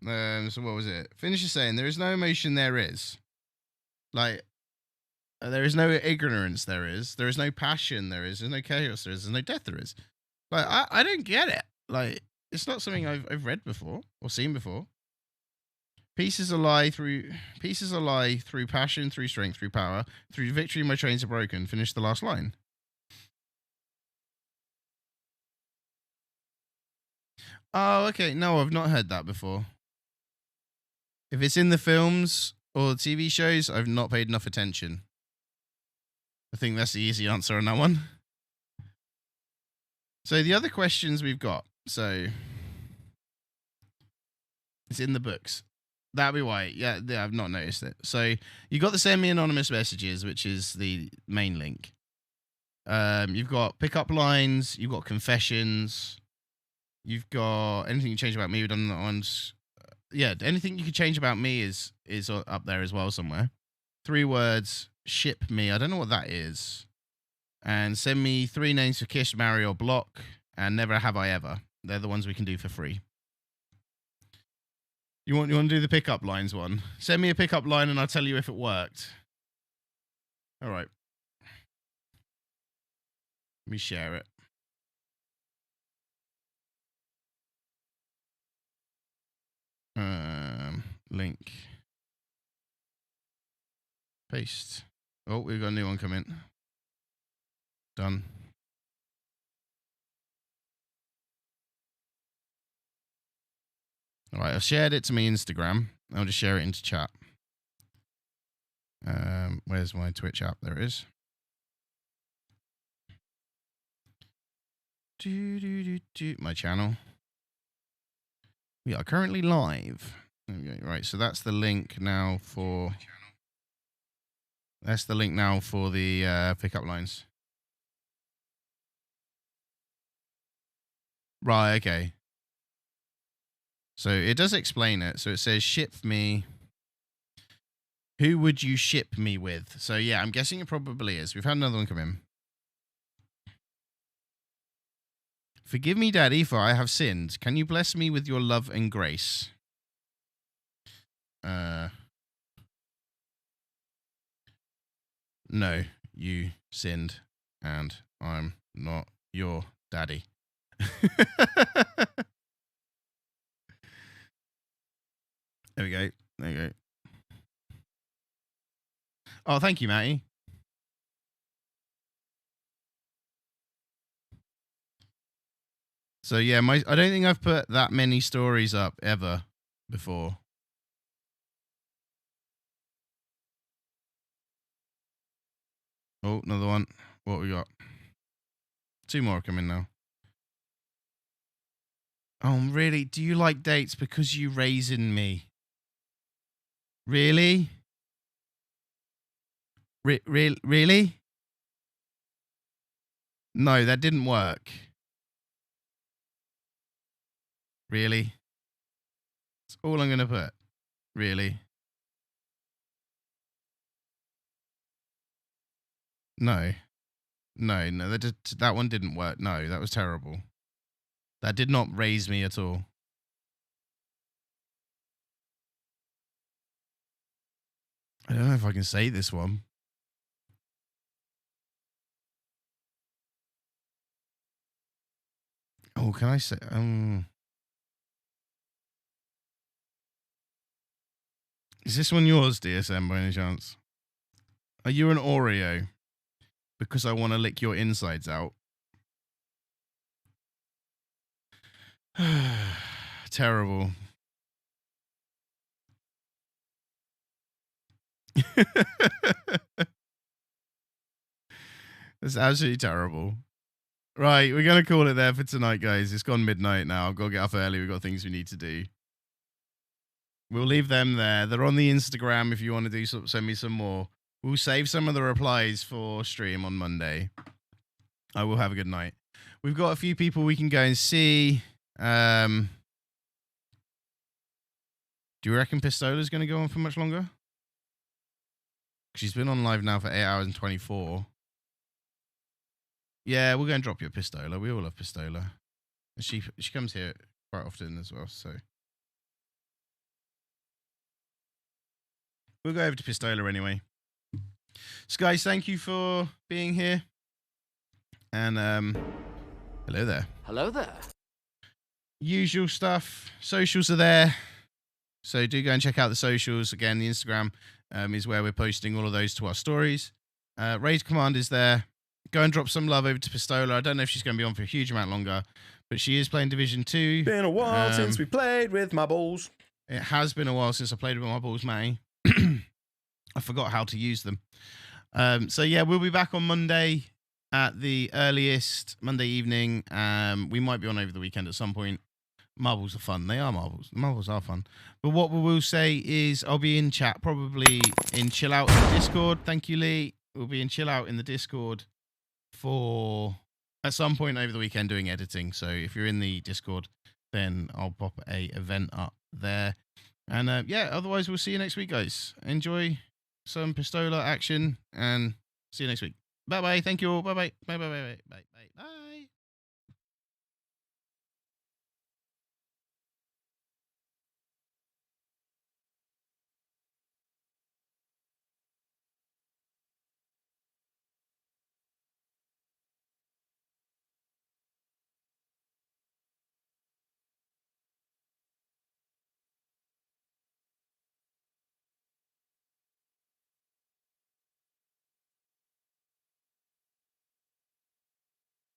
[SPEAKER 3] So what was it? Finish the saying. There is no emotion, there is. Like, there is no ignorance, there is. There is no passion, there is. There's no chaos, there is. There's no death, there is. Like, I don't get it. Like, it's not something I've read before or seen before. Peace is a lie through passion, through strength, through power, through victory. My chains are broken. Finish the last line. Oh, okay. No, I've not heard that before. If it's in the films or the TV shows, I've not paid enough attention. I think that's the easy answer on that one. So the other questions we've got. So it's in the books. That'd be why. Yeah, I've not noticed it. So you got the semi-anonymous messages, which is the main link. You've got pickup lines. You've got confessions. You've got anything you change about me. We've done that ones. Yeah, anything you could change about me is up there as well somewhere. 3 words. Ship me. I don't know what that is. And send me 3 names for Kiss, Marry, or Block. And Never Have I Ever. They're the ones we can do for free. You want to do the pickup lines one? Send me a pickup line and I'll tell you if it worked. All right. Let me share it. Link. Paste. Oh, we've got a new one coming. Done. All right, I've shared it to my Instagram. I'll just share it into chat. Where's my Twitch app? There it is. My channel. We are currently live. Okay, right, so that's the link now for. That's the link now for the pickup lines. Right, okay. So it does explain it. So it says, ship me. Who would you ship me with? So yeah, I'm guessing it probably is. We've had another one come in. Forgive me, Daddy, for I have sinned. Can you bless me with your love and grace? No, you sinned, and I'm not your daddy. There we go. There you go. Oh, thank you, Matty. So yeah, I don't think I've put that many stories up ever before. Oh, another one. What we got? 2 more coming now. Oh, really? Do you like dates because you raisin me? Really? Really? No, that didn't work. Really? That's all I'm going to put. Really? No. No, that one didn't work. No, that was terrible. That did not raise me at all. I don't know if I can say this one. Oh, can I say? Is this one yours, DSM, by any chance? Are you an Oreo? Because I want to lick your insides out. Terrible. That's absolutely terrible. Right, we're going to call it there for tonight, guys. It's gone midnight now. I've got to get up early. We've got things we need to do. We'll leave them there. They're on the Instagram if you want to do send me some more. We'll save some of the replies for stream on Monday. I will have a good night. We've got a few people we can go and see. Do you reckon Pistola's going to go on for much longer? She's been on live now for 8 hours and 24. Yeah, we'll go and drop you a Pistola. We all love Pistola. She comes here quite often as well, so. We'll go over to Pistola anyway. So guys, thank you for being here. And hello there.
[SPEAKER 8] Hello there.
[SPEAKER 3] Usual stuff. Socials are there. So do go and check out the socials. Again, the Instagram is where we're posting all of those to our stories. Raid Command is there. Go and drop some love over to Pistola. I don't know if she's going to be on for a huge amount longer, but she is playing Division 2.
[SPEAKER 1] Been a while since we played with my balls.
[SPEAKER 3] It has been a while since I played with my balls, Matty. I forgot how to use them. So yeah, we'll be back on Monday at the earliest, Monday evening. We might be on over the weekend at some point. Marbles are fun. They are marbles. Marbles are fun. But what we will say is I'll be in chat, probably in Chill Out in the Discord. Thank you, Lee. We'll be in Chill Out in the Discord for at some point over the weekend doing editing. So if you're in the Discord, then I'll pop a event up there. And yeah, otherwise we'll see you next week, guys. Enjoy some Pistola action and see you next week. Bye bye. Thank you all. Bye bye. Bye bye. Bye bye. Bye bye. Bye.